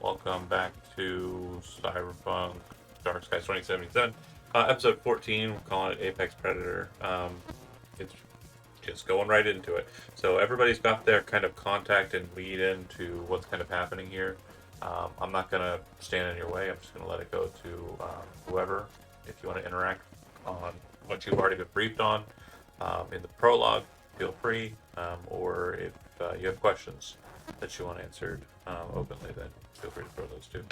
Welcome back to Cyberpunk Dark Skies 2077. Episode 14, we're calling it Apex Predator. It's just going right into it. So everybody's got their kind of contact and lead into what's kind of happening here. I'm not going to stand in your way. I'm just going to let it go to whoever, if you want to interact on what you've already been briefed on. In the prologue, feel free, or if you have questions that you want answered openly, then feel free to throw those too.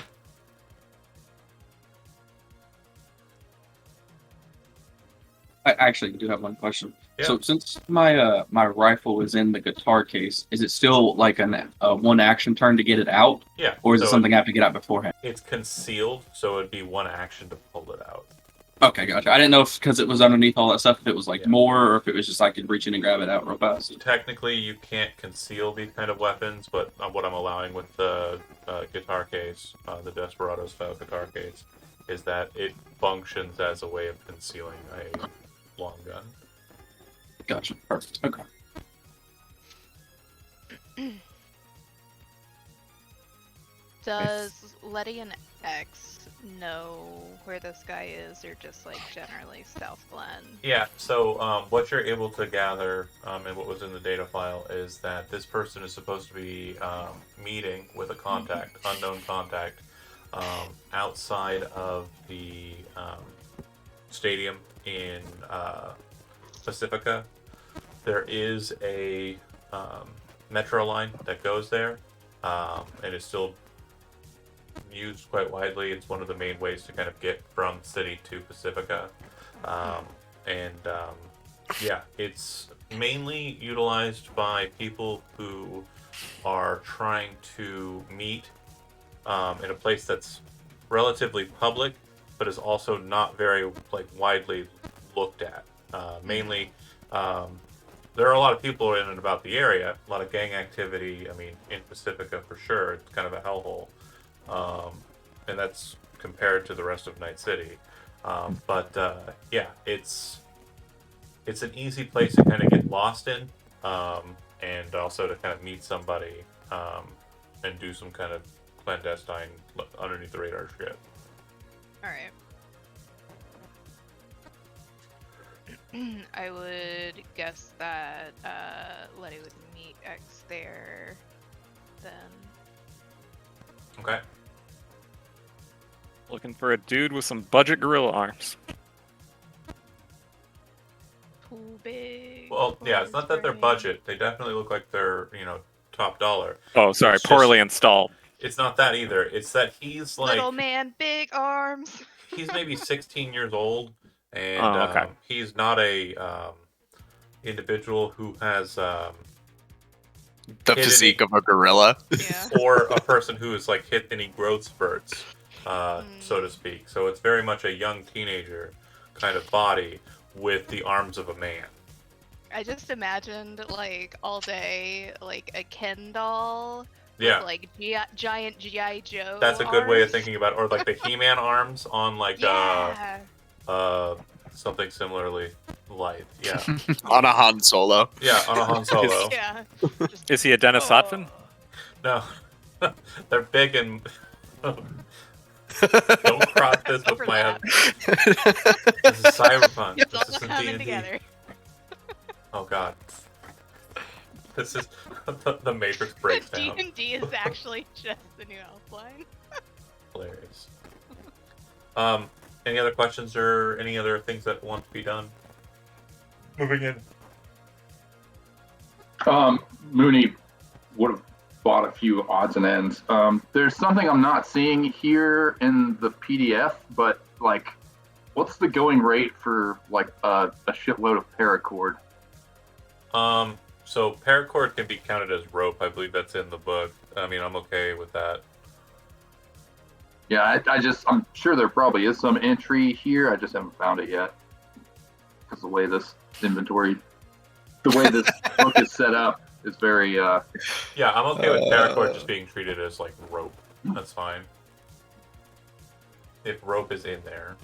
I actually do have one question. Yeah. So since my rifle is in the guitar case, is it still like a one action turn to get it out, Yeah. or is it So something I have to get out beforehand? it's concealed, so it'd be one action to pull it out. Okay, gotcha. I didn't know if because it was underneath all that stuff, if it was like Yeah. more, or if it was just I could reach in and grab it out real fast. Technically, you can't conceal these kind of weapons, but what I'm allowing with the guitar case, the Desperado style guitar case, is that it functions as a way of concealing a long gun. Gotcha. Perfect. Okay. Does Letty and X know where this guy is, or just like generally South Glen? Yeah, so what you're able to gather and what was in the data file is that this person is supposed to be meeting with a contact, unknown contact, outside of the stadium in Pacifica. There is a metro line that goes there and is still used quite widely. It's one of the main ways to kind of get from city to Pacifica. Yeah, it's mainly utilized by people who are trying to meet in a place that's relatively public, but is also not very widely looked at. Mainly, there are a lot of people in and about the area, a lot of gang activity. I mean, in Pacifica for sure, it's kind of a hellhole. And that's compared to the rest of Night City. Yeah, it's an easy place to kind of get lost in, and also to kind of meet somebody and do some kind of clandestine underneath the radar shit. All right. I would guess that Letty would meet X there, then. Okay. Looking for a dude with some budget gorilla arms. Too big. Well, yeah, it's not that they're budget. They definitely look like they're, top dollar. Oh, sorry, It's poorly installed. It's not that either. It's that he's like... Little man, big arms. He's maybe 16 years old, and okay. He's not a individual who has... the physique of a gorilla. Yeah. Or a person who has hit any growth spurts, so to speak. So it's very much a young teenager kind of body with the arms of a man. I just imagined all day a Ken doll. Yeah. With, giant G.I. Joe. That's a good way of thinking about it. Or the He-Man arms on yeah. Something similarly lithe. Yeah. On a Han Solo. Yeah, on a Han Solo. Yeah. Is he a Dennis Hopfen? No. They're big and... Don't cross this with my head. This is Cyberpunk. It's This all isn't coming D&D. together. Oh god. This is the Matrix breaks down. D&D is actually just the new outline. Hilarious. Any other questions or any other things that want to be done? Moving in. Mooney would have bought a few odds and ends. There's something I'm not seeing here in the PDF, but what's the going rate for a shitload of paracord? So paracord can be counted as rope. I believe that's in the book. I mean, I'm okay with that. Yeah, I'm sure there probably is some entry here. I just haven't found it yet. Because the way this book is set up is very... Yeah, I'm okay with paracord just being treated as rope. That's fine. If rope is in there.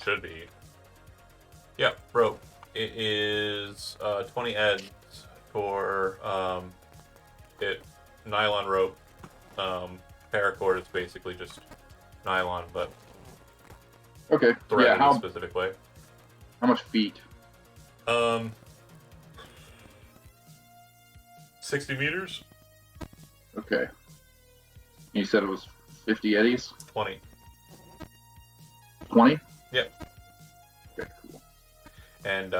Should be. Yep, rope. It is 20 eds for nylon rope Paracord is basically just nylon, but Okay. threaded Yeah. a How specific way. much feet? 60 meters? Okay. You said it was 50 eddies. 20. 20. Yep. Okay. Cool. And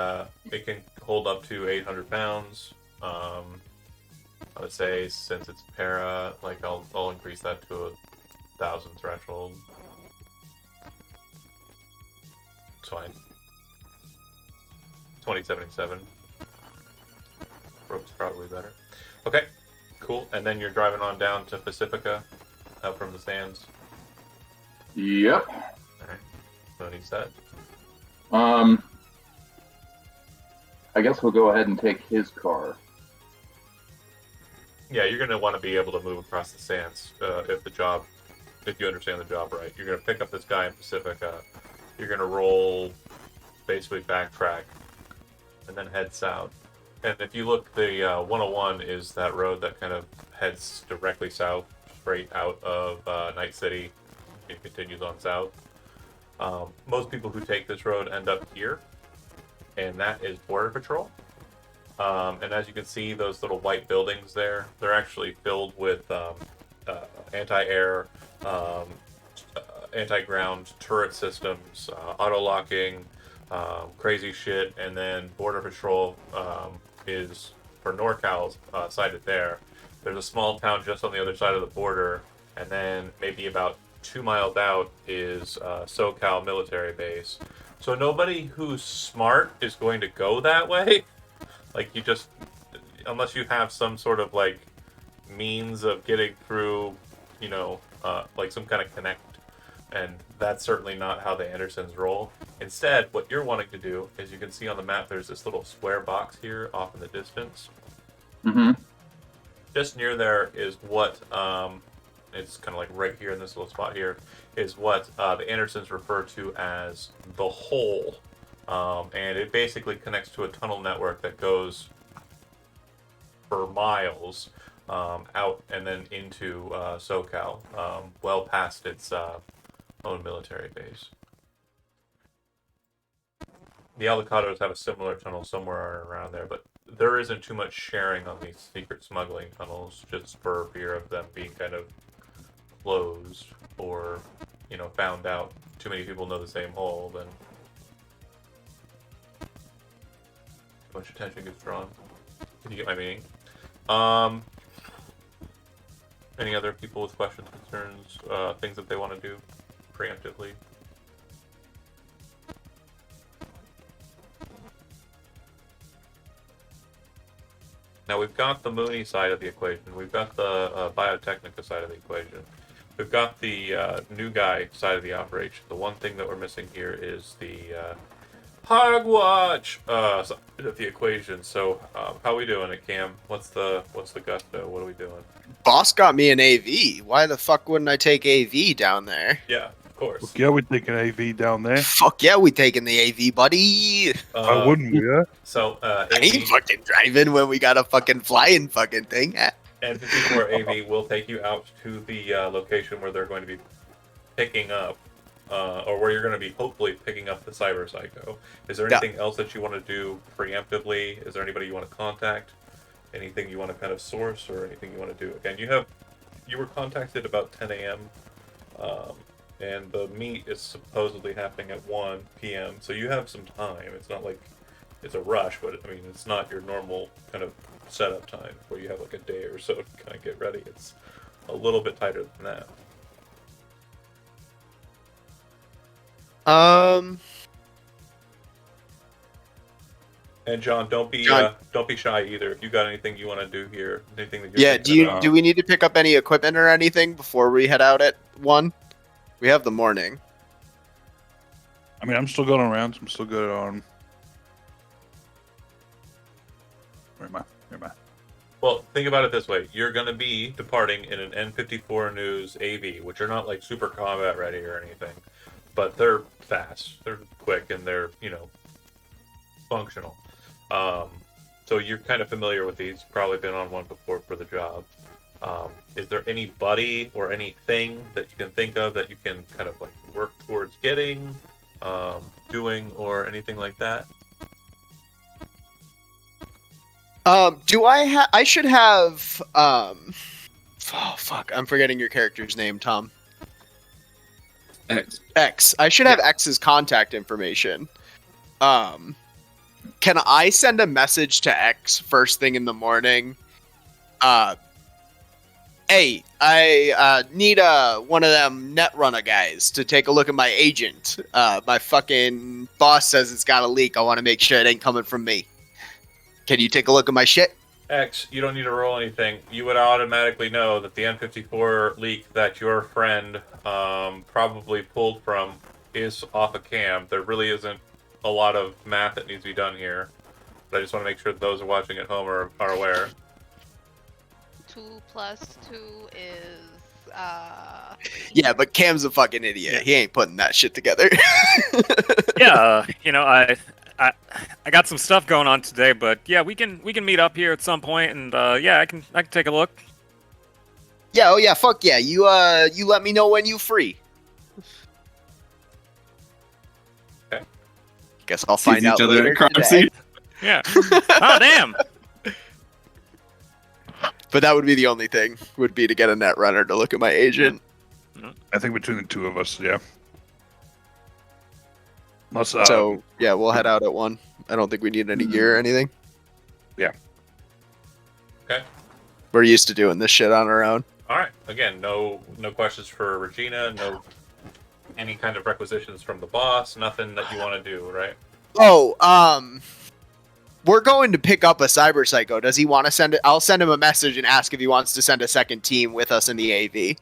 it can hold up to 800 pounds. I would say since it's para, like I'll increase that to 1,000 threshold. It's fine. 2077. Rope's probably better. Okay, cool. And then you're driving on down to Pacifica, out from the sands. Yep. Alright. No need set. I guess we'll go ahead and take his car. Yeah, you're gonna want to be able to move across the sands if you understand the job right. You're gonna pick up this guy in Pacifica. You're gonna roll, basically backtrack, and then head south. And if you look, the 101 is that road that kind of heads directly south, straight out of Night City. It continues on south. Most people who take this road end up here, and that is Border Patrol. And as you can see, those little white buildings there, they're actually filled with anti-air, anti-ground turret systems, auto-locking, crazy shit. And then Border Patrol is, for NorCal's sited there. There's a small town just on the other side of the border, and then maybe about 2 miles out is SoCal military base. So nobody who's smart is going to go that way. Like, you just, unless you have some sort of, like, means of getting through, like some kind of connect. And that's certainly not how the Andersons roll. Instead, what you're wanting to do, as you can see on the map, there's this little square box here off in the distance. Mm-hmm. Just near there is what, it's kind of like right here in this little spot here, is what the Andersons refer to as the hole. And it basically connects to a tunnel network that goes for miles out and then into SoCal, well past its own military base. The Avocados have a similar tunnel somewhere around there, but there isn't too much sharing on these secret smuggling tunnels, just for fear of them being kind of closed or, found out. Too many people know the same hole, then too much attention gets drawn. Did you get my meaning? Any other people with questions, concerns, things that they want to do preemptively? Now we've got the Mooney side of the equation. We've got the Biotechnica side of the equation. We've got the new guy side of the operation. The one thing that we're missing here is the Hogwatch side of the equation. So how we doing it, Cam? What's the gusto? What are we doing? Boss got me an AV. Why the fuck wouldn't I take AV down there? Yeah, of course. Yeah, we're taking AV down there. Fuck yeah, we taking the AV, buddy. Why wouldn't we? Yeah? So I ain't fucking driving when we got a fucking flying fucking thing. And 54 AV will take you out to the location where they're going to be picking up, or where you're going to be hopefully picking up the Cyber Psycho. Is there anything else that you want to do preemptively? Is there anybody you want to contact? Anything you want to kind of source, or anything you want to do? Again, you were contacted about 10 a.m. And the meet is supposedly happening at 1 p.m. So you have some time. It's not like it's a rush, but I mean, it's not your normal kind of setup time where you have like a day or so to kind of get ready. It's a little bit tighter than that. And John, don't be shy either. If you got anything you want to do here, anything that you're thinking about. Do we need to pick up any equipment or anything before we head out at 1? We have the morning. I mean, I'm still going around. So I'm still good on. Where am I? Well, think about it this way. You're going to be departing in an N54 News AV, which are not like super combat ready or anything, but they're fast, they're quick, and they're, functional. So you're kind of familiar with these. Probably been on one before for the job. Is there anybody or anything that you can think of that you can kind of like work towards getting, doing, or anything like that? Do I have? I should have. Oh fuck! I'm forgetting your character's name, Tom. X. X. I should have X's contact information. Can I send a message to X first thing in the morning? Hey, I need one of them Netrunner guys to take a look at my agent. My fucking boss says it's got a leak. I want to make sure it ain't coming from me. Can you take a look at my shit? X, you don't need to roll anything. You would automatically know that the N54 leak that your friend probably pulled from is off a cam. There really isn't a lot of math that needs to be done here. But I just want to make sure that those who are watching at home are aware. 2 plus 2 is Yeah, but Cam's a fucking idiot. He ain't putting that shit together. Yeah, I got some stuff going on today, but yeah, we can meet up here at some point, and yeah, I can take a look. Yeah, oh yeah, fuck yeah. You let me know when you free. Okay. Guess I'll Sees find out each other later at crime today. scene. Yeah. Oh damn. But that would be the only thing, would be to get a Netrunner to look at my agent. I think between the two of us, yeah. Unless, So, yeah, we'll head out at 1. I don't think we need any gear or anything. Yeah. Okay. We're used to doing this shit on our own. All right. Again, no questions for Regina. No any kind of requisitions from the boss. Nothing that you want to do, right? Oh, we're going to pick up a cyber psycho. Does he want to send it? I'll send him a message and ask if he wants to send a second team with us in the AV.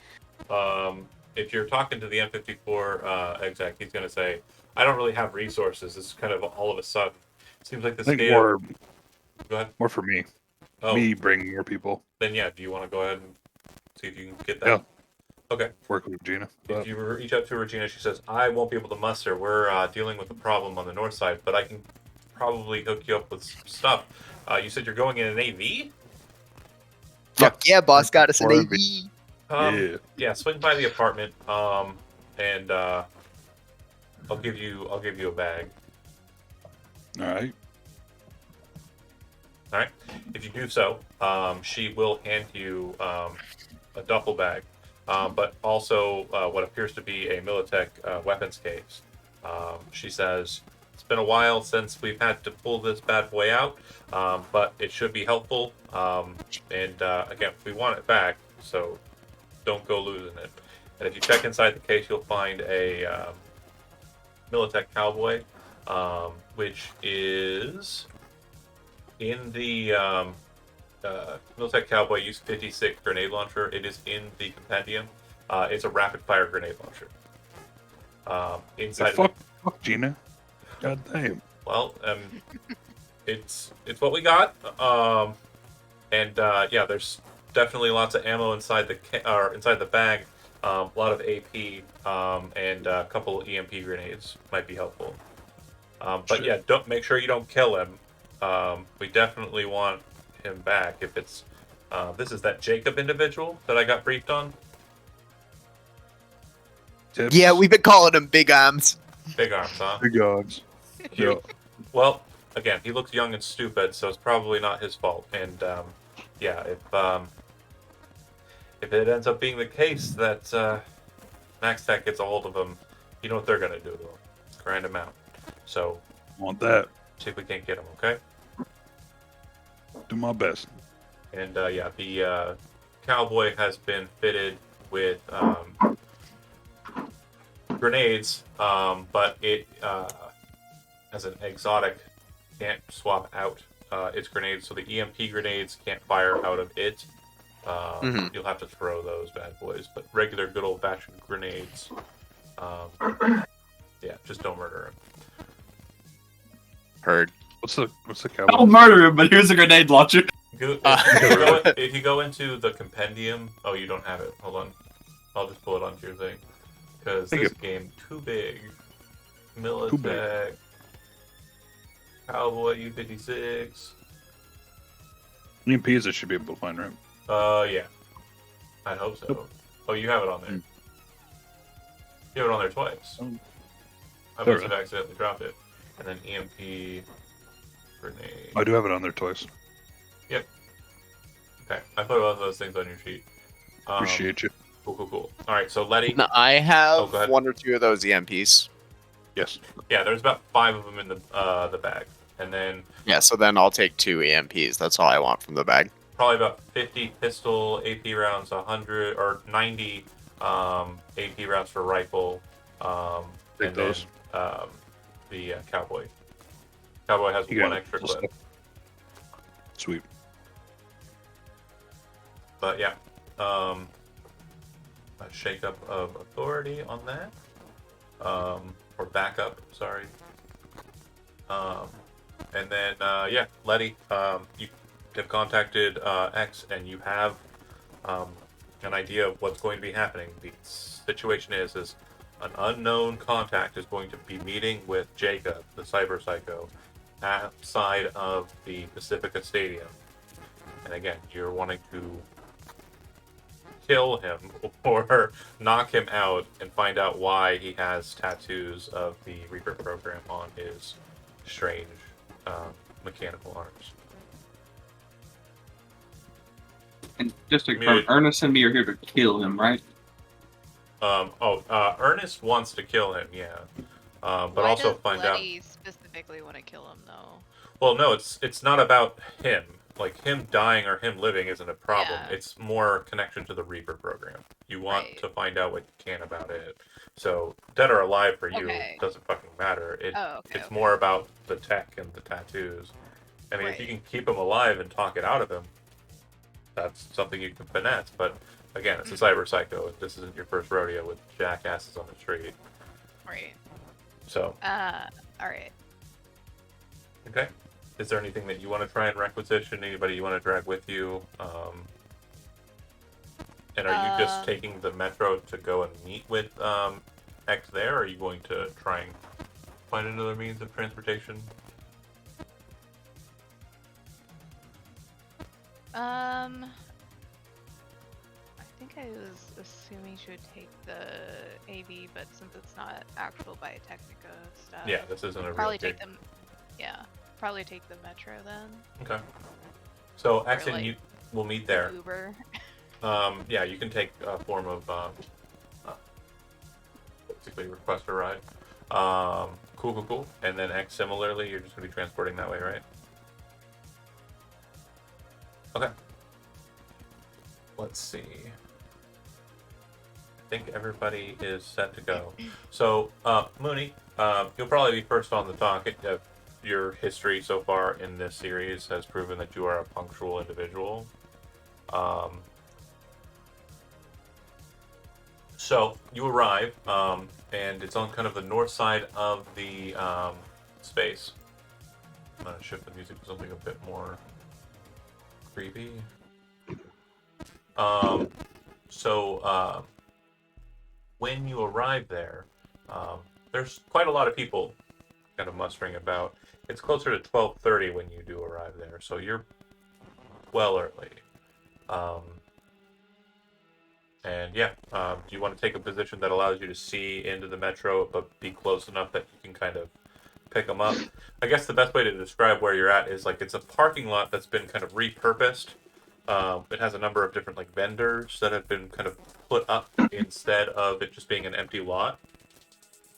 If you're talking to the N54 exec, he's going to say, I don't really have resources. This is kind of all of a sudden. Seems like the I think scale... more, Go ahead. more for me. Oh, Me bringing more people. then yeah, do you want to go ahead and see if you can get that? Yeah. Okay. Work with Gina. If you reach out to Regina, she says, I won't be able to muster. We're dealing with a problem on the north side, but I can probably hook you up with some stuff. You said you're going in an AV? Fuck yeah, boss got us an Or AV. Yeah. Yeah, swing by the apartment, and I'll give you a bag. All right. All right. If you do so, she will hand you a duffel bag, but also what appears to be a Militech weapons case. She says it's been a while since we've had to pull this bad boy out, but it should be helpful. And again, we want it back, so don't go losing it. And if you check inside the case, you'll find a Militech cowboy, which is in the Militech cowboy use 56 grenade launcher. It is in the compendium. It's a rapid fire grenade launcher. Inside. Fuck Gina. God damn. Well, it's what we got. And yeah, there's definitely lots of ammo inside the bag. A lot of AP and a couple of EMP grenades might be helpful. But yeah, don't make sure you don't kill him. We definitely want him back. If it's this is that Jacob individual that I got briefed on. Tips. Yeah, we've been calling him Big Arms. Big arms, huh? Big odds. Yeah. Well, again, he looks young and stupid, so it's probably not his fault. And yeah, if it ends up being the case that Max Tech gets a hold of him, you know what they're gonna do to him? Grind him out. So Want that. see if we can't get him, okay? Do my best. And yeah, the cowboy has been fitted with grenades, but it as an exotic can't swap out its grenades, so the EMP grenades can't fire out of it. You'll have to throw those bad boys, but regular good old fashioned grenades, yeah, just don't murder him. Heard. What's the cowboy? I'll murder him, but here's a grenade launcher. If you go into the compendium, oh, you don't have it. Hold on, I'll just pull it onto your thing because Thank this you. game too big. Too Militech, Cowboy U56. EMPs I should be able to find, right? Yeah. I hope so. Oh, you have it on there. Mm. You have it on there twice. I There must have is. accidentally dropped it. And then EMP grenade. I do have it on there twice. Okay, I put both of those things on your sheet. Appreciate you. Cool. All right, so Letty. I Oh, have go ahead. 1 or 2 of those EMPs. Yes. Yeah, there's about 5 of them in the bag, and then Yeah, so then I'll take 2 EMPs. That's all I want from the bag. probably about 50 pistol AP rounds, 100 or 90 AP rounds for rifle, Take and those. then the cowboy. Cowboy has You one got extra pistol clip, stuff. Sweet. but yeah, a shake-up of authority on that, or backup. Sorry. And then yeah, Letty, you have contacted X, and you have an idea of what's going to be happening. The situation is an unknown contact is going to be meeting with Jacob, the cyber psycho, outside of the Pacifica Stadium. And again, you're wanting to kill him or knock him out and find out why he has tattoos of the Reaper program on his strange mechanical arms. And just to confirm, Muted. Ernest and me are here to kill him, right? Ernest wants to kill him, yeah. But Why also does find out. Letty specifically want to kill him, though? Well, no, it's not about him. Like, him dying or him living isn't a problem. Yeah. It's more connection to the Reaper program. You want Right. to find out what you can about it. So, dead or alive for you Okay. doesn't fucking matter. Oh, okay. It's okay. more about the tech and the tattoos. I mean, if you Right. can keep him alive and talk it out of him, that's something you can finesse. But again, it's a cyber psycho. This isn't your first rodeo with jackasses on the street. Right. So, All right. okay. Is there anything that you want to try and requisition? Anybody you want to drag with you? And are you just taking the metro to go and meet with X there? Or are you going to try and find another means of transportation? I think I was assuming she would take the AV, but since it's not actual Biotechnica stuff, Yeah, this isn't a real probably gig. take them. Yeah, probably take the metro then. Okay. So X and like, you will meet there. Uber. Yeah, you can take a form of basically request a ride. Cool. And then X similarly, you're just gonna be transporting that way, right? Okay. Let's see. I think everybody is set to go. So, Mooney, you'll probably be first on the docket. Your history so far in this series has proven that you are a punctual individual. So you arrive, and it's on kind of the north side of the space. I'm gonna shift the music to something a bit more creepy. So when you arrive there, there's quite a lot of people kind of mustering about. It's closer to 12:30 when you do arrive there, so you're well early. And yeah, do you want to take a position that allows you to see into the metro, but be close enough that you can kind of pick them up? I guess the best way to describe where you're at is like it's a parking lot that's been kind of repurposed. It has a number of different like vendors that have been kind of put up instead of it just being an empty lot.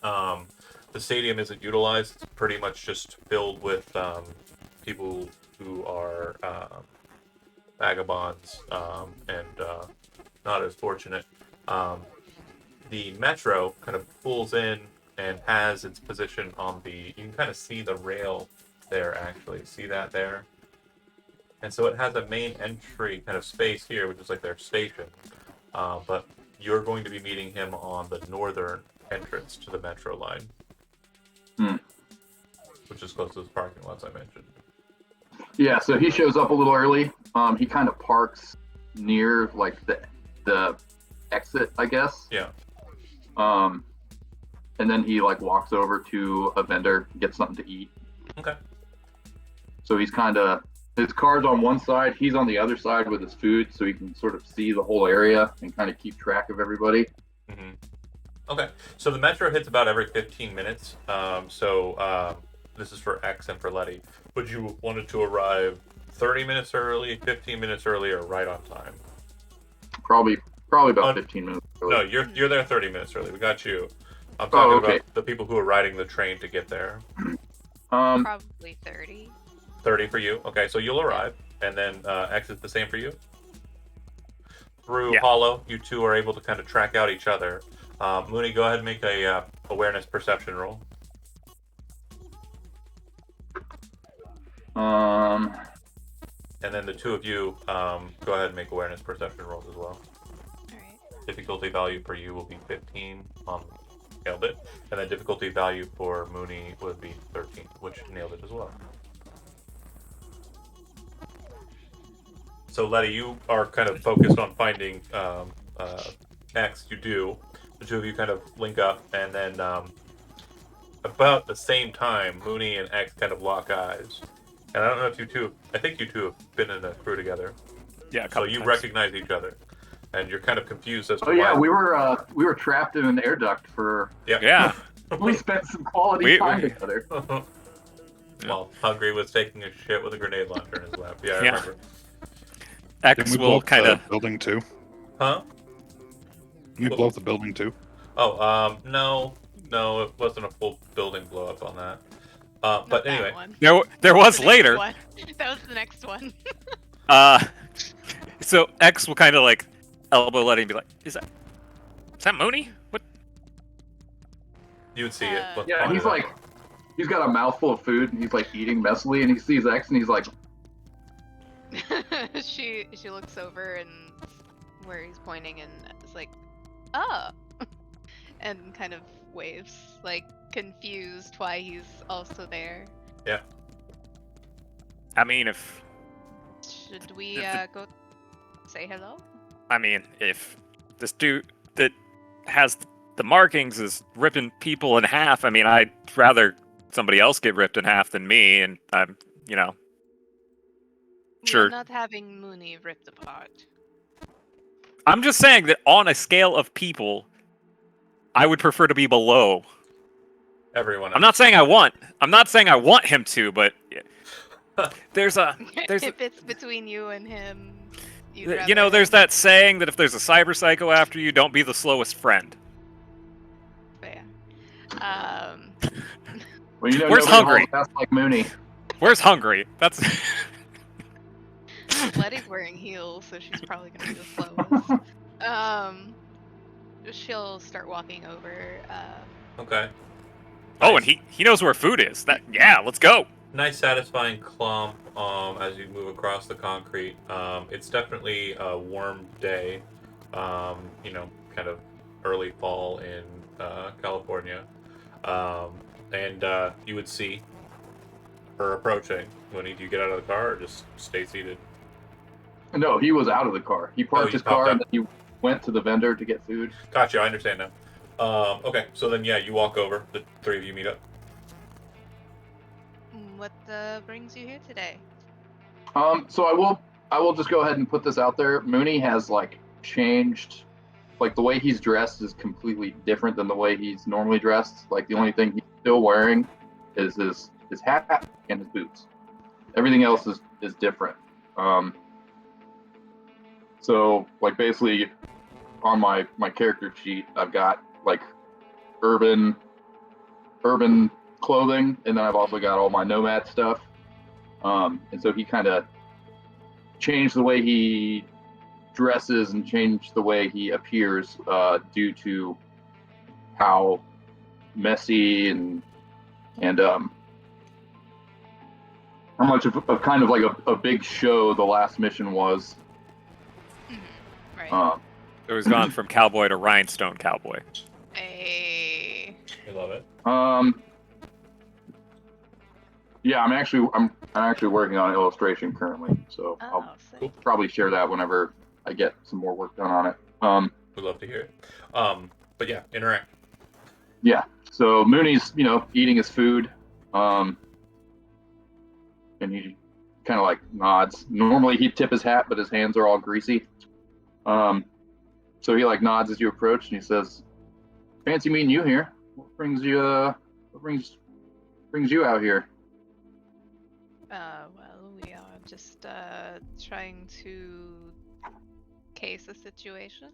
The stadium isn't utilized. It's pretty much just filled with people who are vagabonds and not as fortunate. The metro kind of pulls in and has its position on the. You can kind of see the rail there, actually. See that there? And so it has a main entry kind of space here, which is like their station. But you're going to be meeting him on the northern entrance to the metro line, which is close to those parking lots I mentioned. Yeah, so he shows up a little early. He kind of parks near like the exit, I guess. Yeah. And then he like walks over to a vendor, gets something to eat. Okay. So he's kind of His car's on one side, he's on the other side with his food, so he can sort of see the whole area and kind of keep track of everybody. Mm-hmm. Okay, so the metro hits about every 15 minutes. This is for X and for Letty. Would you want it to arrive 30 minutes early, 15 minutes early, or right on time? Probably about 15 minutes early. No, you're there 30 minutes early. We got you. I'm talking okay. about the people who are riding the train to get there. Probably 30. 30 for you. Okay, so you'll arrive, and then X is the same for you. Through Hollow, you two are able to kind of track out each other. Mooney, go ahead and make a awareness perception roll. And then the two of you go ahead and make awareness perception rolls as well. Alright. Difficulty value for you will be 15. Nailed it. And then difficulty value for Mooney would be 13, which nailed it as well. So Letty, you are kind of focused on finding X. You do. The two of you kind of link up, and then about the same time, Mooney and X kind of lock eyes. And I don't know if you two, I think you two have been in a crew together. Yeah, so you recognize each other, and you're kind of confused as to why. Yeah, we were trapped in an air duct for. Yeah. We spent some quality time together. Well, Hungry was taking a shit with a grenade launcher in his lap. Yeah, I remember. X will kind of building too. Huh? Can we blow up the building too? Oh, no, it wasn't a full building blow up on that. But anyway, there was later. That was the next one. So X will kind of like elbow Letty and be like, "Is that Mooney? What?" You would see it. Yeah, he's like, he's got a mouthful of food and he's like eating messily, and he sees X and he's like, she looks over and where he's pointing and is like, "Oh," and kind of waves, like confused why he's also there. Yeah. I mean, Should we go say hello? I mean, if this dude that has the markings is ripping people in half, I mean, I'd rather somebody else get ripped in half than me, and I'm, sure. We're not having Mooney ripped apart. I'm just saying that on a scale of people, I would prefer to be below everyone else. I'm not saying I want him to, but there's if it's between you and him, there's that saying that if there's a cyber psycho after you, don't be the slowest friend. Fair. Well, where's Hungry? Like Mooney. Where's Hungry? That's. Letty's wearing heels, so she's probably gonna be the slowest. She'll start walking over. Okay. Oh, and he knows where food is. Let's go. Nice, satisfying clomp as you move across the concrete. It's definitely a warm day. Kind of early fall in California, and you would see her approaching. When do you get out of the car or just stay seated? No, he was out of the car. He parked his car and then he went to the vendor to get food. Gotcha, I understand now. Okay, so then you walk over. The three of you meet up. What brings you here today? So I will just go ahead and put this out there. Mooney has changed, the way he's dressed is completely different than the way he's normally dressed. The only thing he's still wearing is his hat and his boots. Everything else is different. So basically on my character sheet, I've got urban clothing, and then I've also got all my nomad stuff. And so he kind of changed the way he dresses and changed the way he appears due to how messy and how much of kind of a big show the last mission was. Right. It was gone from cowboy to rhinestone cowboy. Hey. I love it. Yeah, I'm actually working on an illustration currently, so I'll probably share that whenever I get some more work done on it. We'd love to hear it. But yeah, interact. Yeah. So Mooney's, eating his food, and kind of like nods. Normally he'd tip his hat, but his hands are all greasy. So he like nods as you approach, and he says, "Fancy meeting you here. What brings you? What brings you out here?" Well, we are just trying to case the situation,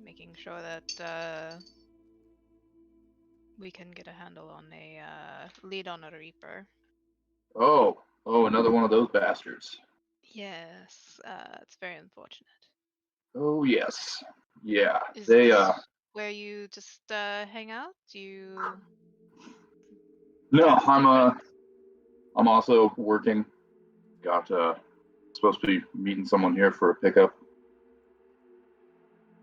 making sure that we can get a handle on a lead on a Reaper. Oh, another one of those bastards. Yes, it's very unfortunate. Oh yes, yeah. Is They this where you just hang out? Do you No, visit friends? I'm also working. Got supposed to be meeting someone here for a pickup.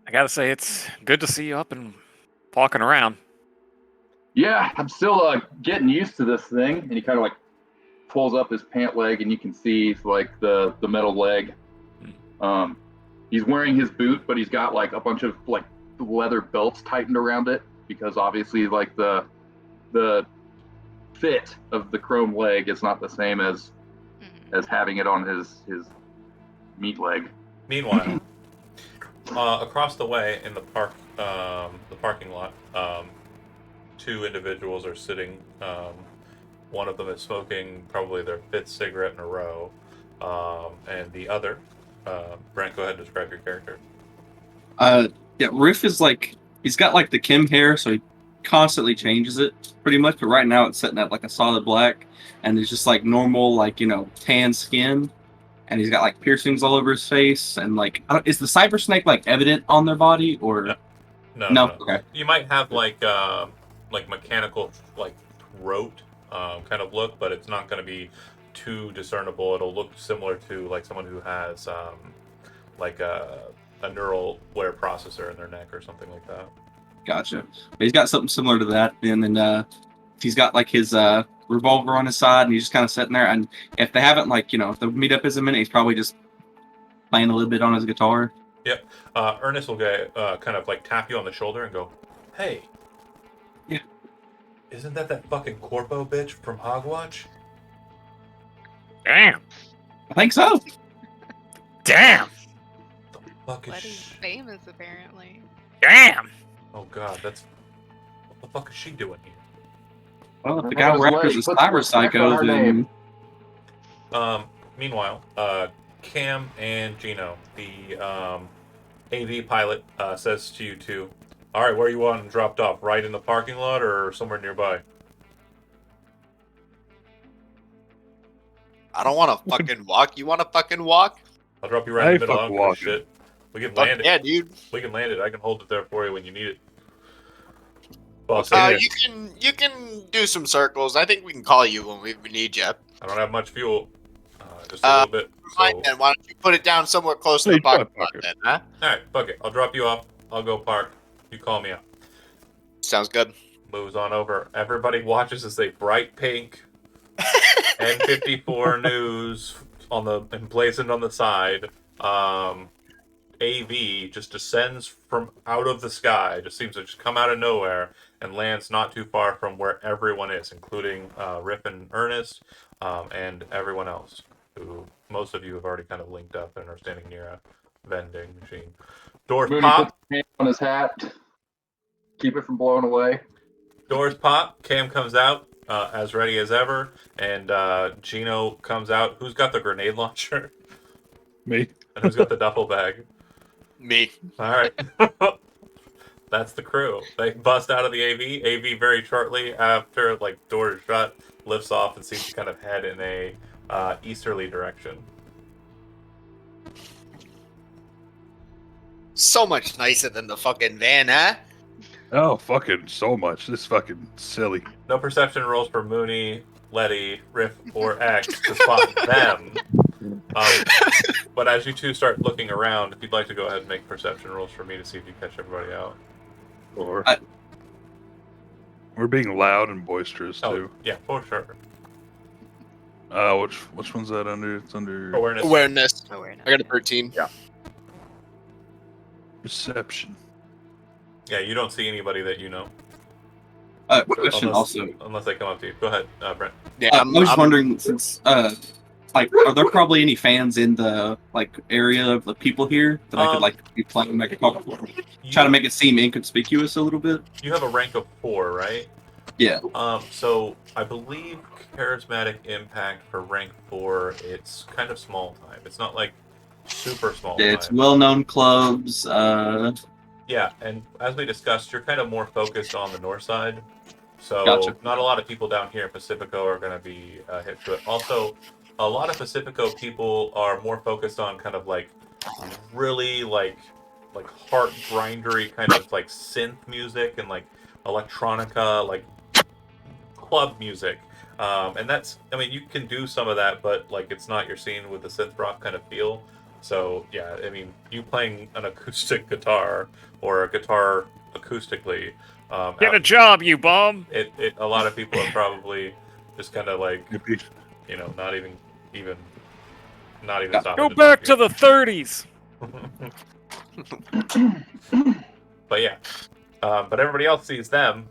I gotta say, it's good to see you up and walking around. Yeah, I'm still getting used to this thing. And he kind of like pulls up his pant leg, and you can see like the metal leg. He's wearing his boot, but he's got like a bunch of like leather belts tightened around it because obviously like the fit of the chrome leg is not the same as having it on his meat leg. Meanwhile, across the way in the parking lot, two individuals are sitting. One of them is smoking probably their fifth cigarette in a row, and the other, Brent, go ahead and describe your character. Yeah, Riff is like he's got like the Kim hair, so he constantly changes it pretty much. But right now it's sitting at like a solid black, and he's just like normal, like tan skin, and he's got like piercings all over his face, and like is the cyber snake like evident on their body or No. Okay, You might have like mechanical like throat kind of look, but it's not going to be too discernible. It'll look similar to like someone who has like a neural wear processor in their neck or something like that. gotcha. But he's got something similar to that, and then he's got like his revolver on his side, and he's just kind of sitting there. And if they haven't like if the meetup is a minute, he's probably just playing a little bit on his guitar. Yep. Ernest will get kind of like tap you on the shoulder and go, "Hey, Yeah. Isn't that fucking Corpo bitch from Hogwatch?" Damn. I think so. Damn. The fuck is Letty's famous, apparently. Damn. Oh god, what the fuck is she doing here? Well, if the guy we're after is a cyber psycho, then Meanwhile, Cam and Gino, the AV pilot, says to you two, "All right, where you want dropped off? Right in the parking lot or somewhere nearby?" I don't want to fucking walk. You want to fucking walk? I'll drop you right in the middle. I fuck don't give a walking. shit. We can Fuck land it. yeah, dude. We can land it. I can hold it there for you when you need it. Boss, Yeah. You can do some circles. I think we can call you when we need you. I don't have much fuel. Just a little bit. Fine, So, then why don't you put it down somewhere close to Hey, the parking fuck lot it. then, huh? all right, fuck it. I'll drop you off. I'll go park. You call me up. Sounds good. Moves on over. Everybody watches as a bright pink N54 news emblazoned on the side. AV just descends from out of the sky. Just seems to just come out of nowhere and lands not too far from where everyone is, including Rip and Ernest, and everyone else. Who most of you have already kind of linked up and are standing near a vending machine. Doors Mooney pop. puts his hand on his hat. Keep it from blowing away. Doors pop. Cam comes out as ready as ever, and Gino comes out. Who's got the grenade launcher? Me. And who's got the duffel bag? Me. All right. That's the crew. They bust out of the AV. AV very shortly after, like, doors shut, lifts off and seems to kind of head in a easterly direction. So much nicer than the fucking van, huh? Oh, fucking so much. This fucking silly. No perception rolls for Mooney, Letty, Riff, or X to spot them. But as you two start looking around, if you'd like to go ahead and make perception rolls for me to see if you catch everybody out. Or we're being loud and boisterous Oh, too. yeah, for sure. Which one's that under? It's under Awareness. Awareness. Awareness. I got a 13. Yeah. perception. Yeah, you don't see anybody that you know. Question Unless- also. Unless they come up to you. Go ahead, Brent. Yeah, I was wondering, since like, are there probably any fans in the like area of the people here that I could like be playing, like try to make it seem inconspicuous a little bit? You have a rank of 4, right? Yeah. So I believe charismatic impact for rank 4, it's kind of small time. It's not like super small Yeah, time. it's well-known clubs. Yeah, and as we discussed, you're kind of more focused on the north side. So Gotcha. not a lot of people down here in Pacifico are going to be hip to it. Also, a lot of Pacifico people are more focused on kind of like really like heart grindery kind of like synth music and like electronica, like club music. And that's, I mean, you can do some of that, but like it's not your scene with the synth rock kind of feel. So yeah, I mean, you playing an acoustic guitar or a guitar acoustically. Get a job, you bum. A lot of people are probably just kind of like, Yippee. you know, not even Yeah. stopping. Go back to the 30s. But yeah, but everybody else sees them.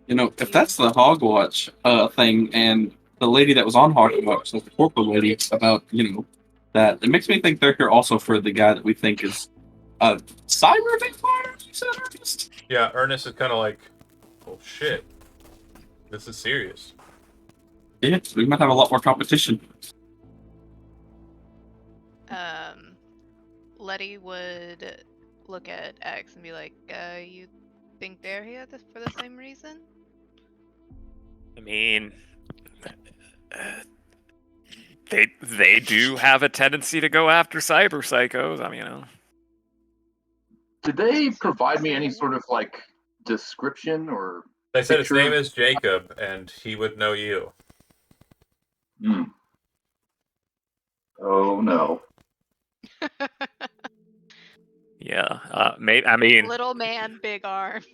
You know, if that's the Hogwatch thing, and the lady that was on Hogwatch, so the corporate lady, about, you know, that, it makes me think they're here also for the guy that we think is a cyber vampire. You said, Ernest? Yeah, Ernest is kind of like, oh shit, this is serious. Yeah, we might have a lot more competition. Letty would look at X and be like, you think they're here for the same reason? I mean, they do have a tendency to go after cyber psychos. I mean, you know. Did they provide me any sort of like description or? They said his picture? name is Jacob, and he would know you. Hmm. Oh no. Yeah, I mean, Little man, big arms.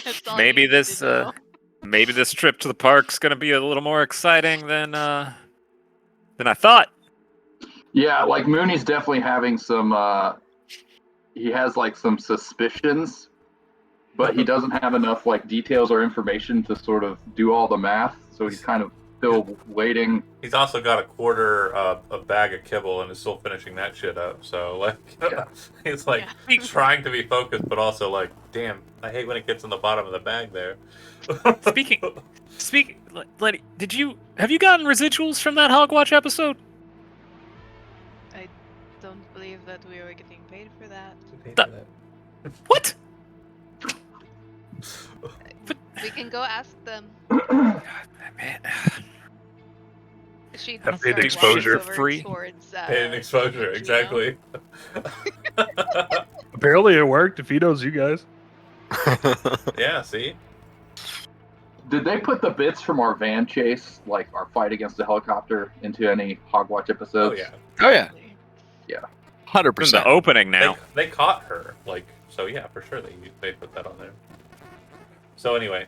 That's all maybe you need this to know. maybe this trip to the park's gonna be a little more exciting than I thought. Yeah, like Mooney's definitely having some. He has like some suspicions, but he doesn't have enough like details or information to sort of do all the math. So he's kind of still waiting. He's also got a quarter a bag of kibble and is still finishing that shit up. So like, Yeah. he's like trying to be focused, but also like, damn, I hate when it gets in the bottom of the bag there. Speaking, Letty, have you gotten residuals from that Hogwatch episode? I don't believe that we were getting paid for that. What? We can go ask them. Man, She Have paid exposure free. Towards, Paid exposure, Gino. exactly. Apparently it worked if he knows you guys. Yeah, see? Did they put the bits from our van chase, like our fight against the helicopter, into any Hogwatch Oh episodes? yeah. Oh yeah, Yeah. 100%. in the opening now. They caught her, like, so yeah, for sure they put that on there. So anyway,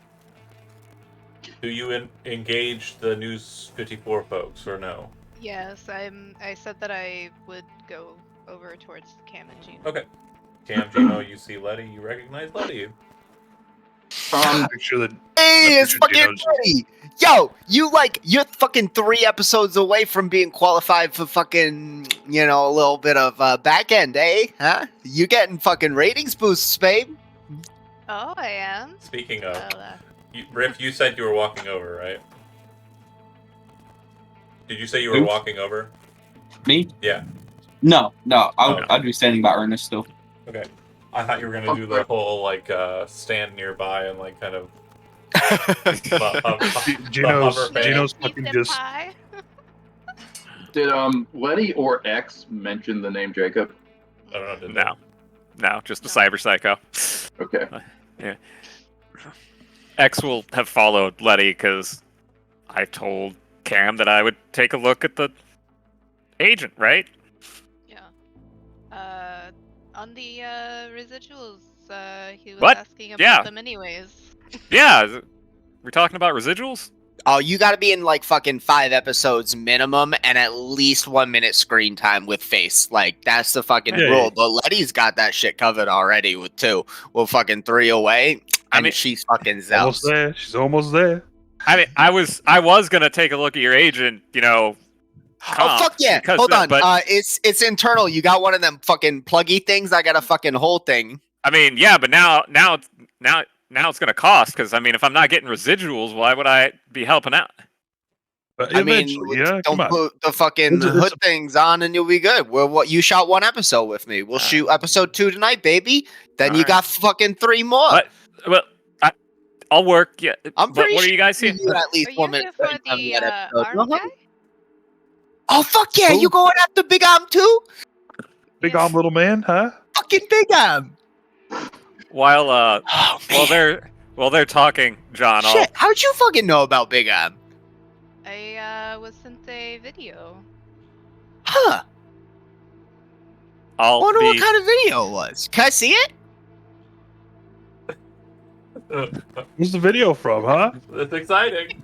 do you engage the News 54 folks or no? Yes, I said that I would go over towards Cam and Gino. Okay. Cam, Gino, you see Letty, you recognize Letty. Make sure that Hey, I'm it's sure fucking Gino's- Letty. Yo, you're fucking 3 episodes away from being qualified for fucking, you know, a little bit of back end, eh? Huh? You getting fucking ratings boosts, babe? Oh, I am. Speaking of, Well, Riff, you said you were walking over, right? Did you say you were Who? walking over? Me? Yeah. No. Oh. I'd be standing by Ernest still. Okay. I thought you were gonna do the whole like stand nearby and like kind of Gino's Keep fucking them just high. Did Letty or X mention the name Jacob? I don't know. Did they? No, just a cyber psycho. Okay. X will have followed Letty because I told Cam that I would take a look at the agent, right? Yeah. On the residuals, he was What? asking about Yeah. them anyways. Yeah, we're talking about residuals. Oh, you gotta be in like fucking 5 episodes minimum and at least 1 minute screen time with face. Like, that's the fucking Yeah, rule. yeah. But Letty's got that shit covered already with 2. We're fucking 3 away. I And mean- she's fucking almost zealous. there. She's almost there. I mean, I was gonna take a look at your agent, Oh comp, fuck yeah! because Hold on. but It's internal. You got one of them fucking pluggy things. I got a fucking whole thing. I mean, yeah, but now it's gonna cost because I mean, if I'm not getting residuals, why would I be helping out? I mean, Eventually, yeah. Come don't on. put the fucking It's a- hood things on and you'll be good. Well, what you shot one episode with me. We'll shoot episode 2 tonight, baby. Then you Alright. got fucking 3 more. But well, I'll work. Yeah. I'm But pretty what are sure you guys here? you at least Are you 1 minute. here for 35 the minute episode. arm guy? Oh fuck yeah! Who? You going after Big Arm too? Big Yeah. arm little man, huh? Fucking Big Arm. While Oh man. while they're talking, John, Shit, how'd you fucking know about Big Arm? I was sent a video. Huh? I'll Wonder be what kind of video it was. Can I see it? Where's the video from, huh? It's exciting.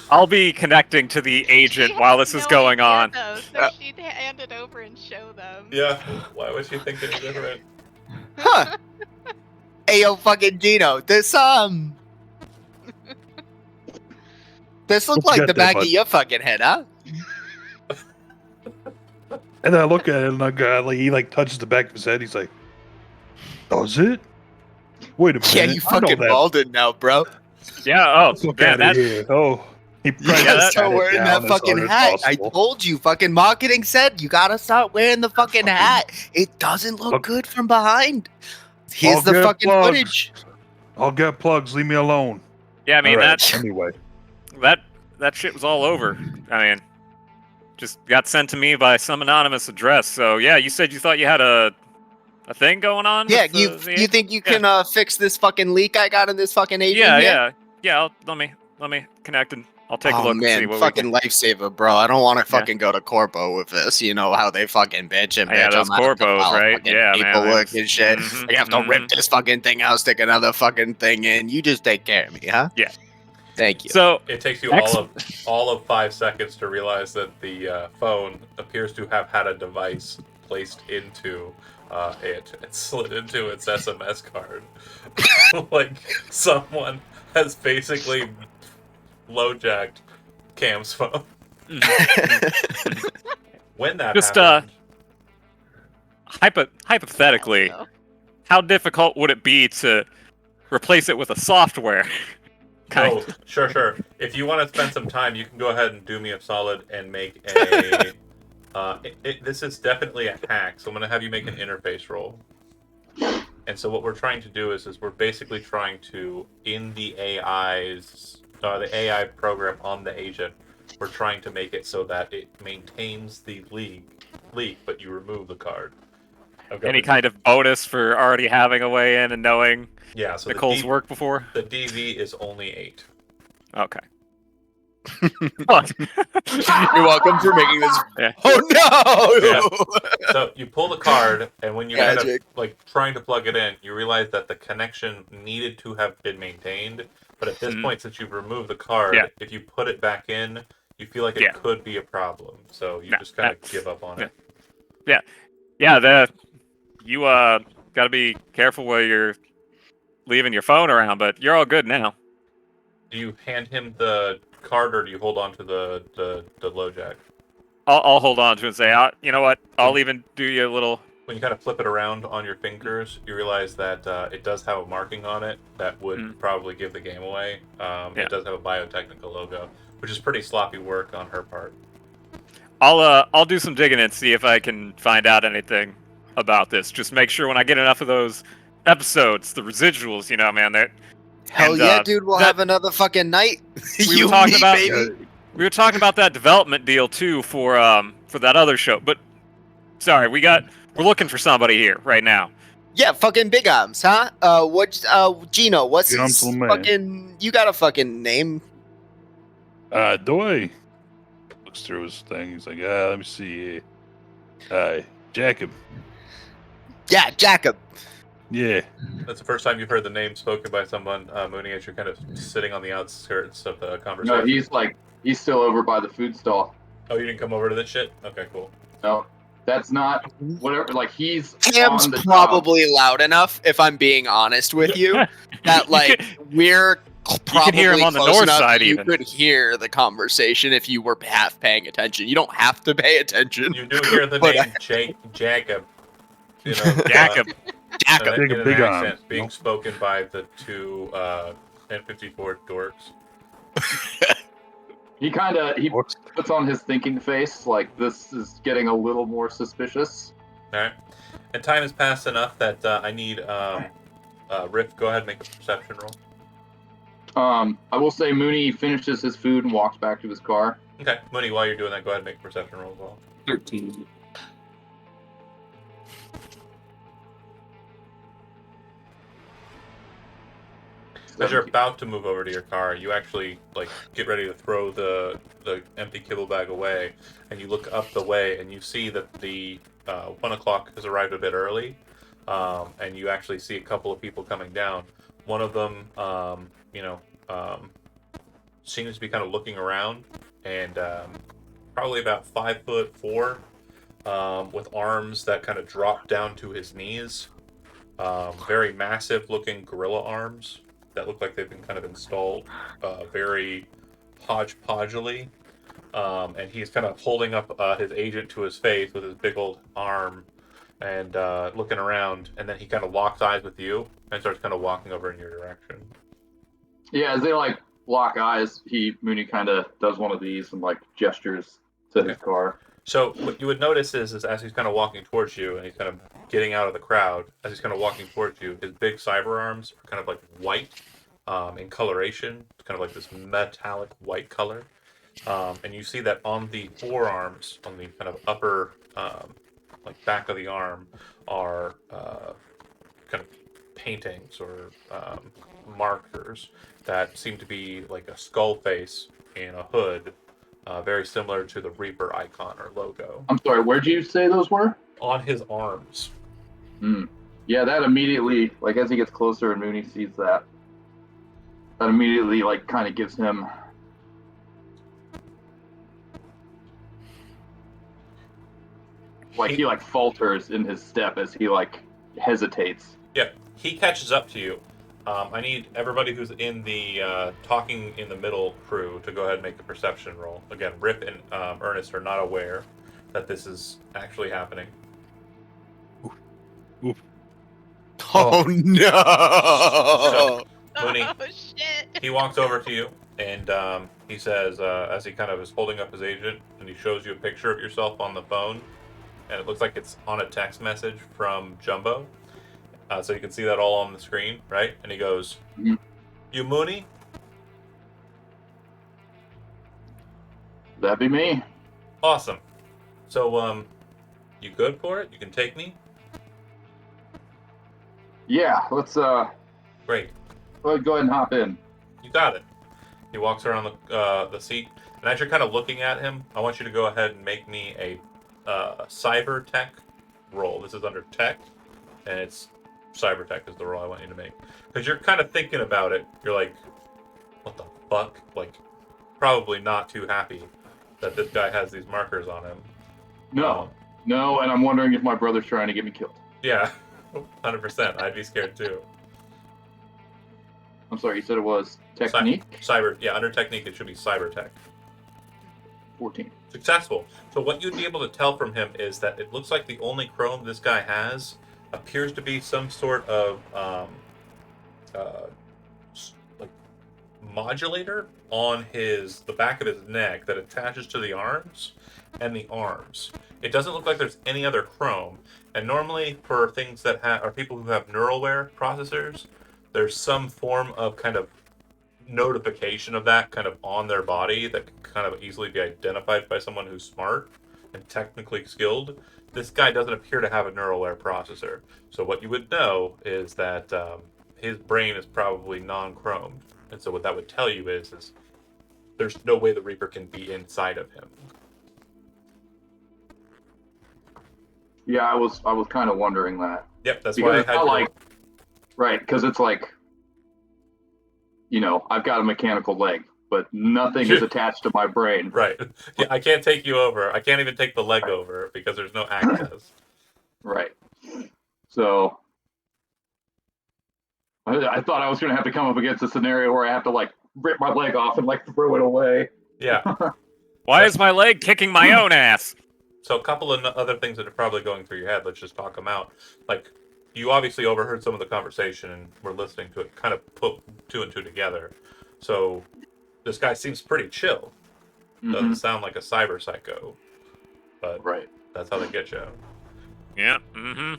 I'll be connecting to the agent She while has this is no going idea, on. though, so she'd hand it over and show them. Yeah. Why would she think any different? Huh? Hey yo, fucking Gino. This This looked Don't like forget the that, back bud. of your fucking head, huh? And then I look at it, and he touches the back of his head. He's like, "Does it? Wait a minute. Yeah, you I know fucking that. balded now, bro. Yeah. Oh, Let's look yeah. at That. it here. Oh, he You probably gotta just start got it wearing down that as fucking hard as hat. I possible. told you, fucking marketing said you gotta start wearing the fucking Fucking- hat. It doesn't look Look. good from behind. Here's I'll the get fucking plugs. footage. I'll get plugs. Leave me alone." Yeah. I mean All right, that anyway. that shit was all over. I mean, just got sent to me by some anonymous address. So yeah, you said you thought you had a thing going on. Yeah, with you think you can fix this fucking leak I got in this fucking agent? Yeah, here? yeah. Let me connect and I'll take a Oh look and see man, what fucking we lifesaver, bro. I don't want to fucking go to corpo with this. You know how they fucking bitch and Yeah, bitch. those I'm gonna have to corpos, file right? fucking Yeah, man, paperwork it's- and shit. mhm, I have to rip mhm. this fucking thing out, stick another fucking thing in. You just take care of me, huh? Yeah. Thank you. can. So It takes you Ex- all of 5 seconds to realize that the phone appears to have had a device placed into it. It slid into its SMS card. Like someone has basically low-jacked Cam's phone. When that Just, happened, hypothetically, Also. how difficult would it be to replace it with a software? oh, sure. If you want to spend some time, you can go ahead and do me a solid and make a. This is definitely a hack, so I'm going to have you make an interface roll. And so what we're trying to do is we're basically trying to, in the the AI program on the agent, we're trying to make it so that it maintains the leak, but you remove the card. I've got Any the- kind of bonus for already having a way in and knowing Yeah, so Nicole's work before? the DV is only 8. Okay. What? You're welcome for making this. Yeah. Oh no! So you pull the card, and when you're kind of Magic. like trying to plug it in, you realize that the connection needed to have been maintained. But at this Mhm. point, since you've removed the card, Yeah. if you put it back in, you feel like it Yeah. could be a problem. So you No, just kind of that's- give up on yeah. it. Yeah, you got to be careful where you're leaving your phone around, but you're all good now. Do you hand him the card, or do you hold on to the low jack? I'll hold on to it and say, you know what? I'll even do you a little. When you kind of flip it around on your fingers, you realize that it does have a marking on it that would Mm. probably give the game away. Yeah. It does have a biotechnical logo, which is pretty sloppy work on her part. I'll do some digging and see if I can find out anything about this. Just make sure when I get enough of those episodes, the residuals, you know, man, that Hell And, yeah, dude! We'll that- have another fucking night. we You were talking me, about baby. we were talking about that development deal too for that other show. But sorry, we're looking for somebody here right now. Yeah, fucking Big Arms, huh? Gino, what's Big Arms his little man. fucking? You got a fucking name? Doy looks through his thing. He's like, let me see here. Jacob. Yeah, Jacob. Yeah. That's the first time you've heard the name spoken by someone, Mooney, as you're kind of sitting on the outskirts of the conversation. No, he's still over by the food stall. Oh, you didn't come over to this shit? Okay, cool. No, that's not whatever. Like he's Cam's on the job. probably loud enough, if I'm being honest with you, that like we're probably can hear him on the close north enough side that you even. could hear the conversation if you were half paying attention. You don't have to pay attention. You do hear the But, name Jacob, you know, Jacob. Jacob. in Jacob an Big Arm, accent you being know? spoken by the two N54 dorks. He Whoops. puts on his thinking face, like this is getting a little more suspicious. All right, and time has passed enough that I need Riff. Go ahead and make a perception roll. I will say Mooney finishes his food and walks back to his car. Okay, Mooney, while you're doing that, go ahead and make a perception roll as well. 13. As you're about to move over to your car, you actually like get ready to throw the empty kibble bag away, and you look up the way and you see that the 1 o'clock has arrived a bit early, and you actually see a couple of people coming down. One of them, seems to be kind of looking around, and probably about 5'4", with arms that kind of drop down to his knees. Very massive looking gorilla arms that look like they've been kind of installed very hodgepodgely. And he's kind of holding up his agent to his face with his big old arm and looking around. And then he kind of locks eyes with you and starts kind of walking over in your direction. Yeah, as they like lock eyes, Mooney kind of does one of these and like gestures to his car. So what you would notice is as he's kind of walking towards you and he's kind of getting out of the crowd, as he's kind of walking towards you, his big cyber arms are kind of like white in coloration, kind of like this metallic white color. And you see that on the forearms, on the kind of upper like back of the arm, are kind of paintings or markers that seem to be like a skull face and a hood. Very similar to the Reaper icon or logo. I'm sorry, where'd you say those were? On his arms. Yeah, that immediately, like as he gets closer and Mooney sees that immediately like kind of gives him like he like falters in his step as he like hesitates. Yep, he catches up to you. I need everybody who's in the talking in the middle crew to go ahead and make a perception roll. Again, Rip and Ernest are not aware that this is actually happening. Oh no! Mooney, Oh shit! he walks over to you and he says, as he kind of is holding up his agent, and he shows you a picture of yourself on the phone, and it looks like it's on a text message from Jumbo. So you can see that all on the screen, right? And he goes, "You Mooney?" That'd be me. Awesome. So, you good for it? You can take me? Yeah, let's Great. go ahead and hop in. You got it. He walks around the seat, and as you're kind of looking at him, I want you to go ahead and make me a cyber tech roll. This is under tech, and it's cyber tech is the roll I want you to make. Because you're kind of thinking about it. You're like, what the fuck? Like, probably not too happy that this guy has these markers on him. No, and I'm wondering if my brother's trying to get me killed. Yeah, 100%. I'd be scared too. I'm sorry, you said it was technique? Cyber, yeah, under technique it should be cyber tech. 14. Successful. So what you'd be able to tell from him is that it looks like the only chrome this guy has appears to be some sort of like modulator on the back of his neck that attaches to the arms and the arms. It doesn't look like there's any other chrome. And normally for things that are people who have neural-aware processors, there's some form of kind of notification of that kind of on their body that can kind of easily be identified by someone who's smart and technically skilled. This guy doesn't appear to have a neural-aware processor. So what you would know is that his brain is probably non-chromed. And so what that would tell you is there's no way the Reaper can be inside of him. Yeah, I was kind of wondering that. Yep, that's Because why I it's had not you like, right, because it's like, I've got a mechanical leg, but nothing is attached to my brain. Right. Yeah, I can't take you over. I can't even take the leg over because there's no access. Right. So, I thought I was gonna have to come up against a scenario where I have to like rip my leg off and like throw it away. Yeah. Why is my leg kicking my own ass? So a couple of other things that are probably going through your head. Let's just talk them out. Like, you obviously overheard some of the conversation and were listening to it. Kind of put two and two together. So this guy seems pretty chill. Doesn't sound like a cyber psycho, but Right. that's how they get you. Yeah. Mm-hmm.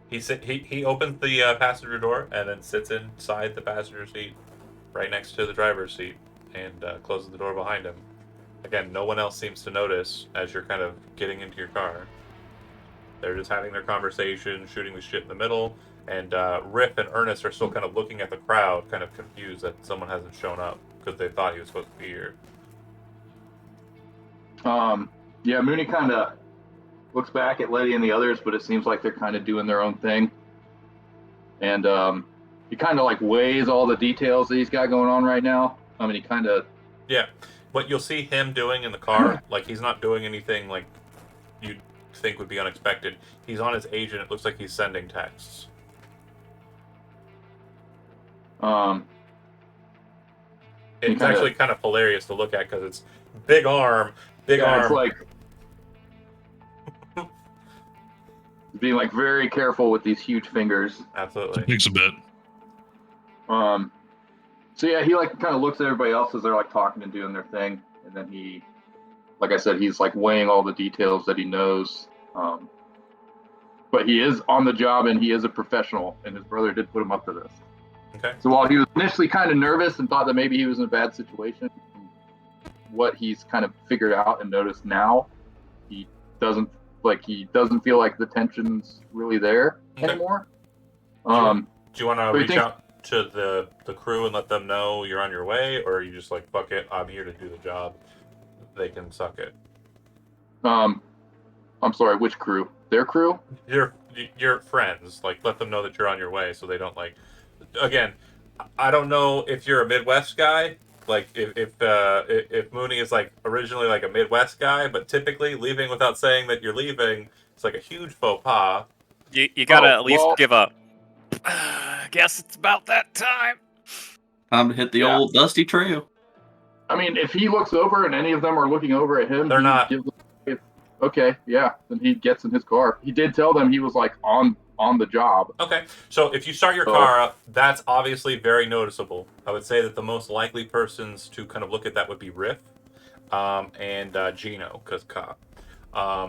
He opens the passenger door and then sits inside the passenger seat, right next to the driver's seat, and closes the door behind him. Again, no one else seems to notice as you're kind of getting into your car. They're just having their conversation, shooting the shit in the middle, and Riff and Ernest are still kind of looking at the crowd, kind of confused that someone hasn't shown up because they thought he was supposed to be here. Yeah, Mooney kind of looks back at Letty and the others, but it seems like they're kind of doing their own thing. And he kind of like weighs all the details that he's got going on right now. I mean, he kind of... Yeah. What you'll see him doing in the car, like he's not doing anything like you'd think would be unexpected. He's on his agent. It looks like he's sending texts. It's actually kind of hilarious to look at because it's big arm. It's like being like very careful with these huge fingers. Absolutely. Takes a bit. So yeah, he like kind of looks at everybody else as they're like talking and doing their thing, and then he, like I said, he's like weighing all the details that he knows. But he is on the job and he is a professional, and his brother did put him up to this. Okay. So while he was initially kind of nervous and thought that maybe he was in a bad situation, what he's kind of figured out and noticed now, he doesn't feel like the tension's really there anymore. Do you want to reach out to the crew and let them know you're on your way, or are you just like, fuck it, I'm here to do the job, they can suck it? I'm sorry, which crew? Their crew? Your friends, like, let them know that you're on your way so they don't like... Again, I don't know if you're a Midwest guy, like if Mooney is like originally like a Midwest guy, but typically leaving without saying that you're leaving, it's like a huge faux pas. You gotta at least give up. Guess it's about that time. Time to hit the old dusty trail. I mean, if he looks over and any of them are looking over at him, they're not. Okay, yeah, then he gets in his car. He did tell them he was like on the job. Okay, so if you start your car up, that's obviously very noticeable. I would say that the most likely persons to kind of look at that would be Riff and Gino, because cop.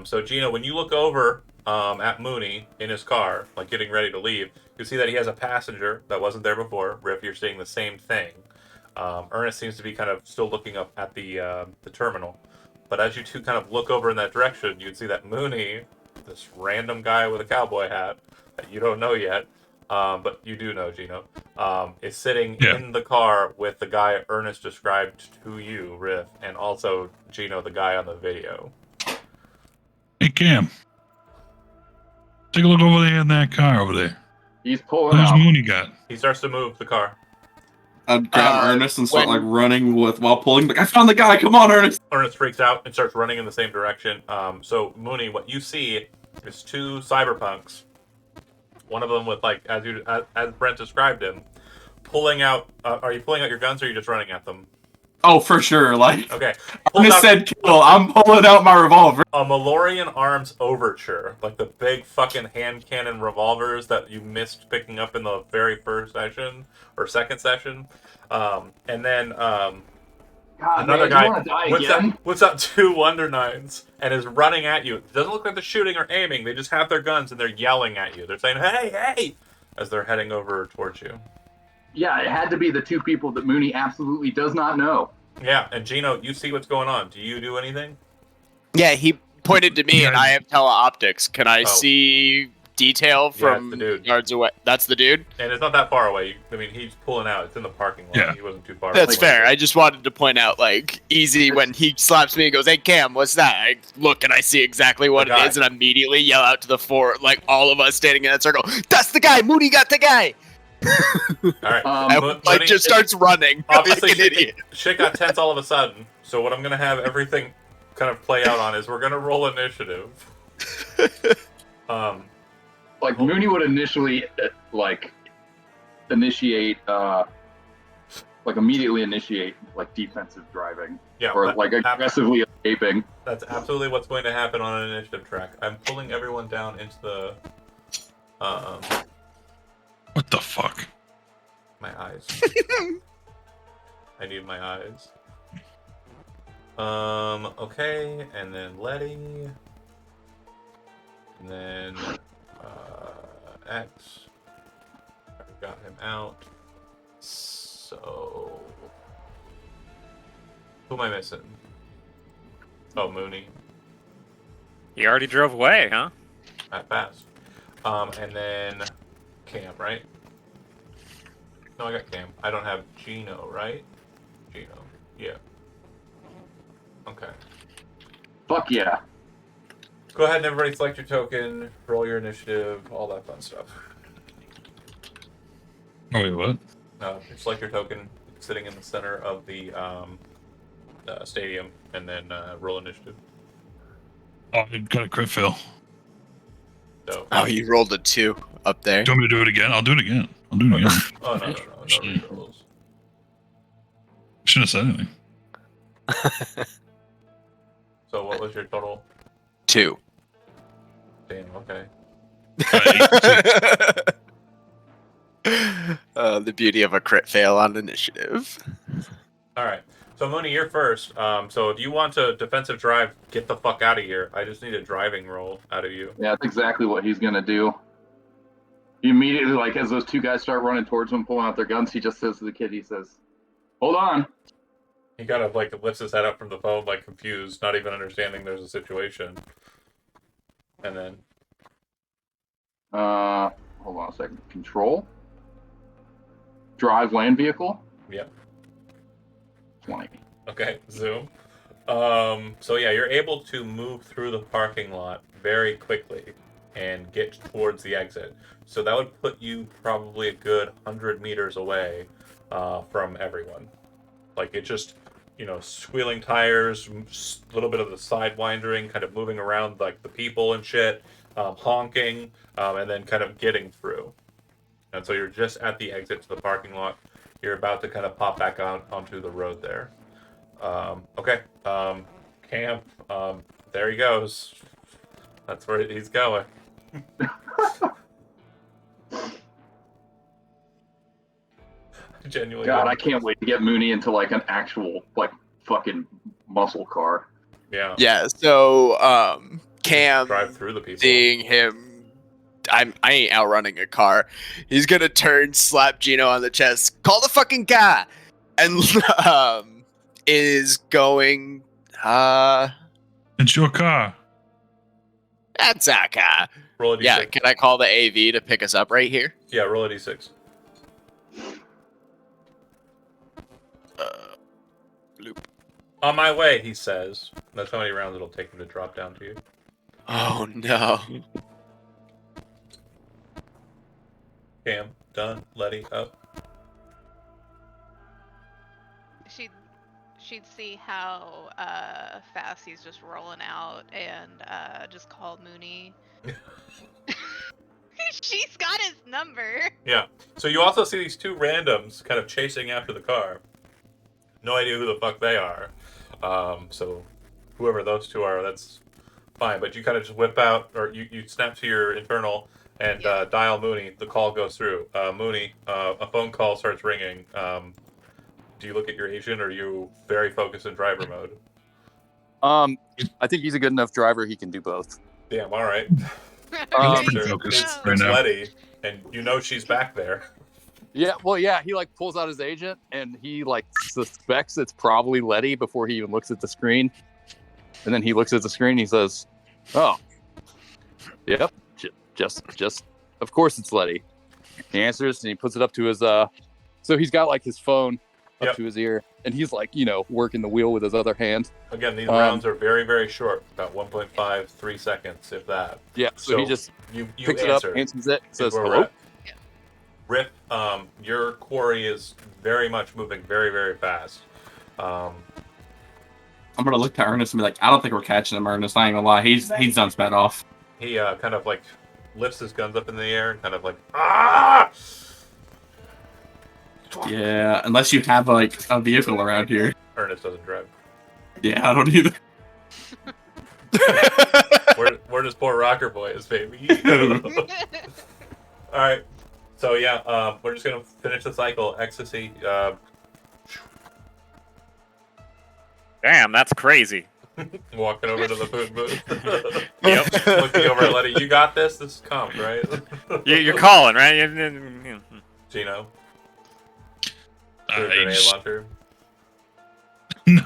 So Gino, when you look over at Mooney in his car, like getting ready to leave, you see that he has a passenger that wasn't there before. Riff, you're seeing the same thing. Ernest seems to be kind of still looking up at the terminal. But as you two kind of look over in that direction, you'd see that Mooney, this random guy with a cowboy hat that you don't know yet, but you do know, Gino, is sitting in the car with the guy Ernest described to you, Riff, and also Gino, the guy on the video. Hey, Cam. Take a look over there in that car over there. He's pulling How's out. Mooney got? He starts to move the car. I'd grab Ernest and start like running while pulling. Like, I found the guy. Come on, Ernest. Ernest freaks out and starts running in the same direction. So Mooney, what you see is two cyberpunks. One of them with like, as Brent described him, pulling out. Are you pulling out your guns, or are you just running at them? Oh, for sure. Like, okay. Ernest said kill. I'm pulling out my revolver. A Malorian Arms Overture, like the big fucking hand cannon revolvers that you missed picking up in the very first session or second session, and then another guy whips out two Wonder Nines and is running at you. It doesn't look like they're shooting or aiming. They just have their guns and they're yelling at you. They're saying, "Hey, hey!" as they're heading over towards you. Yeah, it had to be the two people that Mooney absolutely does not know. Yeah, and Gino, you see what's going on. Do you do anything? Yeah, he pointed to me, and I have teleoptics. Can I see detail from the dude. yards away? That's the dude? And it's not that far away. I mean, he's pulling out. It's in the parking lot. Yeah. He wasn't too far. That's fair. I just wanted to point out, like, easy when he slaps me and goes, "Hey, Cam, what's that?" I look and I see exactly what it is, and immediately yell out to the four, like, all of us standing in that circle, "That's the guy! Mooney got the guy!" All right. Just starts running. Obviously, like an idiot. Shit got tense all of a sudden. So what I'm gonna have everything kind of play out on is we're gonna roll initiative. Like Mooney would initially initiate like immediately initiate like defensive driving Yeah, or that- like aggressively escaping. That's absolutely what's going to happen on an initiative track. I'm pulling everyone down into the What the fuck? my eyes. I need my eyes. Okay, and then Letty. And then X. I got him out. So who am I missing? Oh, Mooney. He already drove away, huh? That fast. And then Cam, right? No, I got Cam. I don't have Gino, right? Gino. Yeah. Okay. Fuck yeah. Go ahead and everybody select your token, roll your initiative, all that fun stuff. Oh, wait, what? Select your token sitting in the center of the stadium, and then roll initiative. Oh, I got a crit fail. So. Oh, you rolled a 2 up there. Do you want me to do it again? I'll do it again. I'll do it again. Oh, no rerolls. Shouldn't have said anything. So what was your total? 2. Damn, okay. The beauty of a crit fail on initiative. Alright. So Mooney, you're first. So if you want to defensive drive, get the fuck out of here. I just need a driving roll out of you. Yeah, that's exactly what he's gonna do. He immediately, like, as those two guys start running towards him, pulling out their guns, he just says to the kid, he says, "Hold on." He kind of like lifts his head up from the phone, like confused, not even understanding there's a situation. And then Hold on a second. Control. Drive land vehicle. Yep. 20. Okay, zoom. So yeah, you're able to move through the parking lot very quickly and get towards the exit. So that would put you probably a good 100 meters away from everyone. Like it just, squealing tires, a little bit of the sidewindering, kind of moving around like the people and shit, honking, and then kind of getting through. And so you're just at the exit to the parking lot. You're about to kind of pop back out onto the road there. Okay. Cam, there he goes. That's where he's going. Genuinely. God, I can't wait to get Mooney into like an actual like fucking muscle car. Yeah. Yeah, so Cam Drive through the people. seeing him, I ain't outrunning a car. He's gonna turn, slap Gino on the chest, call the fucking guy, and is going. It's your car. That's our car. Roll a d6. Yeah, can I call the AV to pick us up right here? Yeah, roll a d6. Bloop. On my way, he says. That's how many rounds it'll take him to drop down to you. Oh no. Cam, done. Letty, up. She'd see how fast he's just rolling out and just call Mooney. She's got his number. Yeah. So you also see these two randoms kind of chasing after the car. No idea who the fuck they are. So whoever those two are, that's fine. But you kind of just whip out, or you snap to your internal and dial Mooney. The call goes through. Mooney, a phone call starts ringing. Do you look at your agent, or are you very focused in driver mode? I think he's a good enough driver. He can do both. Damn, all right. pretty focused right It's now. Letty, and you know she's back there. Yeah, well, yeah. He like pulls out his agent and he like suspects it's probably Letty before he even looks at the screen. And then he looks at the screen. And he says, "Oh, yep, just of course it's Letty." He answers and he puts it up to his so he's got like his phone up to his ear and he's like working the wheel with his other hand. Again, these rounds are very, very short, about 1.5, 3 seconds, if that. Yeah, so he just you picks answer. it up, answers it, Is says where we're hello. at. Rip, your quarry is very much moving very, very fast. I'm gonna look to Ernest and be like, I don't think we're catching him, Ernest. I ain't gonna lie, he's done sped off. He kind of like lifts his guns up in the air and kind of like, ah! Yeah, unless you have like a vehicle around here. Ernest doesn't drive. Yeah, I don't either. Where does poor Rocker Boy is, baby? All right. So yeah, we're just gonna finish the cycle. Ecstasy. Damn, that's crazy. Walking over to the food booth. Yep. Looking over at Letty. You got this. This is comp, right? You're calling, right? Gino. I Grenade just- launcher.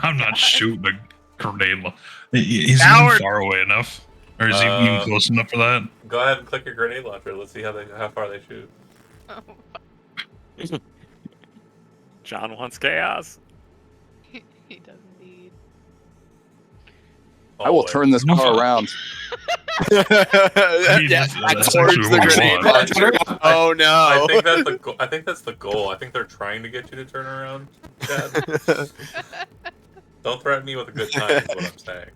I'm not shooting a grenade. Is he Coward! far away enough? Or is he even close enough for that? Go ahead and click your grenade launcher. Let's see how far they shoot. Oh, John wants chaos. he does indeed. I will turn this car around. yeah, that's towards actually the what we grenade want. launcher. Oh no! I think that's the goal. I think that's the goal. I think they're trying to get you to turn around, Chad. Don't threaten me with a good time. Is what I'm saying.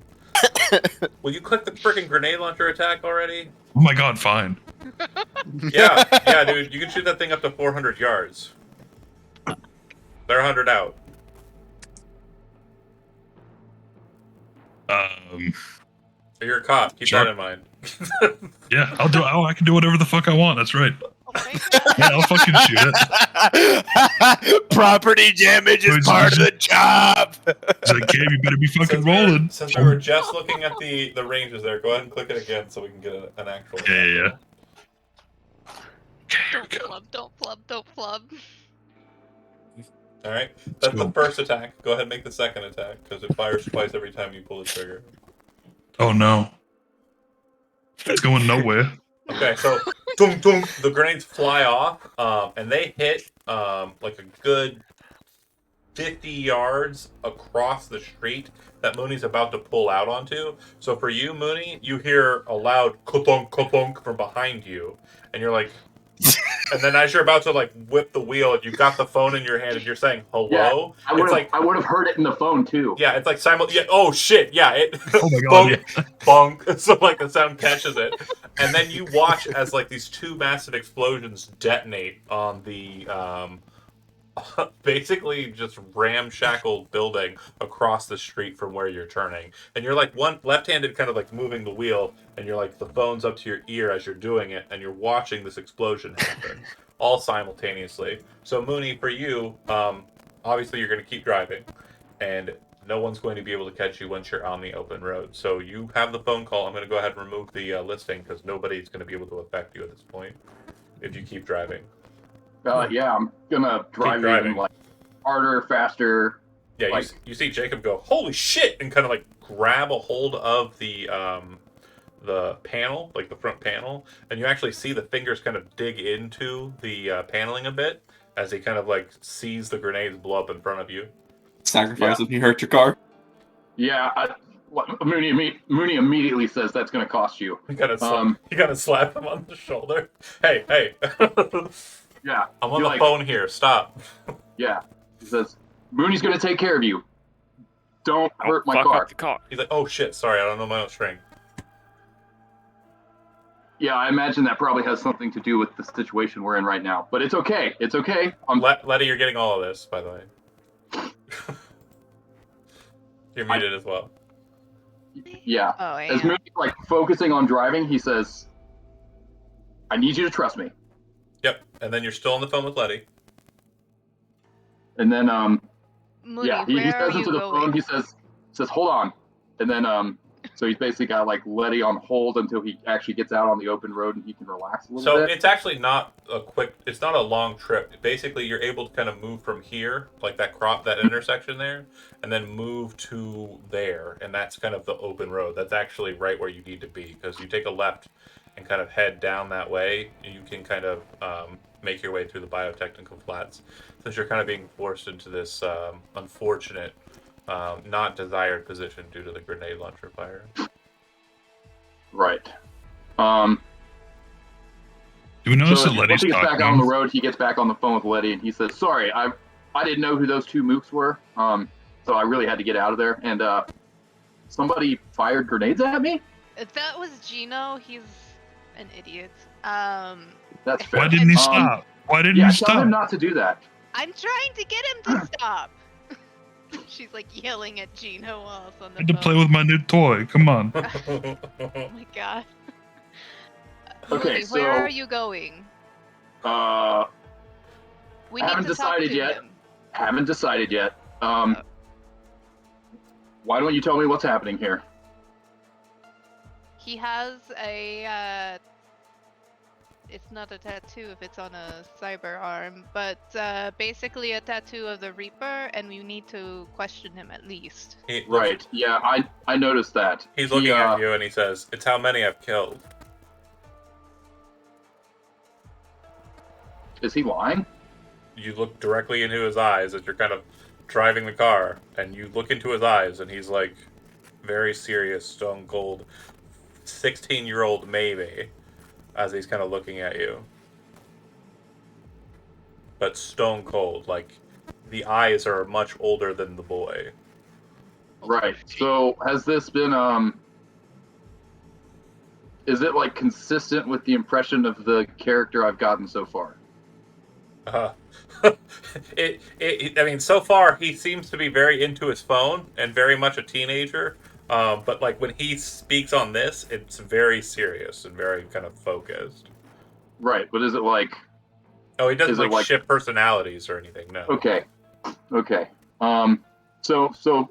Will you click the freaking grenade launcher attack already? Oh my god, fine. Yeah, dude. You can shoot that thing up to 400 yards. They're 100 out. You're a cop. Keep Sure. that in mind. Yeah, I'll do. I can do whatever the fuck I want. That's right. Oh my God. Yeah, I'll fucking shoot it. Property damage is part of the job. It's like, Gabe, you better be fucking rolling. Since we were just looking at the ranges there, go ahead and click it again so we can get an actual. Yeah. Okay, here we Don't go. flub, don't flub, don't flub. All right, that's the first attack. Go ahead and make the second attack because it fires twice every time you pull the trigger. Oh no. It's going nowhere. Okay, so dunk, dunk, the grenades fly off, and they hit like a good 50 yards across the street that Mooney's about to pull out onto. So for you, Mooney, you hear a loud ka-thunk, ka-thunk from behind you, and you're like, and then as you're about to like whip the wheel, and you've got the phone in your hand, and you're saying hello. I would It's have like, I would have heard it in the phone too. yeah, it's like yeah, oh shit, yeah, it. Oh my god, yeah. Bunk. So like the sound catches it, and then you watch as like these two massive explosions detonate on the basically just ramshackle building across the street from where you're turning, and you're like one left-handed, kind of like moving the wheel, and you're like the phone's up to your ear as you're doing it, and you're watching this explosion happen all simultaneously. So Mooney, for you, obviously you're going to keep driving, and no one's going to be able to catch you once you're on the open road. So you have the phone call. I'm going to go ahead and remove the listing because nobody's going to be able to affect you at this point if you keep driving. Yeah, I'm gonna drive driving. even like harder, faster. Yeah, Like- you see Jacob go, holy shit, and kind of like grab a hold of the panel, like the front panel, and you actually see the fingers kind of dig into the paneling a bit as he kind of like sees the grenades blow up in front of you. Sacrifice if you hurt your car. Yeah, Mooney immediately says that's gonna cost you. You gotta slap him on the shoulder. Hey. Yeah, I'm on you're the phone here. Stop. Yeah, he says Mooney's gonna take care of you. Don't hurt my Fuck car. up the car. He's like, oh shit, sorry, I don't know my own strength. Yeah, I imagine that probably has something to do with the situation we're in right now. But it's okay. It's okay. Letty, you're getting all of this, by the way. You're muted as well. Yeah. Oh, I As am. Mooney's like focusing on driving, he says, "I need you to trust me." Yep, and then you're still on the phone with Letty. And then Mooney, yeah, he where are says you into the going? phone. He says, "Hold on," and then so he's basically got like Letty on hold until he actually gets out on the open road and he can relax a little So bit. it's actually not it's not a long trip. Basically, you're able to kind of move from here, like that intersection there, and then move to there, and that's kind of the open road. That's actually right where you need to be, because you take a left and kind of head down that way, you can kind of make your way through the biotechnical flats, since you're kind of being forced into this unfortunate, not desired position due to the grenade launcher fire. Right. Do we notice So that once Letty's he gets talking? back on the road, he gets back on the phone with Letty, and he says, "Sorry, I didn't know who those two mooks were, so I really had to get out of there." And somebody fired grenades at me? That was Gino. He's an idiot. That's fair. Why didn't he stop? Why didn't Yeah, he tell him stop? not to do that. I'm trying to get him to stop. She's like yelling at Gino while it's on I the had to phone. play with my new toy. Come on. Oh my god. Okay, Louis, where so- are you going? We need Haven't to talk decided to yet. him. Haven't decided yet. Why don't you tell me what's happening here? He has a it's not a tattoo if it's on a cyber arm, but basically a tattoo of the Reaper, and we need to question him at least. Right. Yeah, I noticed that. He's looking at you and he says, "It's how many I've killed." Is he lying? You look directly into his eyes as you're kind of driving the car, and you look into his eyes, and he's like very serious, stone cold, 16-year-old maybe, as he's kind of looking at you. But stone cold, like the eyes are much older than the boy. Right. So has this been is it like consistent with the impression of the character I've gotten so far? I mean, so far he seems to be very into his phone and very much a teenager. But like when he speaks on this, it's very serious and very kind of focused. Right, but is it like? Oh, he doesn't Is it like shift personalities or anything. No. Okay. So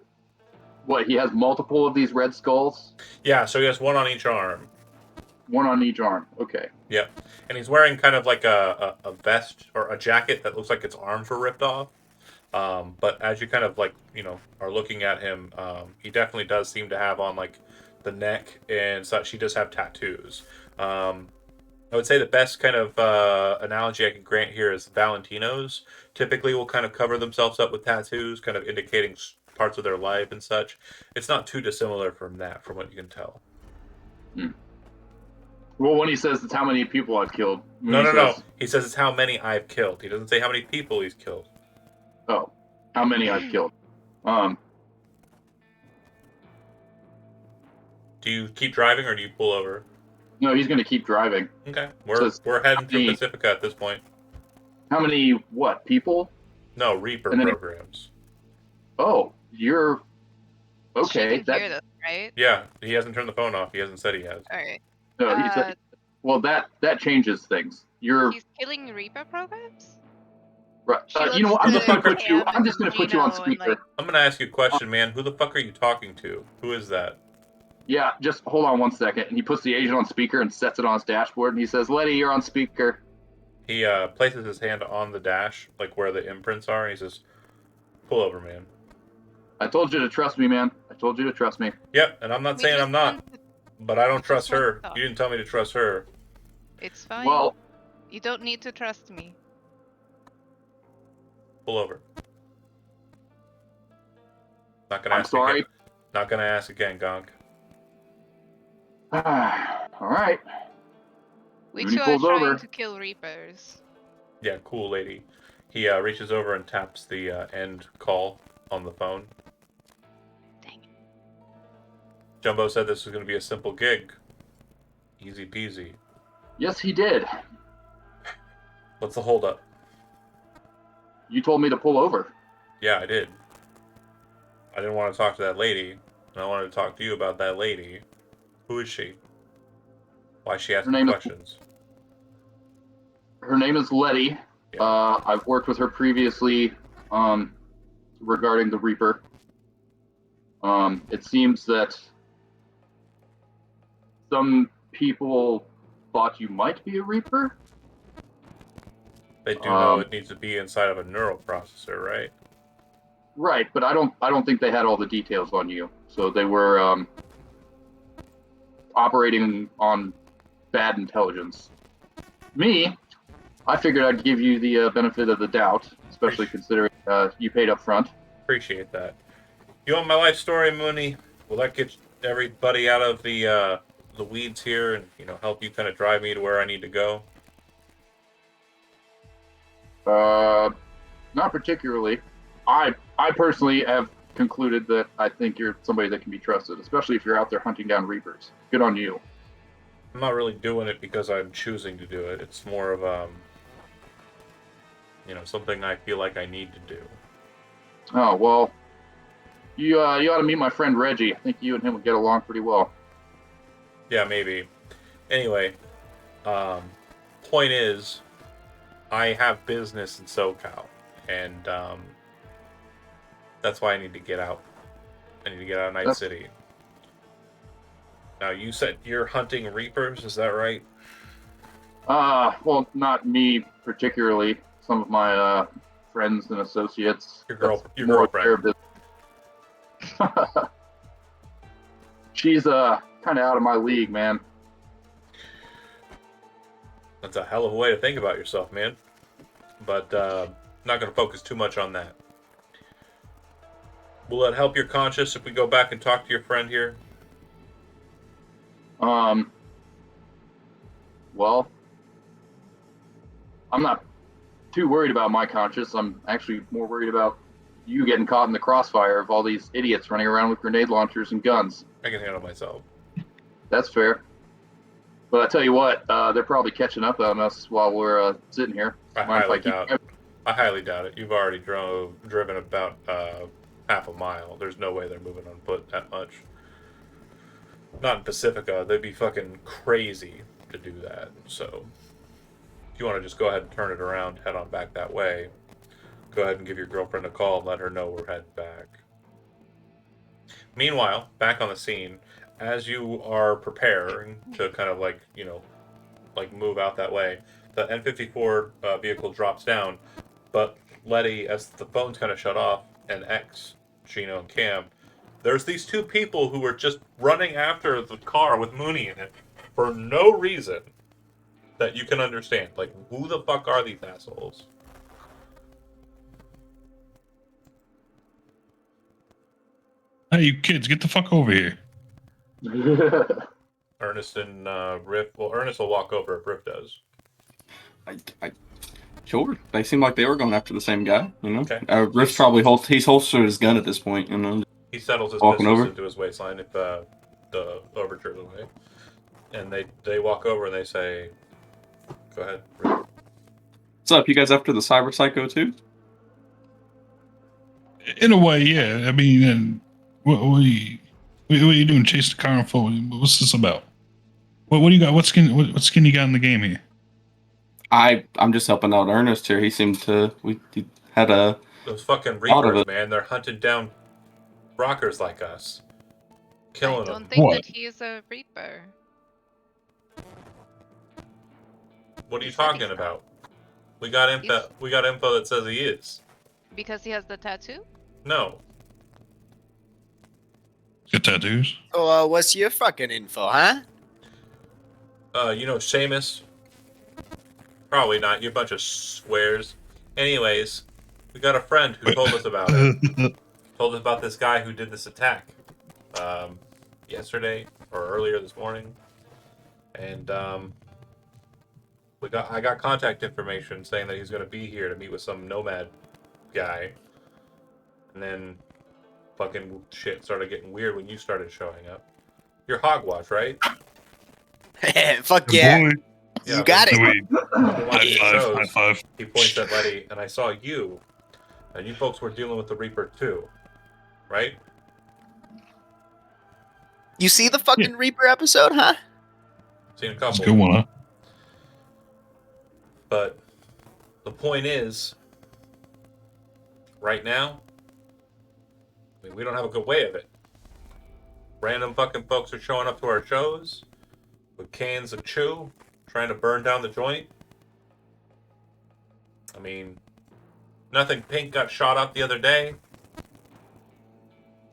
what? He has multiple of these red skulls. Yeah. So he has one on each arm. One on each arm. Okay. Yep. And he's wearing kind of like a vest or a jacket that looks like its arms were ripped off. But as you kind of like, are looking at him, he definitely does seem to have on like the neck and such. He does have tattoos. I would say the best kind of analogy I can grant here is Valentinos typically will kind of cover themselves up with tattoos, kind of indicating parts of their life and such. It's not too dissimilar from that, from what you can tell. Well, when he says it's how many people I've killed. No. He says it's how many I've killed. He doesn't say how many people he's killed. Oh, how many I've killed. Do you keep driving or do you pull over? No, he's going to keep driving. Okay. We're heading through Pacifica at this point. How many, what, people? No, Reaper And then programs. Oh, you're... Okay. She can hear this, right? Yeah, he hasn't turned the phone off. He hasn't said he has. Alright. No, he said... Well, that changes things. You're... He's killing Reaper programs? Right. She You know what? I'm looks just going to at put you... Cam I'm just and going to put you on Gino and, speaker. like- I'm going to ask you a question, man. Who the fuck are you talking to? Who is that? Yeah, just hold on one second. And he puts the agent on speaker and sets it on his dashboard, and he says, Letty, you're on speaker. He places his hand on the dash, like where the imprints are, and he says, "Pull over, man." I told you to trust me, man. I told you to trust me. Yep, and I'm not We saying just I'm not, want to- but I don't just trust want to her. talk. You didn't tell me to trust her. It's fine. Well, You don't need to trust me. Pull over. Not gonna I'm ask sorry. again. Not gonna ask again, Gonk. all right. We When he two are pulls trying over- to kill Reapers. Yeah, cool lady. He reaches over and taps the end call on the phone. Dang it. Jumbo said this was going to be a simple gig. Easy peasy. Yes, he did. What's the holdup? You told me to pull over. Yeah, I did. I didn't want to talk to that lady, and I wanted to talk to you about that lady. Who is she? Why is she asking name is- questions? Her name is Letty. Yeah. I've worked with her previously regarding the Reaper. It seems that some people thought you might be a Reaper. They do know it needs to be inside of a neural processor, right? Right, but I don't think they had all the details on you. So they were operating on bad intelligence. Me, I figured I'd give you the benefit of the doubt, especially considering you paid up front. Appreciate that. You want my life story, Mooney? Will that get everybody out of the weeds here and help you kind of drive me to where I need to go? Not particularly. I personally have concluded that I think you're somebody that can be trusted, especially if you're out there hunting down Reapers. Good on you. I'm not really doing it because I'm choosing to do it. It's more of something I feel like I need to do. Oh well, you ought to meet my friend Reggie. I think you and him would get along pretty well. Yeah, maybe. Anyway, point is, I have business in SoCal, and that's why I need to get out. I need to get out of Night City. Now, you said you're hunting Reapers, is that right? Well, not me particularly. Some of my friends and associates. Your That's girlfriend. more their business. She's kind of out of my league, man. That's a hell of a way to think about yourself, man. But not going to focus too much on that. Will it help your conscience if we go back and talk to your friend here? Well, I'm not too worried about my conscience. I'm actually more worried about you getting caught in the crossfire of all these idiots running around with grenade launchers and guns. I can handle myself. That's fair. But I tell you what, they're probably catching up on us while we're sitting here. I highly doubt it. You've already driven about half a mile. There's no way they're moving on foot that much. Not in Pacifica. They'd be fucking crazy to do that. So, if you want to just go ahead and turn it around, head on back that way, go ahead and give your girlfriend a call and let her know we're heading back. Meanwhile, back on the scene, as you are preparing to kind of move out that way, the N54 vehicle drops down, but Letty, as the phone's kind of shut off, and X, Gino and Cam, there's these two people who were just running after the car with Mooney in it for no reason that you can understand. Like, who the fuck are these assholes? Hey, you kids, get the fuck over here. Ernest and Riff. Well, Ernest will walk over if Riff does. Sure. They seem like they were going after the same guy, you know? Okay. Riff's probably he's holstered his gun at this point, you know? He settles his Walking pistols over? into his waistline if the overture's away. And they walk over and they say, go ahead, Riff. What's up? You guys after the Cyber Psycho too? In a way, yeah. I mean, and what are you doing? Chase the car and forward. What's this about? What do you got? What skin you got in the game here? I'm just helping out Ernest here. He seemed to he had a Those fucking Out of Reapers, it. man. They're hunting down rockers like us. I Killing don't them. think What? that he's a Reaper. What are you He said he's talking not. about? We got info that says he is. Because he has the tattoo? No. Got tattoos? Oh, what's your fucking info, huh? Seamus? Probably not. You're a bunch of squares. Anyways, we got a friend who told us about it. Told us about this guy who did this attack. Yesterday or earlier this morning. And I got contact information saying that he's gonna be here to meet with some nomad guy. And then fucking shit started getting weird when you started showing up. You're Hogwash, right? Fuck Good yeah. boy. You got So it. we, I've been watching the high shows. five. He points at Letty, and I saw you. And you folks were dealing with the Reaper too, right? You see the fucking Reaper episode, huh? Seen a That's a couple. good one, huh? But the point is, right now, I mean, we don't have a good way of it. Random fucking folks are showing up to our shows with cans of chew, trying to burn down the joint. I mean, Nothing Pink got shot up the other day.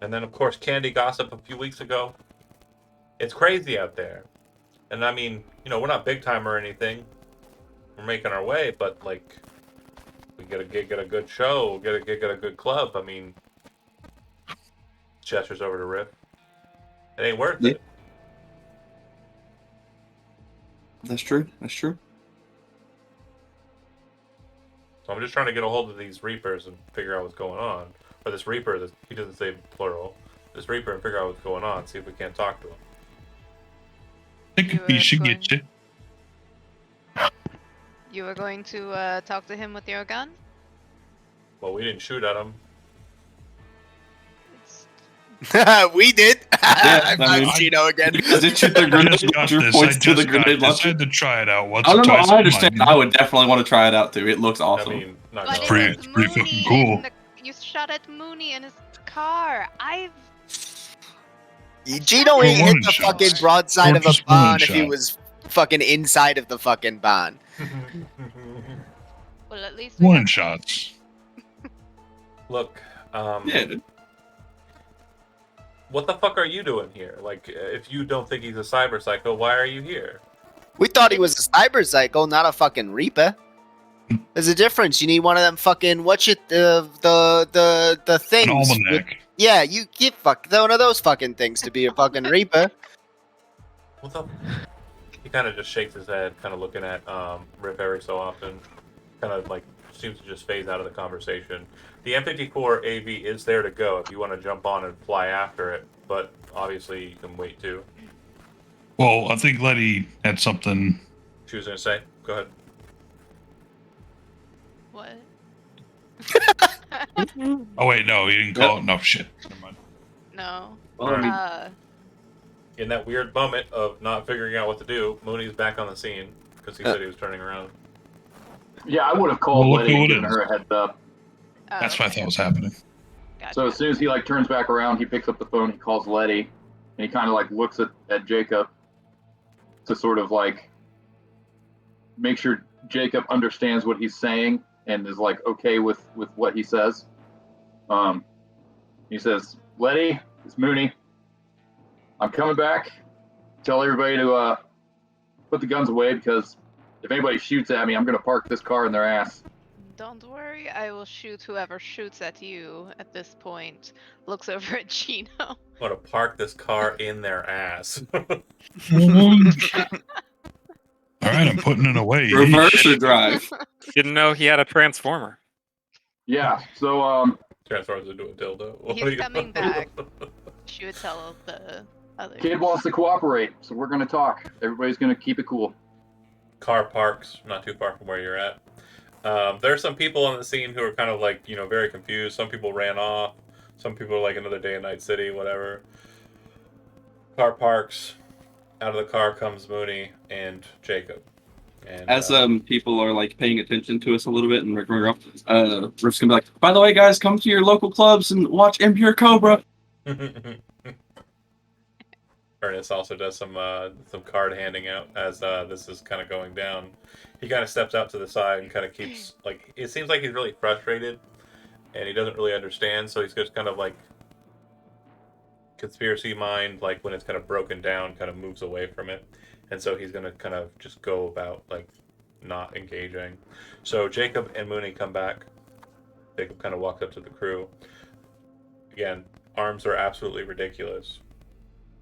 And then, of course, Candy Gossip a few weeks ago. It's crazy out there. And I mean, we're not big time or anything. We're making our way, but like, we get a gig at a good show, get a gig at a good club. I mean, gestures over to Riff. It ain't worth it. That's true. That's true. So I'm just trying to get a hold of these Reapers and figure out what's going on. Or this Reaper, he doesn't say plural. This Reaper and figure out what's going on, see if we can't talk to him. I think we should get you. You were going to talk to him with your gun? Well, we didn't shoot at him. We did. I I'm mean, Chino again. Because it shoot their I grenade just got launcher this. I points to the just got grenade this. I launcher. had to try it out once I or don't know. twice. I understand. Mine. I would definitely want to try it out too. It looks awesome. I mean, not But gonna it lie. was pretty fucking Mooney cool. in the. You shot at Mooney in his car. Gino Or hit one the shots. fucking broadside Or of a just one barn if he shot. was fucking inside of the fucking barn. Well, at least we One have- shots. Look, Yeah, dude. what the fuck are you doing here? Like, if you don't think he's a cyber psycho, why are you here? We thought he was a cyber psycho, not a fucking reaper. There's a difference. You need one of them fucking the An things. almanac. Yeah, you get one of those fucking things to be a fucking reaper. What the? He kind of just shakes his head, kind of looking at Rip every so often. Kind of like seems to just phase out of the conversation. The M54 AV is there to go if you want to jump on and fly after it, but obviously you can wait too. Well, I think Letty had something. She was gonna say, go ahead. What? Oh wait, no, he didn't call it. No shit. Never mind. No. Well, I mean, In that weird moment of not figuring out what to do, Mooney's back on the scene because he said he was turning around. Yeah, I would have called Well, look Letty who and it given is. her a heads up. Oh, That's what I thought was happening. Gotcha. So as soon as he like turns back around, he picks up the phone, he calls Letty, and he kind of like looks at Jacob to sort of like make sure Jacob understands what he's saying and is like okay with what he says. He says, "Letty, it's Mooney. I'm coming back. Tell everybody to put the guns away because if anybody shoots at me, I'm gonna park this car in their ass." Don't worry, I will shoot whoever shoots at you at this point. Looks over at Chino. I'm gonna park this car in their ass. All right, I'm putting it away. reverse or drive? Didn't know he had a transformer. Yeah. So Transforms into a dildo. What He's do you- coming back. She would tell the others. kid wants to cooperate, so we're gonna talk. Everybody's gonna keep it cool. Car parks not too far from where you're at. There's some people on the scene who are kind of like, very confused. Some people ran off. Some people are like another day in Night City, whatever. Car parks. Out of the car comes Mooney and Jacob. And, As people are like paying attention to us a little bit, and Rick's gonna be like, "By the way, guys, come to your local clubs and watch Impure Cobra." Ernest also does some card handing out as this is kind of going down. He kind of steps out to the side and kind of keeps like it seems like he's really frustrated and he doesn't really understand, so he's just kind of like conspiracy mind, like when it's kind of broken down, kind of moves away from it, and so he's gonna kind of just go about like not engaging. So Jacob and Mooney come back. Jacob kind of walks up to the crew. Again, arms are absolutely ridiculous.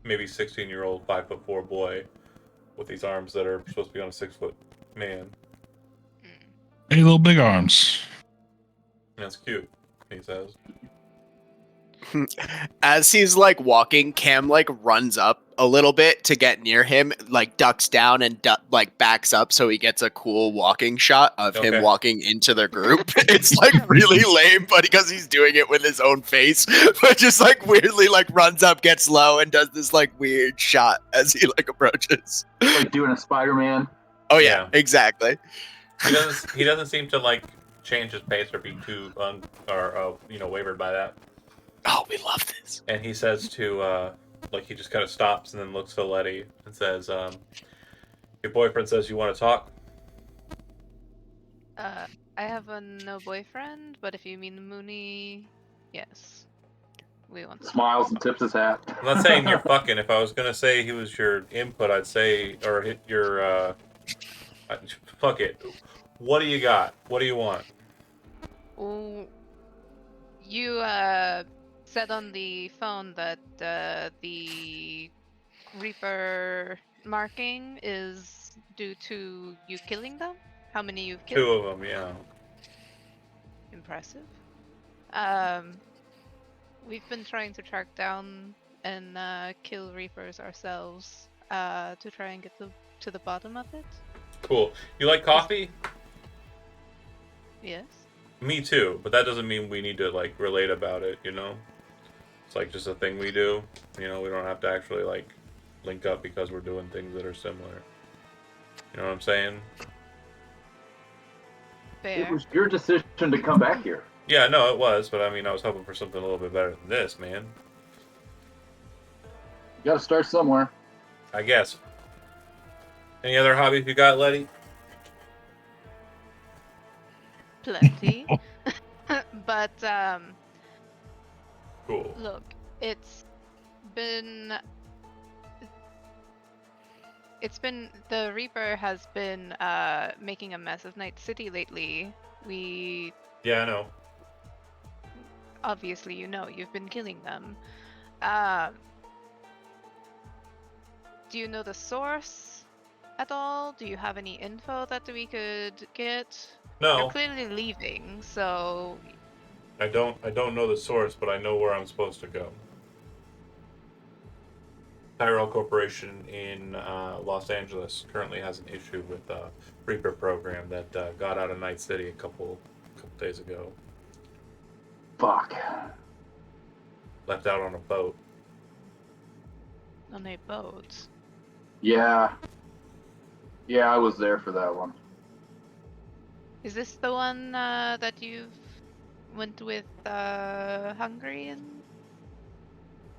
Maybe 16-year-old 5'4" boy with these arms that are supposed to be on a 6-foot man. Hey, little big arms. That's cute, he says. As he's like walking, Cam like runs up a little bit to get near him, like ducks down and like backs up so he gets a cool walking shot of Okay. him walking into the group. It's like really lame, but because he's doing it with his own face, but just like weirdly like runs up, gets low, and does this like weird shot as he like approaches. Like doing a Spider-Man. Oh yeah, Yeah. exactly. He doesn't seem to like change his pace or be too wavered by that. Oh, we love this. And he says to he just kind of stops and then looks to Letty and says, "Your boyfriend says you want to talk." I have no boyfriend, but if you mean Mooney, yes. We want to. Smiles and tips his hat. I'm not saying you're fucking. If I was gonna say he was your input, I'd say or hit your fuck it. What do you got? What do you want? Well, you said on the phone that the Reaper marking is due to you killing them? How many you've killed? 2 of them, yeah. impressive. We've been trying to track down and kill Reapers ourselves to try and get to the bottom of it. Cool. You like coffee? Yes. Me too, but that doesn't mean we need to like relate about it, you know? It's like just a thing we do. You know, we don't have to actually like link up because we're doing things that are similar. You know what I'm saying? Fair. It was your decision to come back here. Yeah, no, it was, but I mean, I was hoping for something a little bit better than this, man. You got to start somewhere. I guess. Any other hobbies you got, Letty? Plenty. But Cool. look, it's been the Reaper has been making a mess of Night City lately. Yeah, I know. Obviously, you've been killing them. Do you know the source at all? Do you have any info that we could get? You're No, clearly leaving, so I don't know the source, but I know where I'm supposed to go. Tyrell Corporation in Los Angeles currently has an issue with the Reaper program that got out of Night City a couple days ago. Fuck. Left out on a boat. on a boat. Yeah. Yeah, I was there for that one. Is this the one that you've went with Hungary and?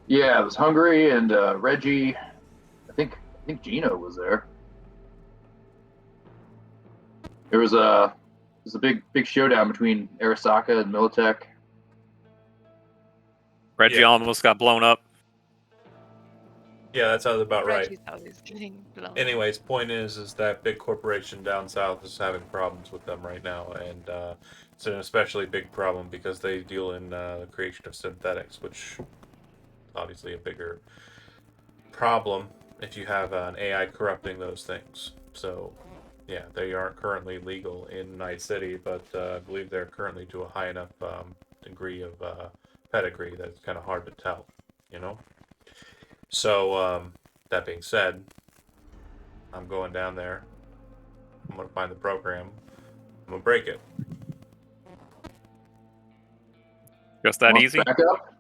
Yeah, it was Hungary and Reggie. I think Gino was there. There was a big showdown between Arasaka and Militech. Reggie Yeah. almost got blown up. Yeah, that sounds about right. Reggie's always getting blown. Anyways, point is that big corporation down south is having problems with them right now, and it's an especially big problem because they deal in the creation of synthetics, which is obviously a bigger problem if you have an AI corrupting those things. So, yeah, they aren't currently legal in Night City, but I believe they're currently to a high enough degree of pedigree that it's kind of hard to tell, you know? So, that being said, I'm going down there. I'm going to find the program. I'm going to break it. Just that Want easy? Back up?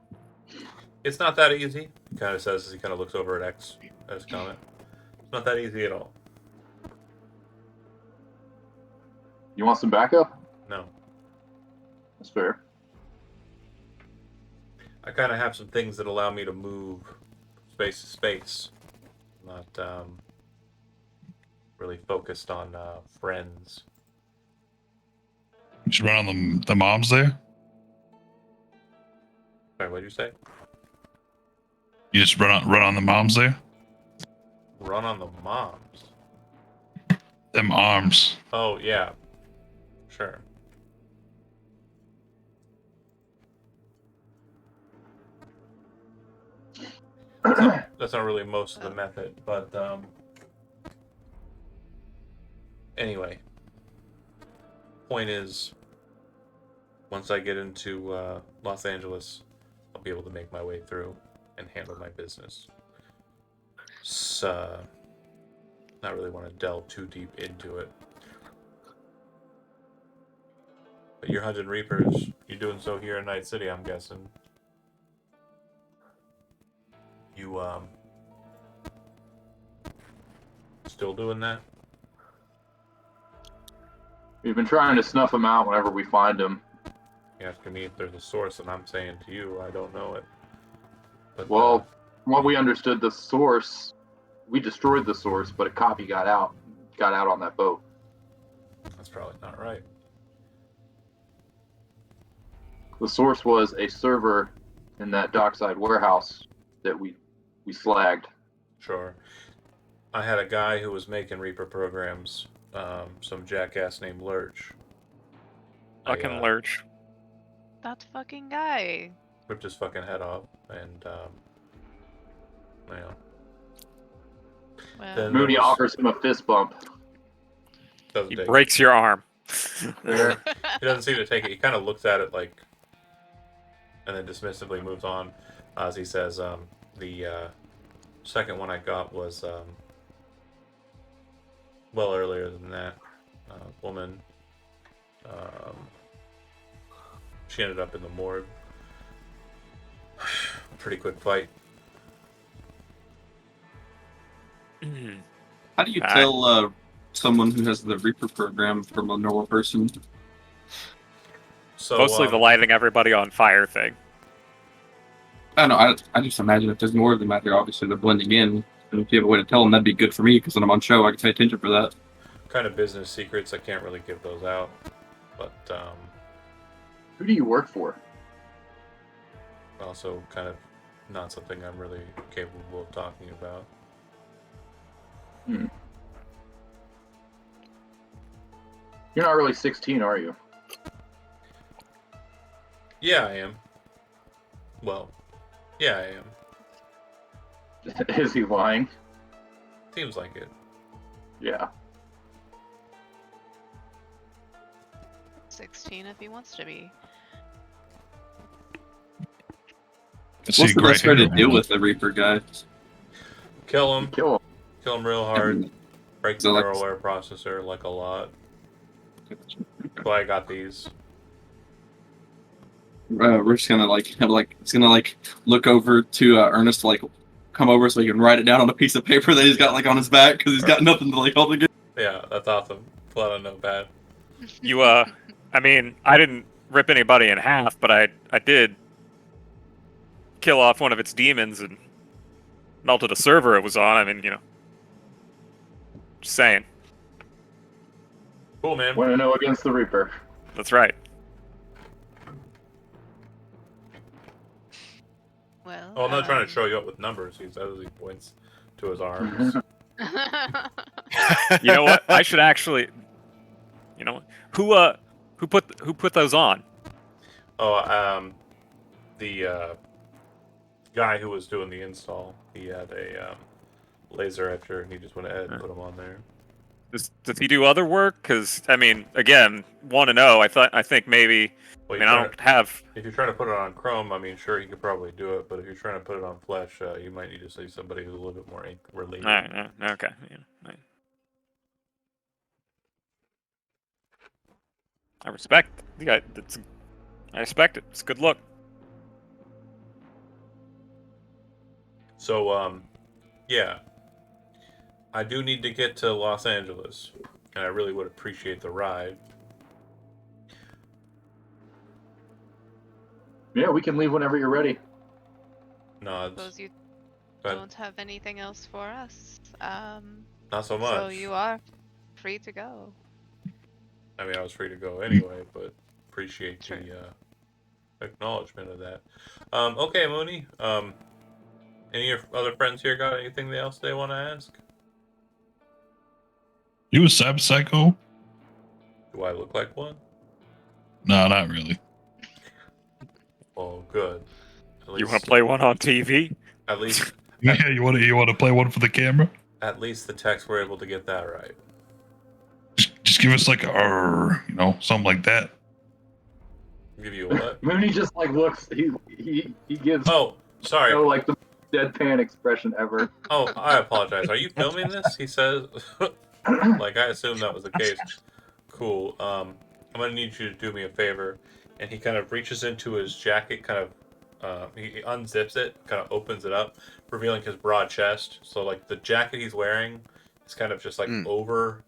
It's not that easy, he kind of says as he kind of looks over at X, at his comment. It's not that easy at all. You want some backup? No. That's fair. I kind of have some things that allow me to move space to space. Not really focused on friends. You just run on the moms there? Sorry, what did you say? You just run on the moms there? Run on the moms. Them arms. Oh, yeah. Sure. That's not really most of the method, but anyway. Point is, once I get into Los Angeles, I'll be able to make my way through and handle my business. So, not really want to delve too deep into it. But you're hunting Reapers. You're doing so here in Night City, I'm guessing. You, still doing that? We've been trying to snuff them out whenever we find them. You're asking me if there's a source, and I'm saying to you, I don't know it. But, Well, from what we understood, the source, we destroyed the source, but a copy got out on that boat. that's probably not right. The source was a server in that dockside warehouse that we slagged. Sure. I had a guy who was making Reaper programs, some jackass named Lurch. Fucking Lurch. That fucking guy. Ripped his fucking head off, and, yeah. Well, Then- Mooney there was- offers him a fist bump. Doesn't He take breaks your arm. There. He doesn't seem to take it. He kind of looks at it like, and then dismissively moves on, as he says, "The second one I got was well earlier than that. Woman. Um, she ended up in the morgue. Pretty quick fight. How do you tell someone who has the Reaper program from a normal person? So Mostly the lighting everybody on fire thing. I don't know. I just imagine if there's more of them out there, obviously they're blending in. And if you have a way to tell them, that'd be good for me because when I'm on show, I can pay attention for that. kind of business secrets. I can't really give those out, but Who do you work for? also kind of not something I'm really capable of talking about. You're not really 16, are you? Yeah, I am. Well, yeah, I am. Is he lying? Seems like it. Yeah. 16 if he wants to be. What's the best way to deal with the Reaper guy? Kill him. Kill him. Kill him real hard. Break the So, like- neural processor like a lot. That's why I got these. We're just gonna it's gonna look over to Ernest to come over so he can write it down on a piece of paper that he's got on his back because he's got nothing to hold against. Yeah, that's awesome. Pull out a notepad. You I mean, I didn't rip anybody in half, but I did kill off one of its demons and melted a server it was on. I mean, just saying. Cool, man. 1-0 against the Reaper. That's right. Well. Oh, I'm not trying to show you up with numbers. He says he points to his arms. You know what? I should actually. You know who put those on? Oh, the guy who was doing the install. He had a laser etcher, and he just went ahead and put them on there. Does he do other work? Because I mean, again, 1-0. I think maybe. Well, I don't have. If you're trying to put it on Chrome, I mean, sure, he could probably do it. But if you're trying to put it on Flash, you might need to see somebody who's a little bit more ink related. Okay. Yeah. I respect the guy. I respect it. It's a good look. So, yeah, I do need to get to Los Angeles, and I really would appreciate the ride. Yeah, we can leave whenever you're ready. Nods. Suppose you But don't have anything else for us. not so much. So you are free to go. I mean, I was free to go anyway, but appreciate Sure. the acknowledgement of that. Okay, Mooney. Any of your other friends here got anything else they want to ask? You a cyber psycho? Do I look like one? No, not really. Oh, good. At You want to play one on TV? At least, Yeah, you want to play one for the camera? at least the techs were able to get that right. Just give us like a, something like that. Give you what? Mooney just looks. He gives Oh, sorry. the deadpan expression ever. Oh, I apologize. Are you filming this? He says. Like, I assumed that was the case. Cool. I'm gonna need you to do me a favor. And he kind of reaches into his jacket, he unzips it, kind of opens it up, revealing his broad chest. So, the jacket he's wearing is kind of just, over,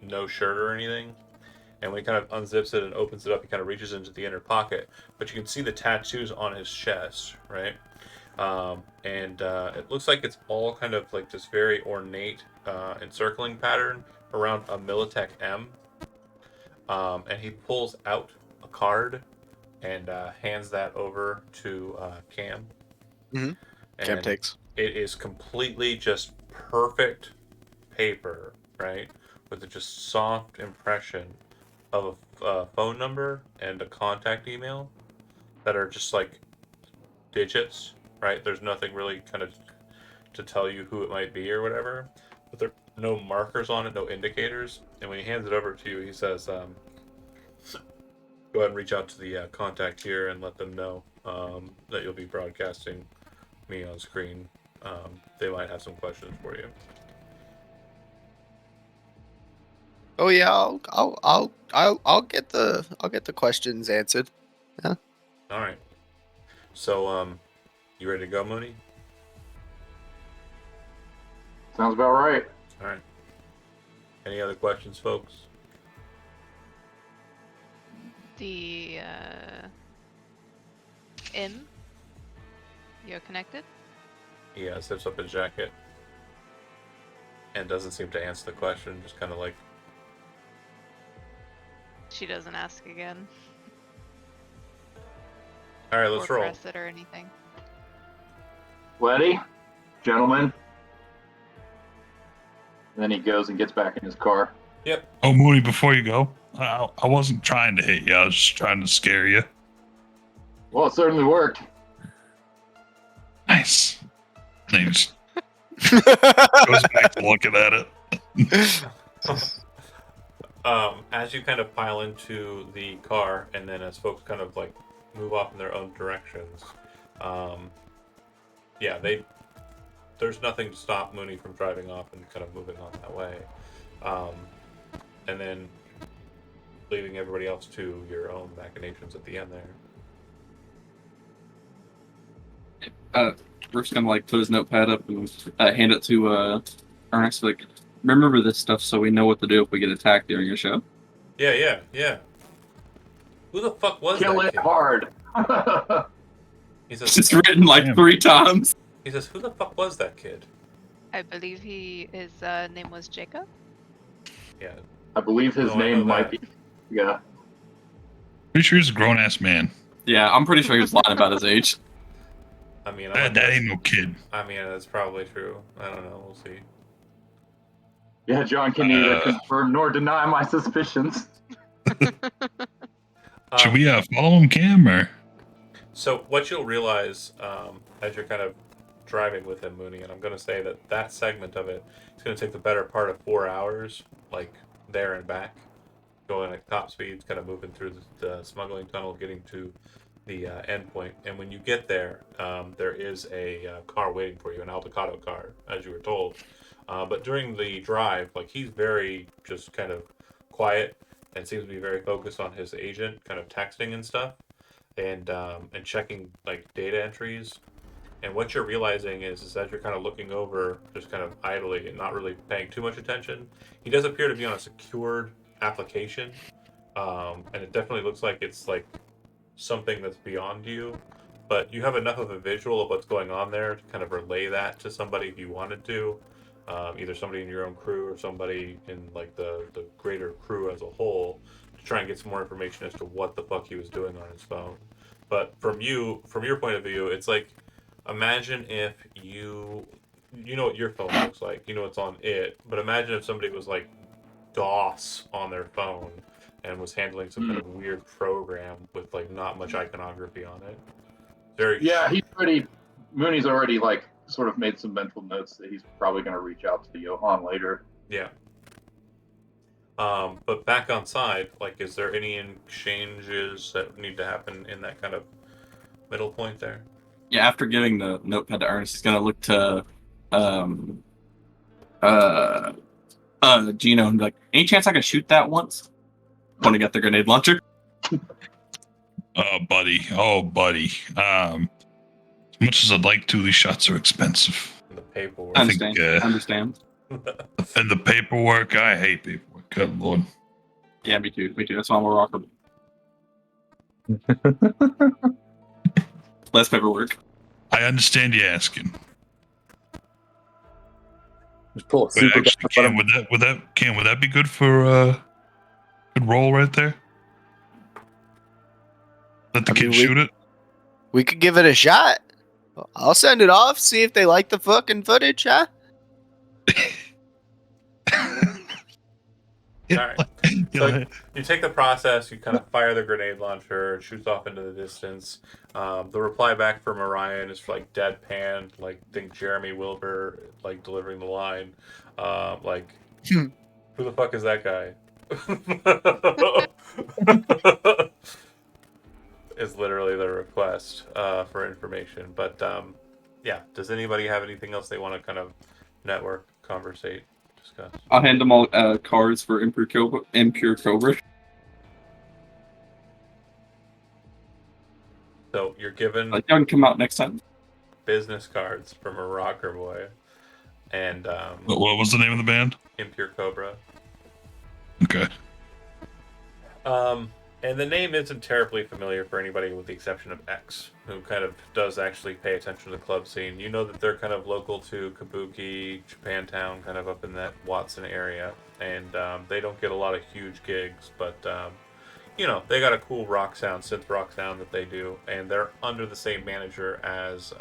no shirt or anything. And when he kind of unzips it and opens it up, he kind of reaches into the inner pocket. But you can see the tattoos on his chest, right? It looks like it's all kind of this very ornate encircling pattern around a Militech M. And he pulls out a card and hands that over to Cam. Mhm. And Cam takes. It is completely just perfect paper, right? With a just soft impression of a phone number and a contact email that are just digits, right? There's nothing really kind of to tell you who it might be or whatever, but there are no markers on it, no indicators. And when he hands it over to you, he says, go ahead and reach out to the contact here and let them know that you'll be broadcasting me on screen. They might have some questions for you. Oh yeah, I'll get the questions answered. All right. So, you ready to go, Mooney? Sounds about right. All right. Any other questions, folks? The M. You're connected. He zips up his jacket and doesn't seem to answer the question. Just kind of like, She doesn't ask again. all right, let's or roll. press it or anything. Letty, gentlemen. And then he goes and gets back in his car. Yep. Oh, Mooney, before you go, I wasn't trying to hit you. I was just trying to scare you. Well, it certainly worked. Nice. And he just goes back to looking at it. As you kind of pile into the car, and then as folks kind of like move off in their own directions, yeah, there's nothing to stop Mooney from driving off and kind of moving on that way, and then leaving everybody else to your own machinations at the end there. Rick's gonna like put his notepad up and hand it to Ernest. Like, remember this stuff so we know what to do if we get attacked during your show. Yeah. Who the fuck was Kill that it kid? hard. He says, It's written like 3 times. he says, who the fuck was that kid? I believe his name was Jacob. Yeah. I believe his Oh, I know name might that. be. Yeah. Pretty sure he's a grown ass man. Yeah, I'm pretty sure he was lying about his age. I mean, That ain't no kid. I mean, that's probably true. I don't know. We'll see. Yeah, John can neither confirm nor deny my suspicions. Should we follow him, Cam, or? So what you'll realize as you're kind of driving with him, Mooney, and I'm going to say that segment of it is going to take the better part of 4 hours, like there and back, going at top speeds, kind of moving through the smuggling tunnel, getting to the end point. And when you get there, there is a car waiting for you, an Aldecado car, as you were told. But during the drive, like he's very just kind of quiet and seems to be very focused on his agent, kind of texting and stuff, and checking like data entries. And what you're realizing is as you're kind of looking over, just kind of idly and not really paying too much attention, he does appear to be on a secured application, and it definitely looks like it's like something that's beyond you. But you have enough of a visual of what's going on there to kind of relay that to somebody if you wanted to. Either somebody in your own crew or somebody in like the greater crew as a whole, to try and get some more information as to what the fuck he was doing on his phone. But from your point of view, it's like, imagine if you know what your phone looks like, you know what's on it, but imagine if somebody was like DOS on their phone and was handling some kind of weird program with like not much iconography on it. Yeah, Mooney's already like sort of made some mental notes that he's probably going to reach out to Johan later. Yeah. But back on side, like, is there any exchanges that need to happen in that kind of middle point there? Yeah, after giving the notepad to Ernest, he's gonna look to Gino and be like, any chance I can shoot that once? When he got the grenade launcher. Oh, buddy. As much as I'd like to, these shots are expensive. And the paperwork. I think, Understand. And the paperwork, I hate paperwork. Good lord. Yeah, me too. That's why we're awkward. Less paperwork. I understand you asking. Just pull a But super actually, Cam, would that be good for good roll right there? Let the kid shoot it. We could give it a shot. I'll send it off, see if they like the fucking footage, huh? All right. So you take the process, you kind of fire the grenade launcher, it shoots off into the distance. The reply back from Orion is like deadpan, like think Jeremy Wilbur like delivering the line, like who the fuck is that guy? is literally the request for information. But yeah, does anybody have anything else they want to kind of network, conversate, discuss? I'll hand them all cards for Impure Cobra. So you're given Like, y'all can come out next time. business cards from a rocker boy and What was the name of the band? Impure Cobra. Okay. And the name isn't terribly familiar for anybody with the exception of X, who kind of does actually pay attention to the club scene. You know that they're kind of local to Kabuki, Japantown, kind of up in that Watson area. And they don't get a lot of huge gigs, but, you know, they got a cool rock sound, synth rock sound that they do. And they're under the same manager as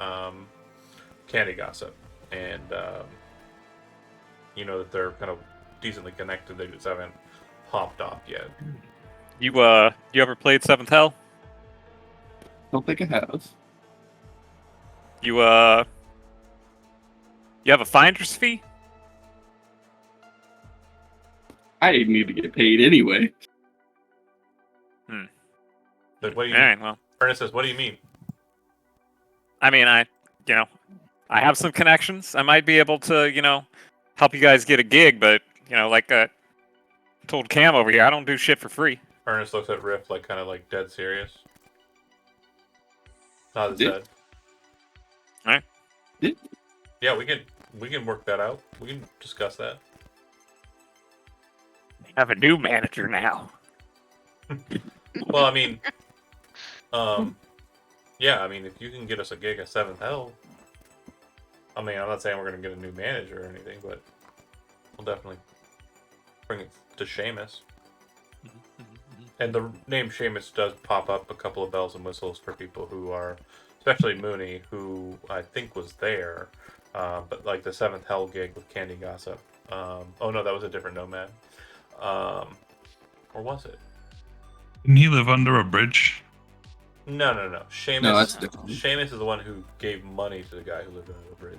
Candy Gossip. And you know that they're kind of decently connected. They just haven't popped off yet. You ever played Seventh Hell? Don't think I have. You have a finder's fee? I didn't need to get paid anyway. But what do you All mean? right, well, Ernest says, what do you mean? I mean, I have some connections. I might be able to, help you guys get a gig, but like I told Cam over here, I don't do shit for free. Ernest looks at Riff like kind of like dead serious. Nods his Yeah. head. Alright. Yeah. Yeah, we can work that out. We can discuss that. I have a new manager now. Well, I mean, yeah, I mean, if you can get us a gig at Seventh Hell, I mean, I'm not saying we're gonna get a new manager or anything, but we'll definitely bring it to Seamus. And the name Seamus does pop up a couple of bells and whistles for people who are, especially Mooney, who I think was there, but like the Seventh Hell gig with Candy Gossip. Oh no, that was a different Nomad. Or was it? Didn't he live under a bridge? No. Seamus. No, that's different. Seamus is the one who gave money to the guy who lived under the bridge.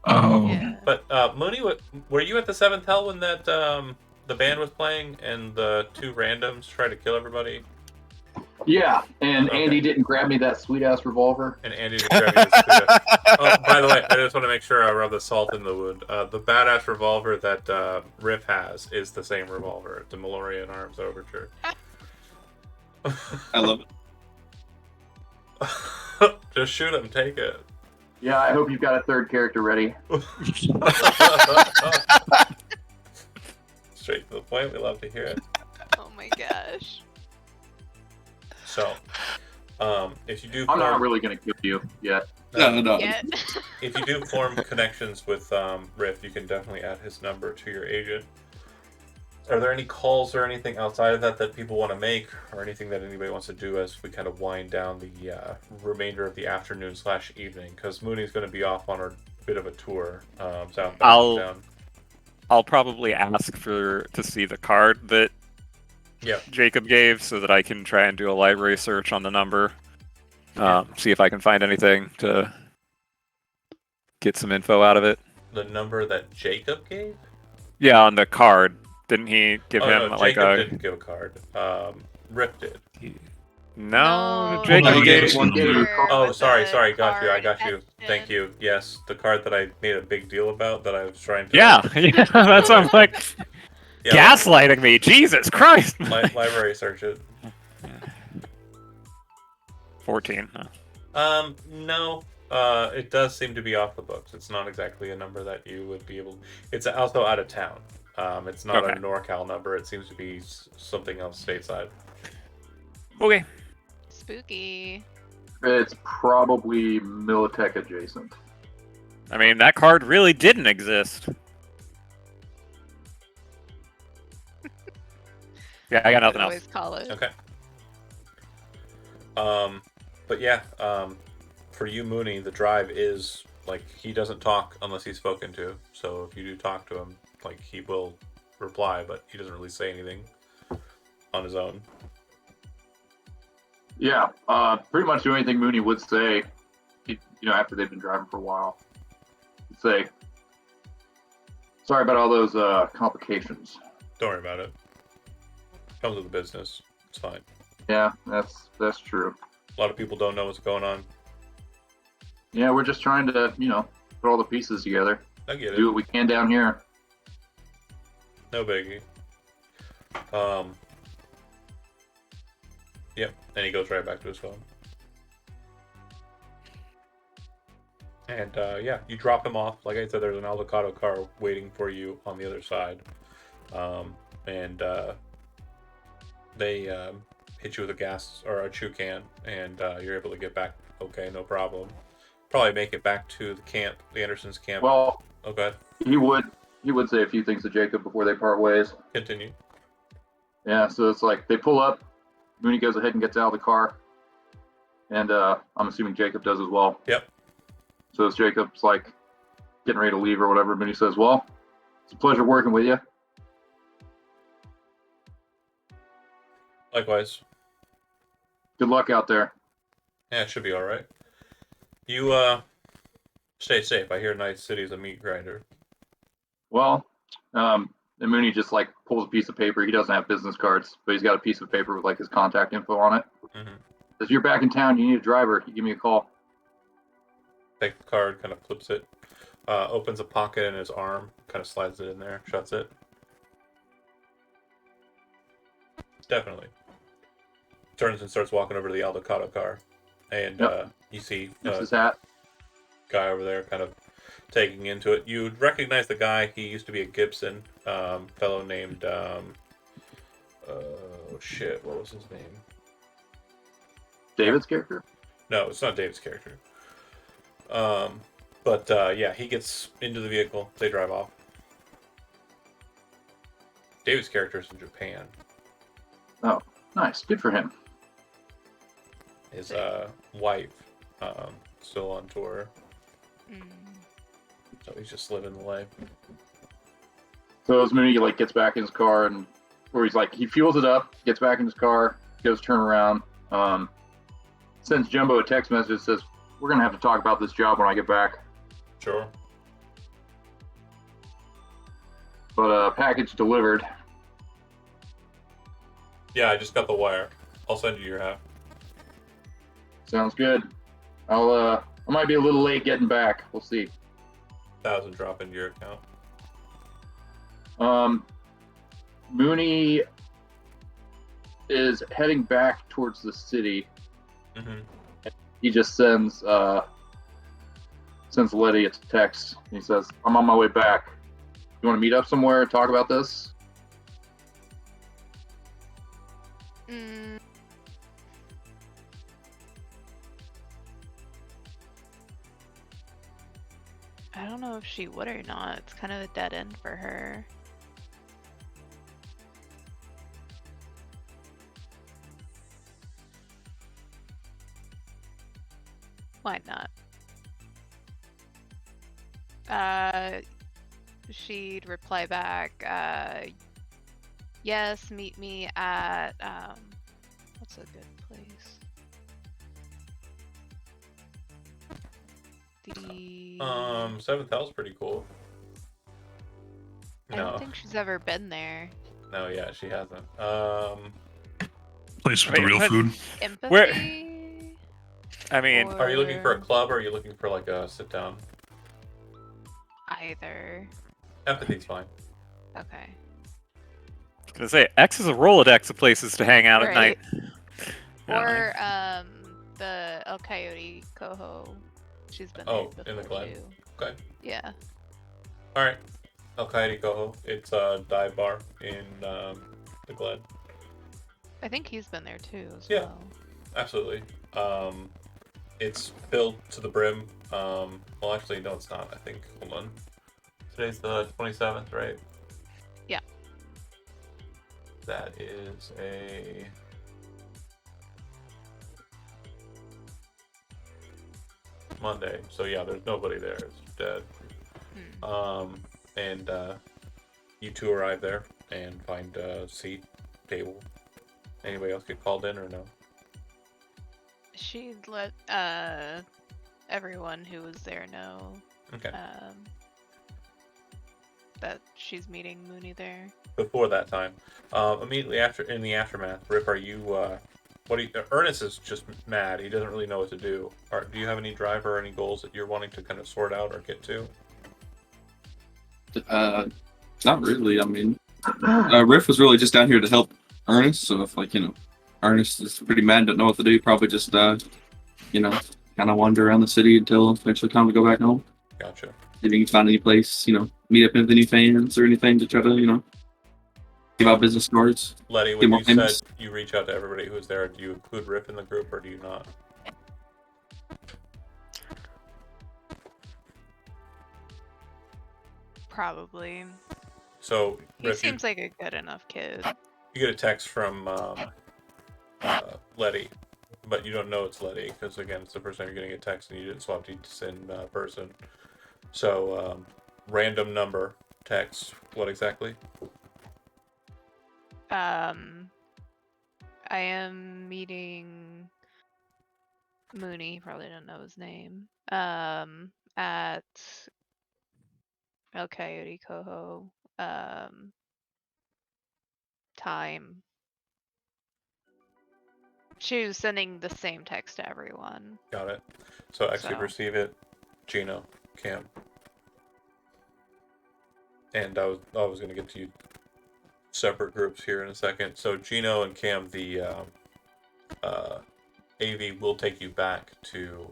Oh. Yeah. But Mooney, were you at the Seventh Hell when that the band was playing and the two randoms tried to kill everybody? Yeah, and Okay. Andy didn't grab me that sweet ass revolver. And Andy didn't grab you this Oh, by the way, I just want to make sure I rub the salt in the wound. The badass revolver that Riff has is the same revolver, the Malorian Arms Overture. I love it. Just shoot him, take it. Yeah, I hope you've got a third character ready. Straight to the point, we love to hear it. Oh my gosh. So, if you do I'm not form, really going to kill you yet. No. Yeah. if you do form connections with Riff, you can definitely add his number to your agent. Are there any calls or anything outside of that people want to make, or anything that anybody wants to do as we kind of wind down the remainder of the afternoon / evening? Because Mooney's going to be off on a bit of a tour southbound. Down. I'll probably ask to see the card that Yeah. Jacob gave so that I can try and do a library search on the number. See if I can find anything to get some info out of it. The number that Jacob gave? Yeah, on the card. Didn't he give him no, like Jacob a... didn't give a card. Riff did. No, No, Jacob no, gave... Jacob gave- Oh, with sorry, the I got you. card Thank at you. Yes, the card that I made a big deal about that I was trying to. Yeah, that's what I'm like, Yeah, gaslighting me. Jesus Christ. library search it. 14. Huh? No. It does seem to be off the books. It's not exactly a number that you would be able. It's also out of town. It's not a Okay. NorCal number. It seems to be something else stateside. Okay. Spooky. It's probably Militech adjacent. I mean, that card really didn't exist. Yeah, I got nothing else. Always call it. Okay. But yeah, for you, Mooney, the drive is like he doesn't talk unless he's spoken to. So if you do talk to him, like he will reply, but he doesn't really say anything on his own. Yeah, pretty much the only thing Mooney would say, after they've been driving for a while, he'd say, "Sorry about all those complications." Don't worry about it. Comes with the business. It's fine. Yeah, that's true. A lot of people don't know what's going on. Yeah, we're just trying to, put all the pieces together. I get Do it. what we can down here. No biggie. Yep. And he goes right back to his phone. And yeah, you drop him off. Like I said, there's an avocado car waiting for you on the other side. And they hit you with a gas or a chew can, and you're able to get back. Okay, no problem. Probably make it back to the camp, the Andersons' camp. Well, Okay, he would say a few things to Jacob before they part ways. continue. Yeah, so it's like they pull up. Mooney goes ahead and gets out of the car, and I'm assuming Jacob does as well. Yep. So as Jacob's like getting ready to leave or whatever, Mooney says, "Well, it's a pleasure working with you." Likewise. Good luck out there. Yeah, it should be all right. You stay safe. I hear Night City's a meat grinder. Well, and Mooney just like pulls a piece of paper. He doesn't have business cards, but he's got a piece of paper with like his contact info on it. Mm-hmm. If you're back in town, you need a driver, you give me a call. Takes the card, kind of flips it, opens a pocket in his arm, kind of slides it in there, shuts it. Definitely. Turns and starts walking over to the avocado car, and Yep. You see That's his hat. guy over there kind of taking into it. You recognize the guy. He used to be a Gibson fellow named oh shit, what was his name? David's character? No, it's not David's character. But yeah, he gets into the vehicle. They drive off. David's character is in Japan. Oh, nice. Good for him. His wife still on tour, so he's just living the life. So as Mooney like gets back in his car and where he's like he fuels it up, gets back in his car, goes turn around, sends Jumbo a text message, says, "We're gonna have to talk about this job when I get back." Sure. But package delivered. Yeah, I just got the wire. I'll send you your half. Sounds good. I might be a little late getting back. We'll see. 1,000 drop into your account. Mooney is heading back towards the city. Mm-hmm. He just sends Letty a text. He says, "I'm on my way back. You want to meet up somewhere and talk about this?" I don't know if she would or not. It's kind of a dead end for her. Why not? She'd reply back, yes, meet me at, what's a good place? The... Seventh House pretty cool. I don't think she's ever been there. No, yeah, she hasn't. Place with the Wait, real what? food. Empathy? Where- I mean, Are you looking for a Or club or are you looking for like a sit down? either. Empathy's fine. Okay. I was gonna say X is a Rolodex of places to hang out at night. Right. Yeah, Or the El Coyote Coho. She's been Oh, there in the before Glen. too. Okay. Yeah. All right. El Coyote Coho. It's a dive bar in the Glen. I think he's been there too as Yeah. well. Absolutely. It's filled to the brim. Well, actually, no, it's not. I think. Hold on. Today's the 27th, right? Yeah. That is a. Monday. So yeah, there's nobody there. It's dead. And you two arrive there and find a seat, table. Anybody else get called in or no? She'd let everyone who was there know. Okay. that she's meeting Mooney there. Before that time, immediately after, in the aftermath, Rip, are you? What do you? Ernest is just mad. He doesn't really know what to do. Do you have any drive or any goals that you're wanting to kind of sort out or get to? Not really. I mean, Riff was really just down here to help Ernest. So if Ernest is pretty mad, don't know what to do, probably just kind of wander around the city until eventually time to go back home. Gotcha. If you can find any place, meet up with any fans or anything to try to, give out business cards. Letty, when you said you reach out to everybody who's there, do you include Riff in the group or do you not? Probably. So He Riff, seems like a good enough kid. you get a text from Letty, but you don't know it's Letty because again, it's the first time you're getting a text and you didn't swap deets in person. So random number text. What exactly? I am meeting Mooney. Probably don't know his name. At El Coyote Coho. Time. She was sending the same text to everyone. Got it. So actually So. receive it, Gino, Cam. And I was gonna get to you separate groups here in a second. So Gino and Cam, the AV will take you back to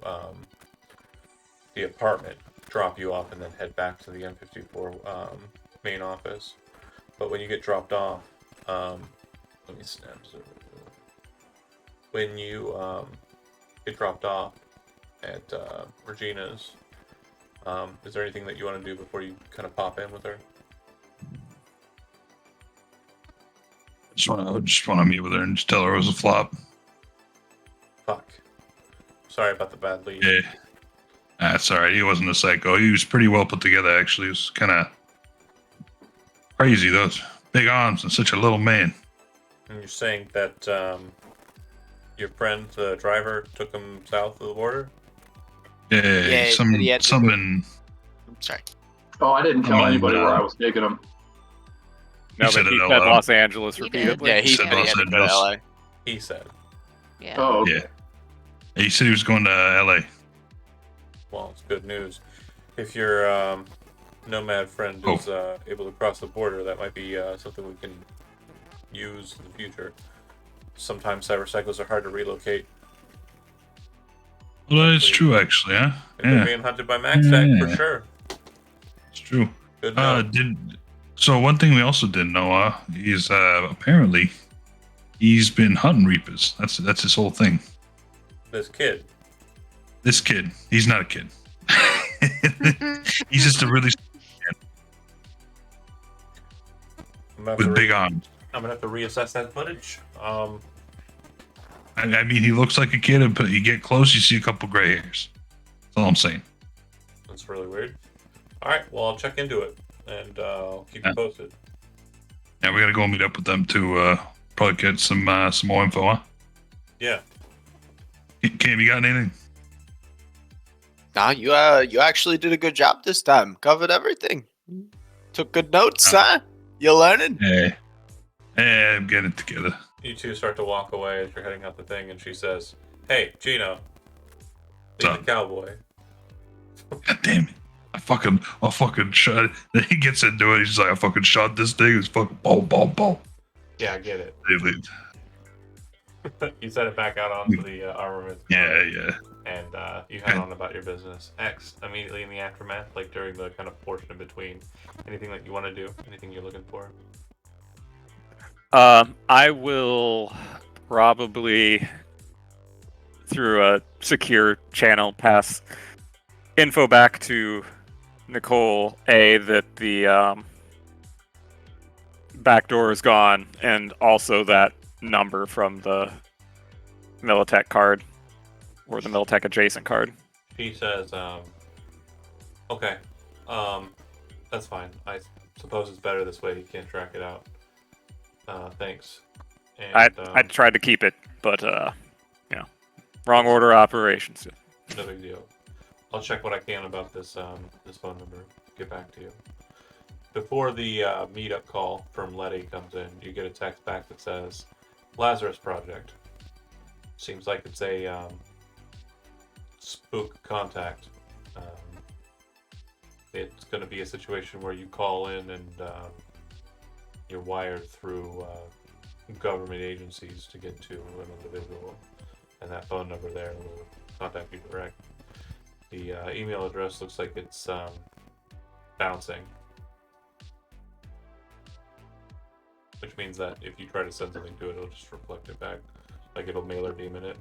the apartment, drop you off, and then head back to the M54 main office. But when you get dropped off, let me snap. When you get dropped off at Regina's, is there anything that you want to do before you kind of pop in with her? Just want to meet with her and just tell her it was a flop. Fuck. Sorry about the bad lead. Yeah. That's all right. He wasn't a psycho. He was pretty well put together, actually. He was kind of crazy, those big arms and such a little man. And you're saying that your friend, the driver, took him south of the border? Yeah, something. I'm sorry. Oh, I didn't tell anybody where I was taking him. No, but he said Los Angeles He did. repeatedly. Yeah, he said said he Los had to go to Angeles. LA. He said. Yeah. Oh, okay. Yeah. He said he was going to LA. Well, it's good news. If your nomad friend is able to cross the border, that might be something we can use in the future. Sometimes cybercycles are hard to relocate. Well, that is true, actually, huh? If they're being hunted by MaxTech, for sure. It's true. Good note. So one thing we also didn't know is apparently he's been hunting reapers. That's his whole thing. This kid. This kid, he's not a kid. He's just a really with big arms. I'm gonna have to reassess that footage. I mean, he looks like a kid, but you get close, you see a couple gray hairs. That's all I'm saying. That's really weird. All right, well I'll check into it and I'll keep you posted. Yeah, we gotta go meet up with them to probably get some more info, huh? Yeah. Cam, you got anything? Nah, you actually did a good job this time. Covered everything. Took good notes, huh? You learning? Yeah, I'm getting it together. You two start to walk away as you're heading out the thing, and she says, "Hey, Gino, leave the cowboy." God damn it! I fucking shot. Then he gets into it. He's like, I fucking shot this thing. It's fucking ball. Yeah, I get it. They leave. You set it back out onto the armament. Yeah. And you head on about your business. X, immediately in the aftermath, like during the kind of portion in between, anything that you want to do, anything you're looking for? I will probably, through a secure channel, pass info back to Nicole that the back door is gone, and also that number from the Militech card or the Militech adjacent card. She says, okay, that's fine. I suppose it's better this way. You can't track it out. Thanks. And, I tried to keep it, but wrong order of operations. No big deal. I'll check what I can about this this phone number. Get back to you. before the meetup call from Letty comes in, you get a text back that says, Lazarus Project. Seems like it's a spook contact. It's going to be a situation where you call in and you're wired through government agencies to get to an individual, and that phone number there will contact you direct. The email address looks like it's bouncing, which means that if you try to send something to it, it'll just reflect it back, like it'll mailer demon it.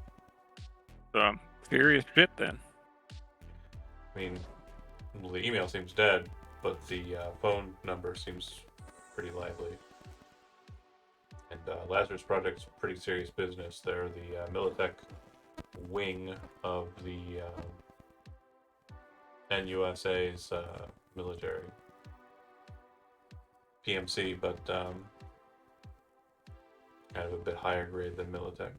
Serious shit then. I mean, the email seems dead, but the phone number seems pretty lively. And Lazarus Project's pretty serious business. They're the Militech wing of the NUSA's military. PMC, but kind of a bit higher grade than Militech.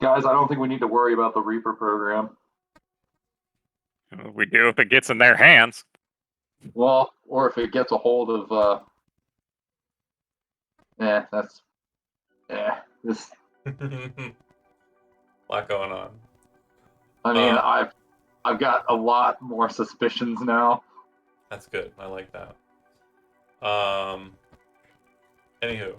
Guys, I don't think we need to worry about the Reaper program. We do if it gets in their hands. Well, or if it gets a hold of, this. Lot going on. I mean, I've got a lot more suspicions now. That's good. I like that. Anywho,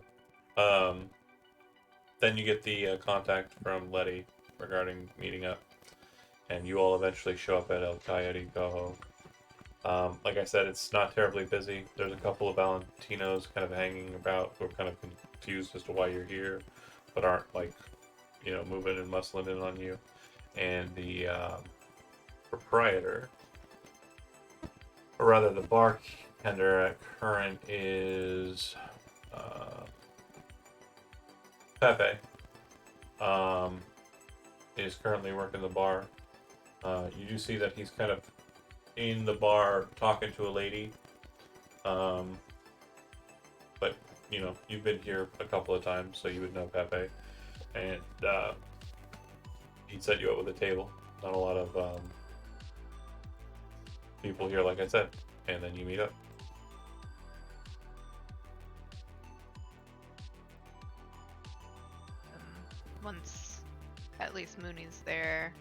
then you get the contact from Letty regarding meeting up, and you all eventually show up at El Coyote Coho. Like I said, it's not terribly busy. There's a couple of Valentinos kind of hanging about who are kind of confused as to why you're here, but aren't like, moving and muscling in on you. And the proprietor, or rather the bartender at Current, is Pepe. Is currently working the bar. You do see that he's kind of in the bar talking to a lady. But, you've been here a couple of times, so you would know Pepe. And he'd set you up with a table. Not a lot of people here, like I said. And then you meet up. Once at least Mooney's there,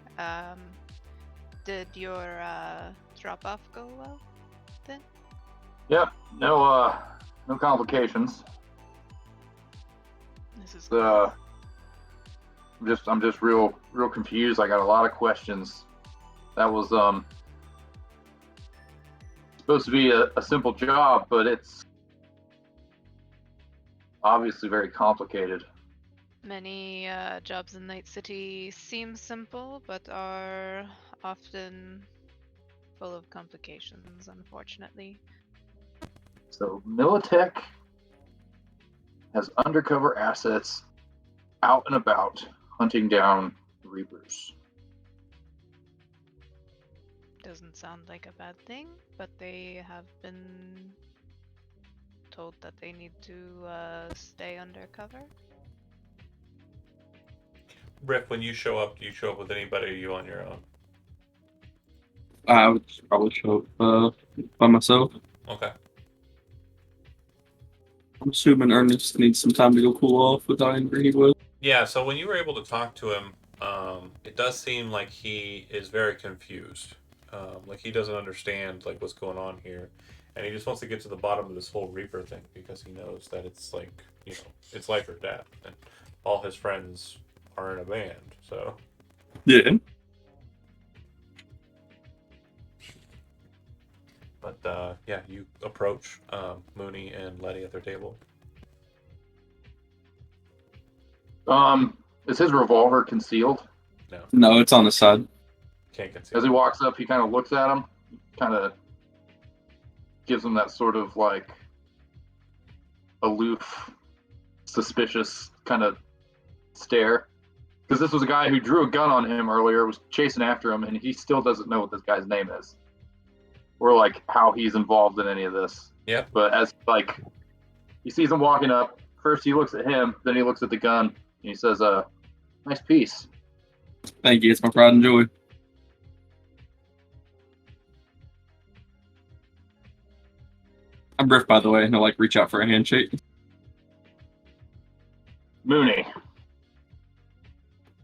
did your drop off go well then? Yep, no complications. This is I'm just real confused. I got a lot of questions. That was supposed to be a simple job, but it's obviously very complicated. many jobs in Night City seem simple, but are often full of complications, unfortunately. So Militech has undercover assets out and about hunting down Reapers. Doesn't sound like a bad thing, but they have been told that they need to stay undercover. Rick, when you show up, do you show up with anybody, or are you on your own? I would probably show up by myself. Okay. I'm assuming Ernest needs some time to go cool off with how angry he was. Yeah, so when you were able to talk to him, it does seem like he is very confused. Like he doesn't understand like what's going on here, and he just wants to get to the bottom of this whole Reaper thing because he knows that it's like, it's life or death, and all his friends are in a band. So Yeah. But yeah, you approach Mooney and Letty at their table. Is his revolver concealed? No, it's on the side. Can't conceal. As he walks up, he kind of looks at him, kind of gives him that sort of like aloof, suspicious kind of stare. Because this was a guy who drew a gun on him earlier, was chasing after him, and he still doesn't know what this guy's name is. Or like how he's involved in any of this. Yep. But as like he sees him walking up, first he looks at him, then he looks at the gun, and he says, nice piece. Thank you. It's my pride and joy. I'm Riff, by the way, and I like reach out for a handshake. Mooney.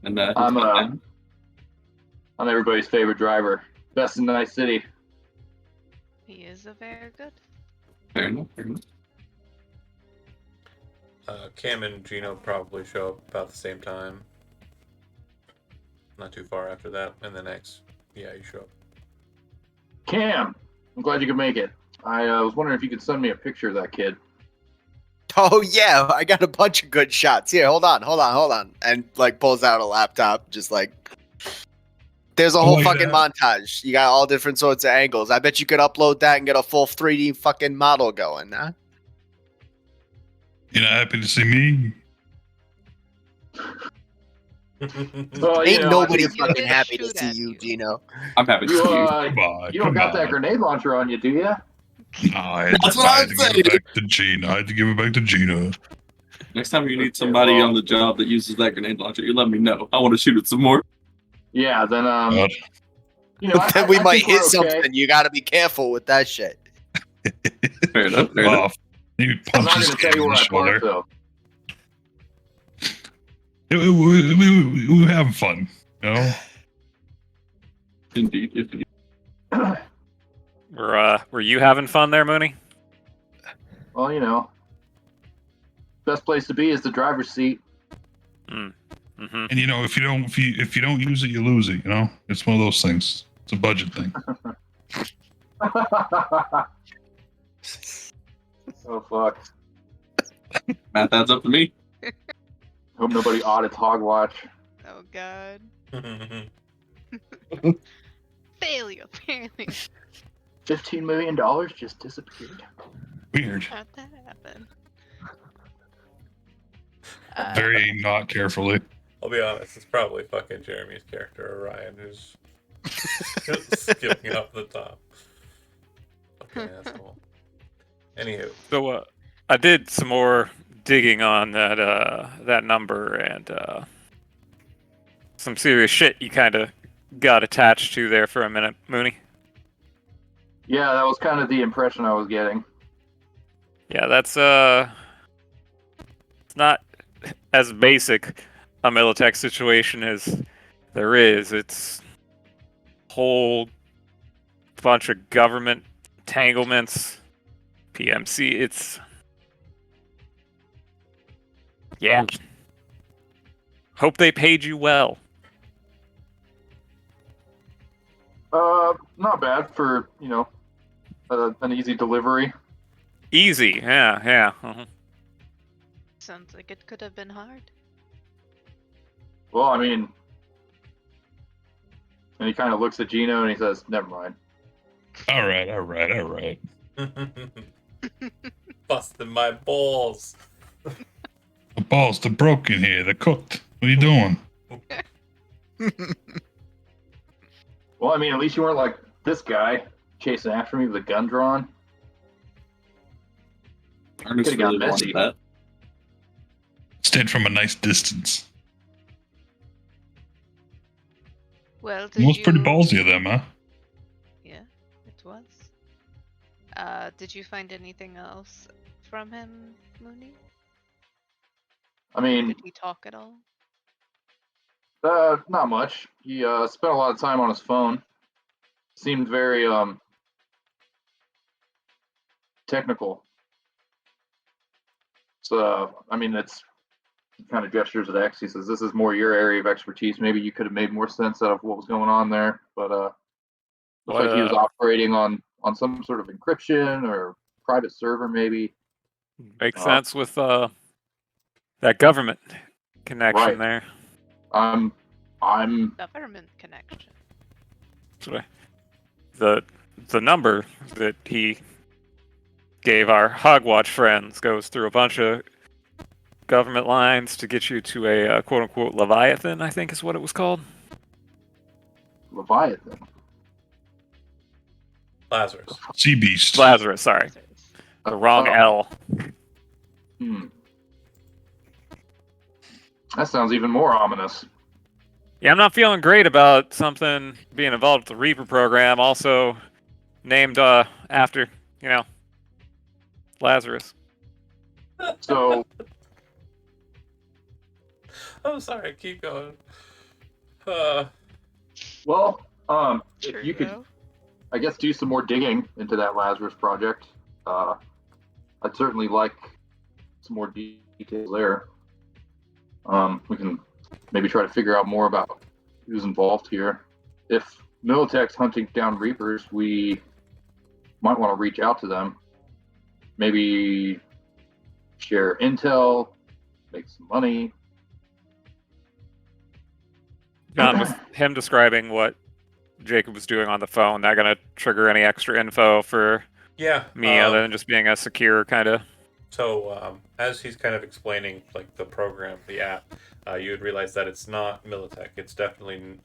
And I'm everybody's favorite driver. Best in Night City. He is a very good. fair enough. Fair enough. Cam and Gino probably show up about the same time. Not too far after that, and then X. Yeah, you show up. Cam, I'm glad you could make it. I was wondering if you could send me a picture of that kid. Oh yeah, I got a bunch of good shots. Here, hold on. And like pulls out a laptop, just like there's a whole like fucking that. montage. You got all different sorts of angles. I bet you could upload that and get a full 3D fucking model going, huh? You're not happy to see me? Well, Ain't nobody I think fucking gonna happy to shoot see at you, you. Gino. I'm happy to You, see you. Come on, you don't come got on. that grenade launcher on you, do you? No, I had That's to, what I I'm had to give saying. it back to Gina. I had to give it back to Gina. Next time you need Okay, somebody well- on the job that uses that grenade launcher, you let me know. I want to shoot it some more. Yeah, then God. Then we I might think we're hit okay. something. You got to be careful with that shit. Fair enough. Fair enough. Oh, maybe I'm punch not this going to kid tell you in where the I shoulder. parked, though. We were having fun, you know? Indeed. Were you having fun there, Mooney? Well, best place to be is the driver's seat. Mm-hmm. And you know, if you don't use it, you lose it. You know, it's one of those things. It's a budget thing. Oh fuck! Math adds up to me. Hope nobody audits Hogwatch. Oh god. Failure. $15 million just disappeared. Weird. How'd that happen? Very not carefully. I'll be honest, it's probably fucking Jeremy's character, Orion, who's skipping off the top. Fucking asshole. Anywho, So I did some more digging on that number and some serious shit you kind of got attached to there for a minute, Mooney. Yeah, that was kind of the impression I was getting. Yeah, that's it's not as basic a Militech situation as there is. It's a whole bunch of government entanglements, PMC. It's yeah. Hope they paid you well. Not bad for an easy delivery. Easy, yeah. Uh-huh. Sounds like it could have been hard. Well, I mean, and he kind of looks at Gino and he says, "Never mind." All right. busting my balls. The balls, they're broken here. They're cooked. What are you doing? Well, I mean, at least you weren't like this guy chasing after me with a gun drawn. Ernest Could've got really messy. wanted that. Stayed from a nice distance. Well, It was pretty ballsy of them, huh? Yeah, it was. Did you find anything else from him, Mooney? I mean, Did he talk at all? not much. He spent a lot of time on his phone. Seemed very technical. So, I mean, it's kind of gestures at X. He says, "This is more your area of expertise. Maybe you could have made more sense out of what was going on there." But looks What, like he was operating on some sort of encryption or private server, maybe. Makes sense with that government connection Right. there. I'm Government connection. That's what the number that he gave our Hogwatch friends goes through a bunch of government lines to get you to a quote unquote Leviathan, I think is what it was called. Leviathan. Lazarus. Sea beast. Lazarus, sorry. The wrong Oh. L. That sounds even more ominous. Yeah, I'm not feeling great about something being involved with the Reaper program, also named after, Lazarus. So, I'm sorry. Keep going. well, if True, you could, though. I guess, do some more digging into that Lazarus project, I'd certainly like some more details there. We can maybe try to figure out more about who's involved here. If Militech's hunting down Reapers, we might want to reach out to them. Maybe share intel, make some money. John, with him describing what Jacob was doing on the phone, not gonna trigger any extra info for Yeah. me other than just being a secure kind of. So as he's kind of explaining like the program, the app, you would realize that it's not Militech. It's definitely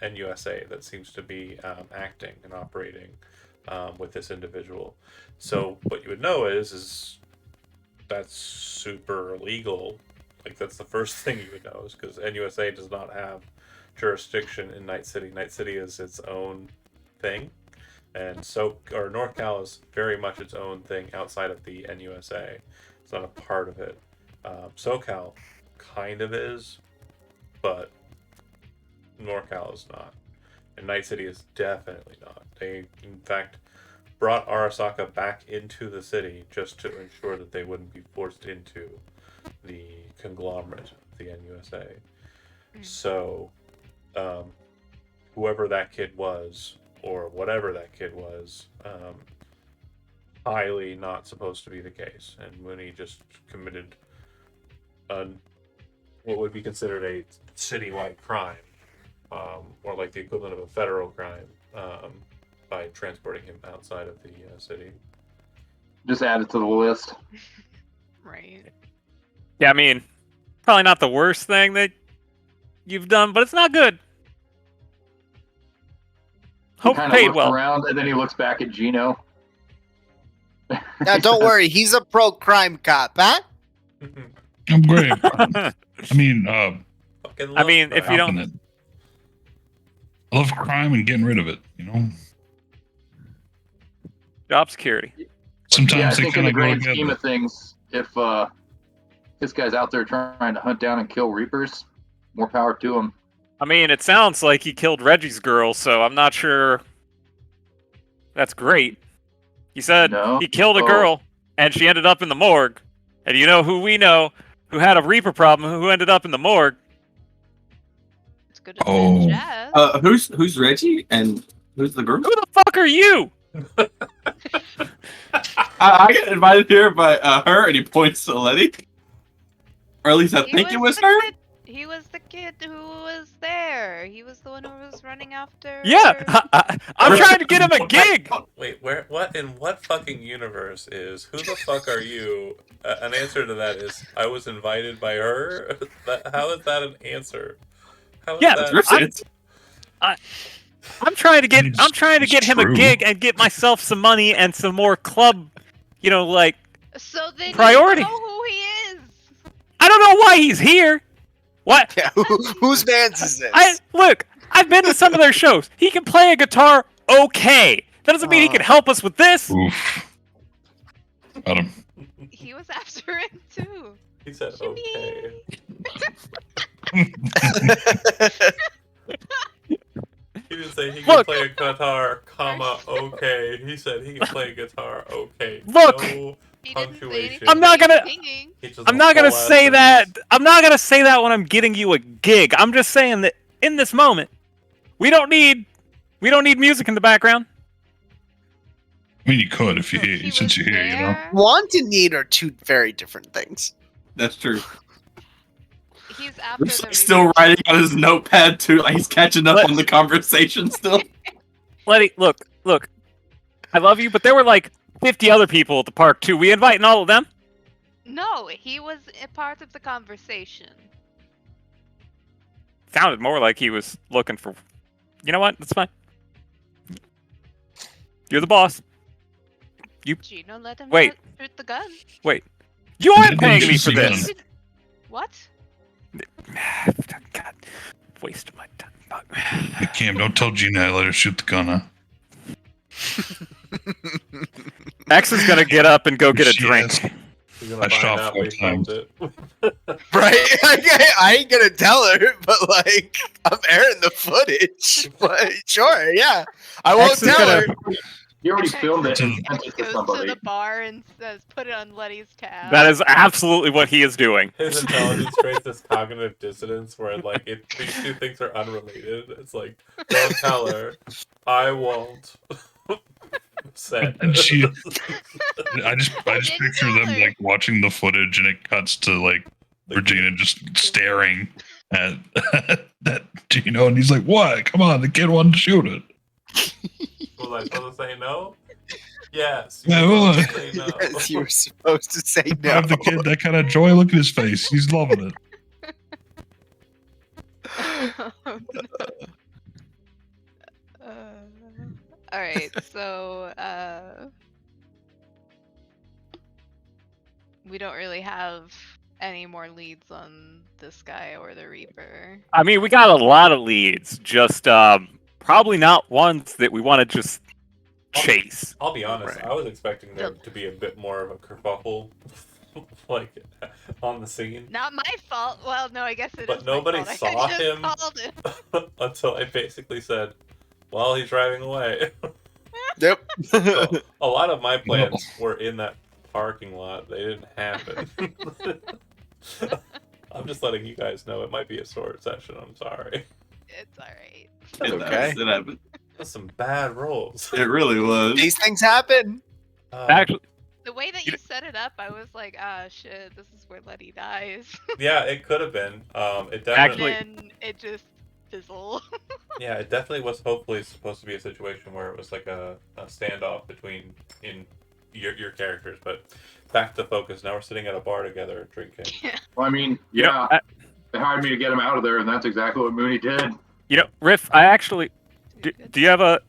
NUSA that seems to be acting and operating with this individual. So what you would know is that's super illegal. Like that's the first thing you would know is because NUSA does not have jurisdiction in Night City. Night City is its own thing. And NorCal is very much its own thing outside of the NUSA. It's not a part of it. SoCal kind of is, but NorCal is not. And Night City is definitely not. They, in fact, brought Arasaka back into the city just to ensure that they wouldn't be forced into the conglomerate of the NUSA. So, whoever that kid was, or whatever that kid was, highly not supposed to be the case. And when he just committed what would be considered a citywide crime, or like the equivalent of a federal crime, by transporting him outside of the city. Just add it to the list. Right. Yeah, I mean, probably not the worst thing that you've done, but it's not good. He Hope kind of paid looks well. around and then he looks back at Gino. Now, don't worry, he's a pro crime cop, huh? I'm great. I mean, Fucking I mean, if you love don't, it. I love crime and getting rid of it. You know, job security. sometimes Yeah, I they think in kind the of go grand scheme together. of things, if this guy's out there trying to hunt down and kill Reapers, more power to him. I mean, it sounds like he killed Reggie's girl, so I'm not sure that's great. He said No? he killed a Oh. girl, and she ended up in the morgue. And you know who we know who had a Reaper problem who ended up in the morgue? It's good to Oh. Jazz. Who's Reggie and who's the girl? Who the fuck are you? I got invited here by her, and he points to Letty. Or at least I He think it was the her. kid- He was the kid who was there. He was the one who was running after. Yeah, I'm trying to get him a gig. Wait, what in what fucking universe is who the fuck are you? An answer to that is I was invited by her. How is that an answer? How is Yeah, that? I'm trying to get It's him a true. gig and get myself some money and some more club, like So then priority. you know who he is. I don't know why he's here. What? Yeah, whose man's is this? I've been to some of their shows. He can play a guitar okay. That doesn't mean he can help us with this. Oof. Got him. He was after it too. He said okay. He didn't say he can Look. play a guitar, comma, okay. He said he can play a guitar, okay. Look. No He didn't say punctuation. anything. I'm not gonna- Singing. He just I'm not a gonna whole ass say that. sentence. I'm not gonna say that when I'm getting you a gig. I'm just saying that in this moment, we don't need music in the background. I mean, you could if you He since was you're here, you know. there. Want and need are two very different things. That's true. He's after He's the still Reaper. writing on his notepad too. Like he's catching up Let's- on the conversation still. Letty, look. I love you, but there were like 50 other people at the park too. We inviting all of them? No, he was a part of the conversation. Sounded more like he was looking for. You know what? That's fine. You're the boss. Gino, let him Wait. shoot the gun. You aren't Didn't paying you me just for see this. them? What? God, waste of my time. Hey, Cam, don't tell Gina I let her shoot the gun, huh? X is gonna get up and go get a drink. Yes. He's gonna I find shot out 4 we filmed times. it. Right? I ain't gonna tell her, but like I'm airing the footage. But sure, yeah. I won't X is tell gonna- her. You already X filmed it and X sent it to goes to somebody. the bar and says, "Put it on Letty's tab." That is absolutely what he is doing. His intelligence creates this cognitive dissonance where, like, if these two things are unrelated, it's like, don't tell her. I won't. Set. And she, I just didn't picture tell them her. like watching the footage, and it cuts to like Regina just staring at that Gino, and he's like, "What? Come on, the kid wanted to shoot it." Was I supposed to say no? Yes. Yeah, You were well, supposed to say no. Yes, you were supposed to say no. Have the kid that kind of joy. Look at his face; he's loving it. All right, so we don't really have any more leads on this guy or the Reaper. I mean, we got a lot of leads, just probably not ones that we want to just chase. I'll be honest, Right. I was expecting there to be a bit more of a kerfuffle, like, on the scene. Not my fault. Well, no, I guess it is. But my nobody fault. saw I just him. called him. Until I basically said, well, he's driving away. Yep. So, a lot of my plans were in that parking lot. They didn't happen. I'm just letting you guys know it might be a short session. I'm sorry. It's all right. Okay. It happened. That's some bad rolls. It really was. These things happen. Actually, The way that you set it up, I was like, ah, shit, this is where Letty dies. yeah, it could have been. It definitely. Actually- And it just fizzled. Yeah, it definitely was. Hopefully, supposed to be a situation where it was like a standoff between your characters. But back to focus. Now we're sitting at a bar together drinking. Well, I mean, You know, yeah, they hired me to get him out of there, and that's exactly what Mooney did. Riff, I actually do you have a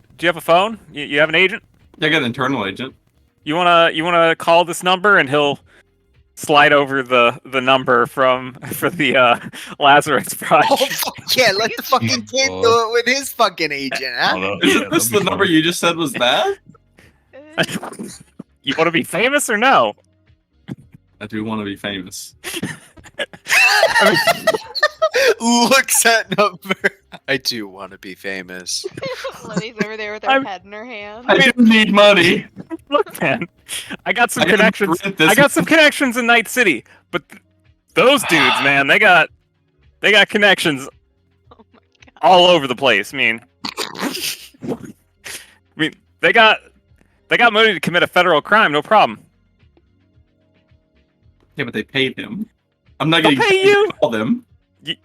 phone? You have an agent? I got an internal agent. You wanna call this number and he'll slide over the number for the Lazarus Oh project. fuck yeah! Let the fucking kid do it with his fucking agent, huh? Oh, Isn't this the number you just said was bad? You want to be famous or no? I do want to be famous. Looks at number. I do want to be famous. Letty's over there with her I'm- head in her hand. I do need money. Look, man, I got some I didn't connections. rent this I got some connections in Night City, but those dudes, man, they got connections Oh my god. all over the place. I mean, they got money to commit a federal crime, no problem. Yeah, but they paid him. I'm not They'll going pay you. to call them.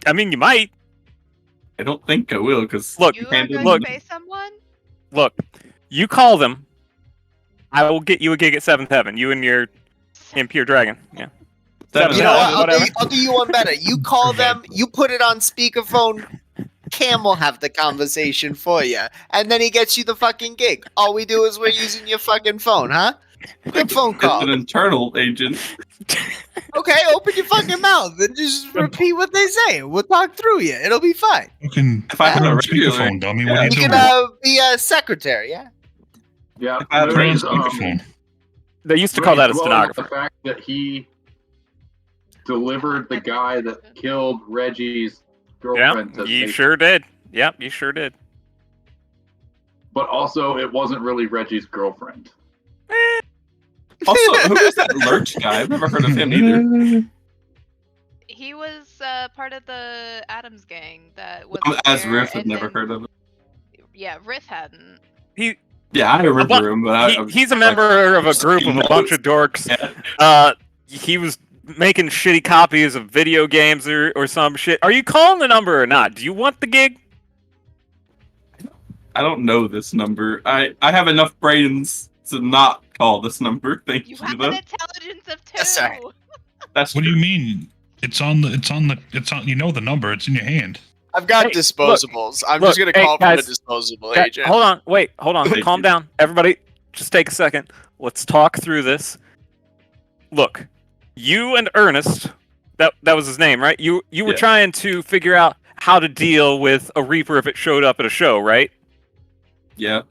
I mean, you might. I don't think I will, because Look, You are can't going look. to pay someone? Look, you call them. I will get you a gig at Seventh Heaven. You and your Impure Dragon. Yeah. You know what? Whatever. I'll do you one better. You call them. You put it on speakerphone. Cam will have the conversation for you, and then he gets you the fucking gig. All we do is we're using your fucking phone, huh? Quick phone It's call. an internal agent. Okay, open your fucking mouth and just repeat what they say. We'll talk through you. It'll be fine. Fucking If I had put a on regular, speakerphone, dummy. yeah, What are you You doing? can be a secretary, yeah. Yeah, If I had Put on Mooney's, speakerphone. They used to call that a Mooney's dwelling on stenographer. The fact that he delivered the guy that killed Reggie's Yeah, girlfriend to you safety. sure did. Yep, you sure did. But also, it wasn't really Reggie's girlfriend. Also, who is that Lurch guy? I've never heard of him either. He was part of the Adams gang that was As there, Riff, I've and never then- heard of him. Yeah, Riff hadn't. Yeah, I remember him, but He's a member of a group of a bunch of dorks. Yeah. He was making shitty copies of video games or some shit. Are you calling the number or not? Do you want the gig? I don't know this number. I have enough brains to not call this number. Thank You you. have though. an intelligence of two. Yes, sir. That's What do true. you mean? It's on. You know the number. It's in your hand. I've got Hey, disposables. I'm look, just gonna hey, call guys. from the disposable Okay, agent. hold on, wait, hold on. Thank Calm you. down. Everybody, just take a second. Let's talk through this. Look, you and Ernest, that was his name, right? You were Yeah. trying to figure out how to deal with a Reaper if it showed up at a show, right? Yeah,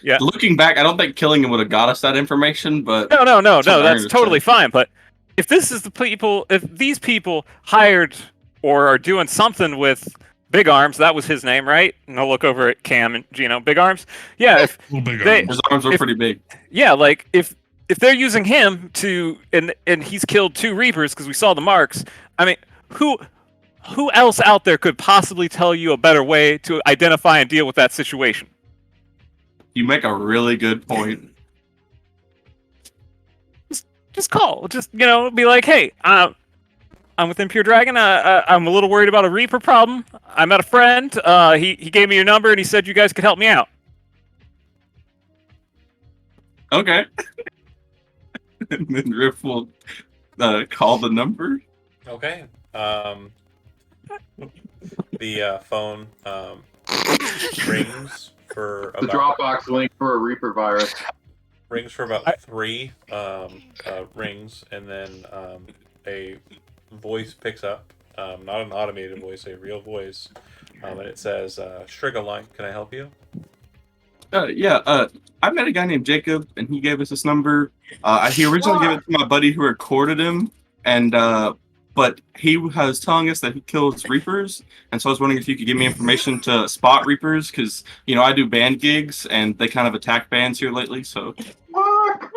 Yeah. looking back, I don't think killing him would have got us that information, but No. that's what That's Ernest totally said. fine. But if these people hired or are doing something with Big Arms, that was his name, right? And I'll look over at Cam and Gino. Big Arms. Yeah. If Little big they, arms. His arms were if pretty big. yeah, like if they're using him to and he's killed 2 Reapers because we saw the marks. I mean, who else out there could possibly tell you a better way to identify and deal with that situation? You make a really good point. Just call. Just be like, hey, I'm with Impure Dragon. I'm a little worried about a Reaper problem. I met a friend. He gave me your number and he said you guys could help me out. Okay. And then Riff will call the number. Okay. The phone rings for The about Dropbox link for a Reaper virus. about 3 rings, and then a voice picks up. Not an automated voice, a real voice, and it says, "Strigaline, can I help you?" I met a guy named Jacob, and he gave us this number. He originally gave it to my buddy who recorded him, and but he was telling us that he kills Reapers, and so I was wondering if you could give me information to spot Reapers, because I do band gigs, and they kind of attack bands here lately. So Fuck!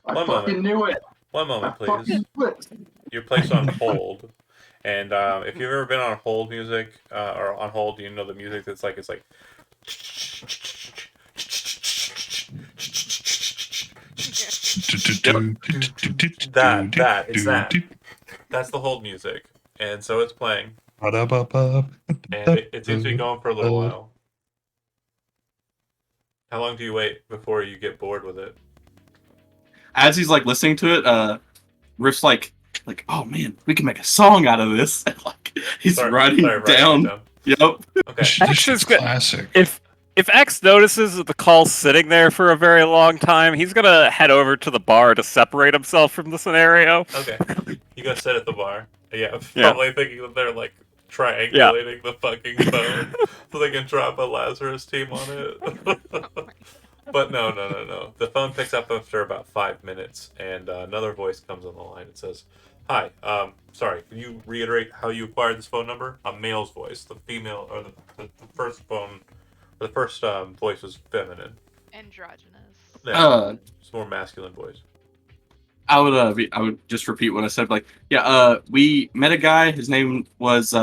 I One fucking moment. knew it. One I moment, fucking please. knew it. You're placed on hold, and if you've ever been on hold music or on hold, you know the music that's like it's like. That's the hold music, and so it's playing, and it seems to be going for a little while. How long do you wait before you get bored with it? as he's like listening to it, Riff's like, oh man, we can make a song out of this. And, like he's writing down. Yep. Okay. This shit's classic. If X notices that the call's sitting there for a very long time, he's gonna head over to the bar to separate himself from the scenario. Okay. You go sit at the bar. Yeah, Yeah. probably thinking that they're like triangulating the fucking phone so they can drop a Lazarus team on it. But no. The phone picks up after about 5 minutes, and another voice comes on the line. It says, "Hi, sorry, can you reiterate how you acquired this phone number?" A male's voice. The female, or the first phone, the first voice was feminine. Androgynous. Uh, It's more masculine voice. I would just repeat what I said. Like, we met a guy. His name was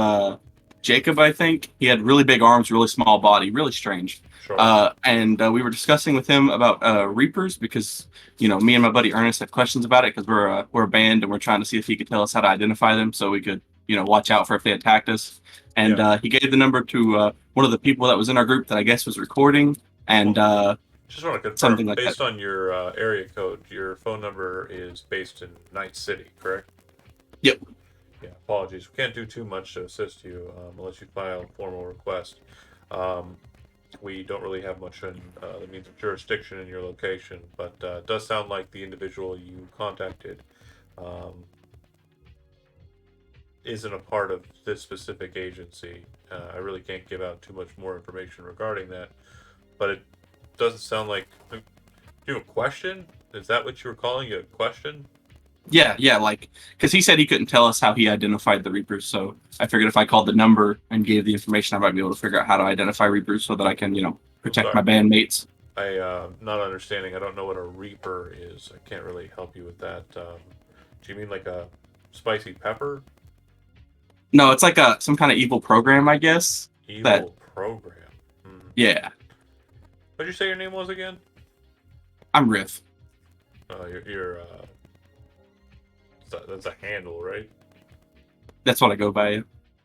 Jacob, I think. He had really big arms, really small body, really strange. Sure. And we were discussing with him about Reapers because me and my buddy Ernest had questions about it because we're a band and we're trying to see if he could tell us how to identify them so we could watch out for if they attacked us. And he gave the number to one of the people that was in our group that I guess was recording. And just want to confirm, something like based that. on your area code, your phone number is based in Night City, correct? Yep. Yeah, apologies. We can't do too much to assist you unless you file a formal request. We don't really have much in the means of jurisdiction in your location, but it does sound like the individual you contacted isn't a part of this specific agency. I really can't give out too much more information regarding that, but it doesn't sound like. Do you have a question? Is that what you were calling a question? Yeah, like, because he said he couldn't tell us how he identified the Reapers, so I figured if I called the number and gave the information, I might be able to figure out how to identify Reapers so that I can, protect my bandmates. Not understanding. I don't know what a Reaper is. I can't really help you with that. Do you mean like a spicy pepper? No, it's like some kind of evil program, I guess. Evil program. Yeah. What'd you say your name was again? I'm Riff. You're that's a handle, right? That's what I go by.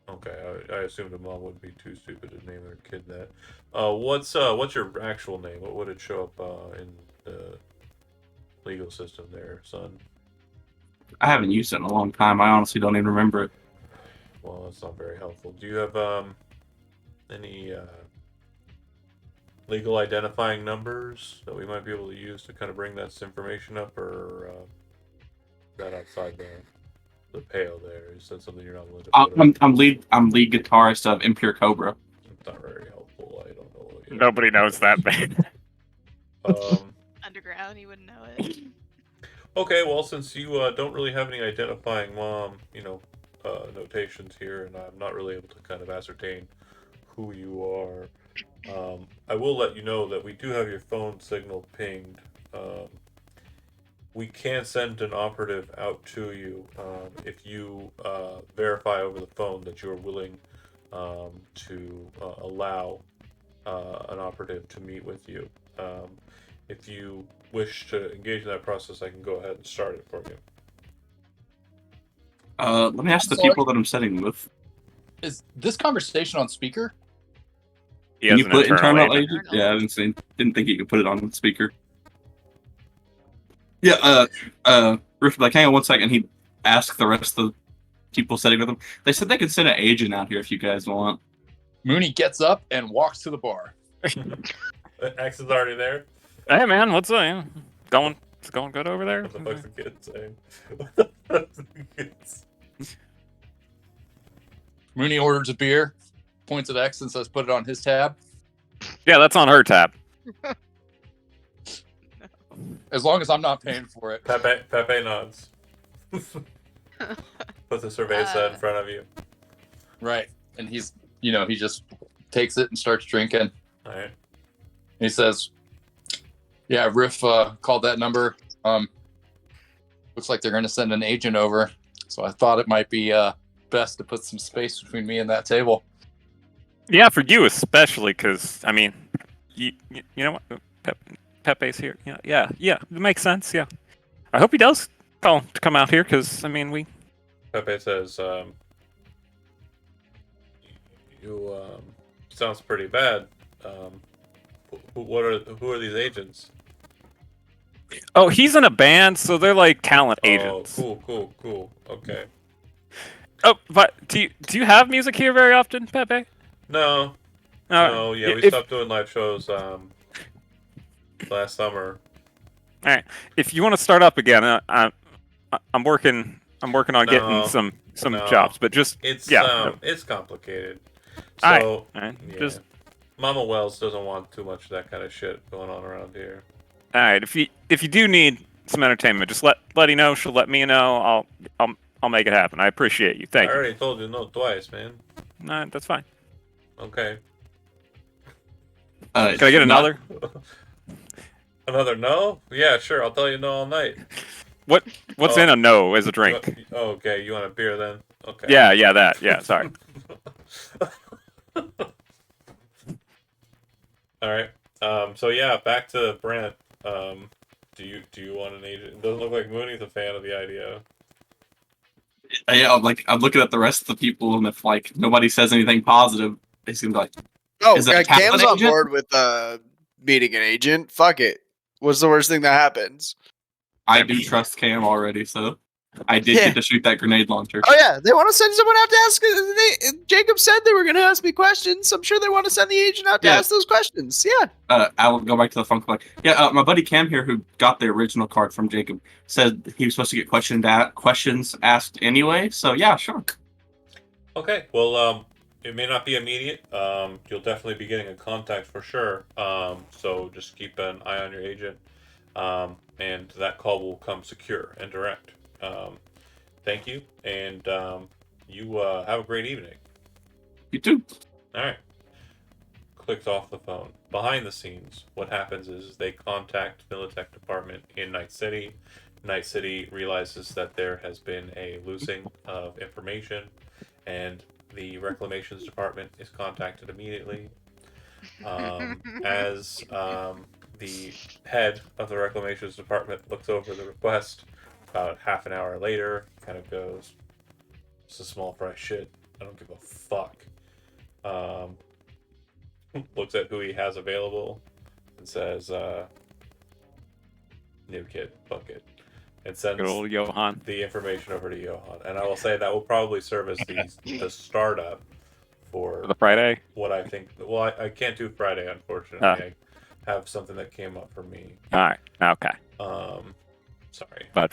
Okay, I assumed a mom wouldn't be too stupid to name their kid that. What's your actual name? What would it show up in the legal system there, son? I haven't used it in a long time. I honestly don't even remember it. Well, that's not very helpful. Do you have any legal identifying numbers that we might be able to use to kind of bring that information up, or is that outside the the pale there? Is that something you're not willing to put up? I'm lead guitarist of Impure Cobra. It's not very helpful. I don't know. Yet. Nobody knows that band. Underground, you wouldn't know it. Okay, well, since you don't really have any identifying notations here, and I'm not really able to kind of ascertain who you are, I will let you know that we do have your phone signal pinged. We can send an operative out to you if you verify over the phone that you're willing to allow an operative to meet with you. If you wish to engage in that process, I can go ahead and start it for you. Let me ask the Sorry. people that I'm sitting with. Is this conversation on speaker? He Can has you an put internal internal agent. agent? Yeah, didn't think you could put it on speaker. Yeah, Roof, like, hang on one second. He asked the rest of the people sitting with him. They said they could send an agent out here if you guys want. Mooney gets up and walks to the bar. X is already there. Hey man, what's up? It's going good over there. What the fuck's the kid saying? What the fuck's the kid saying? Mooney orders a beer, points at X and says, "Put it on his tab." Yeah, that's on her tab. As long as I'm not paying for it. Pepe nods. Put the survey set in front of you. Right. And he's, he just takes it and starts drinking. All right. And he says, "Yeah, Riff called that number. Looks like they're going to send an agent over. So I thought it might be best to put some space between me and that table." Yeah, for you especially, because I mean, you know what? Pepe's here. Yeah, it makes sense. Yeah, I hope he does call to come out here, because I mean, Pepe says, "You sounds pretty bad. Who are these agents?" Oh, he's in a band, so they're like talent agents. Cool. Okay. Oh, but do you have music here very often, Pepe? No. No. Yeah, we stopped doing live shows last summer. All right. If you want to start up again, I'm working on getting some jobs, but just it's complicated. So all right. Yeah. Just Mama Wells doesn't want too much of that kind of shit going on around here. all right. If you do need some entertainment, just let Letty know. She'll let me know. I'll make it happen. I appreciate you. Thank I you. already told you no twice, man. No, that's fine. Okay. Can I get another? Another no? Yeah, sure. I'll tell you no all night. What's in a no as a drink? Okay, you want a beer then? Okay. Yeah, that. Yeah, sorry. All right. So yeah, back to Brent. Do you want an agent? It doesn't look like Mooney's a fan of the idea. Yeah, I'm looking at the rest of the people, and if like nobody says anything positive, they seem like, Oh, is that a talent Cam's on agent? board with meeting an agent. Fuck it. What's the worst thing that happens? I do trust Cam already, so I did get to shoot that grenade launcher. Oh yeah, they want to send someone out to ask. Jacob said they were going to ask me questions. I'm sure they want to send the agent out to ask those questions. Yeah. I will go back to the funk plug. Yeah, my buddy Cam here, who got the original card from Jacob, said he was supposed to get questions asked anyway. So yeah, sure. Okay. Well, it may not be immediate. You'll definitely be getting a contact for sure. So just keep an eye on your agent. And that call will come secure and direct. Thank you, and you have a great evening. You too. All right. Clicks off the phone. Behind the scenes, what happens is they contact Militech department in Night City. Night City realizes that there has been a losing of information, and the Reclamations department is contacted immediately. As the head of the Reclamations department looks over the request, about half an hour later, kind of goes, "It's a small fry shit. I don't give a fuck." Looks at who he has available and says, "New kid, fuck it," and sends Good old Johan. the information over to Johan. And I will say that will probably serve as the startup for the Friday. what I think. Well, I can't do Friday, unfortunately. I have something that came up for me. All right. Okay. Sorry. But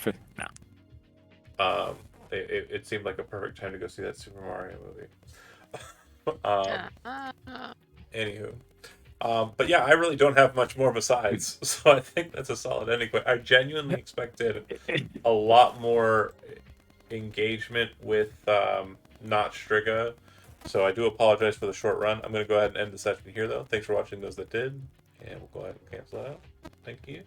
no. it seemed like a perfect time to go see that Super Mario movie. Anywho. But yeah, I really don't have much more besides, so I think that's a solid ending. But I genuinely expected a lot more engagement with not Striga, so I do apologize for the short run. I'm going to go ahead and end the session here, though. Thanks for watching those that did, and we'll go ahead and cancel that out. Thank you.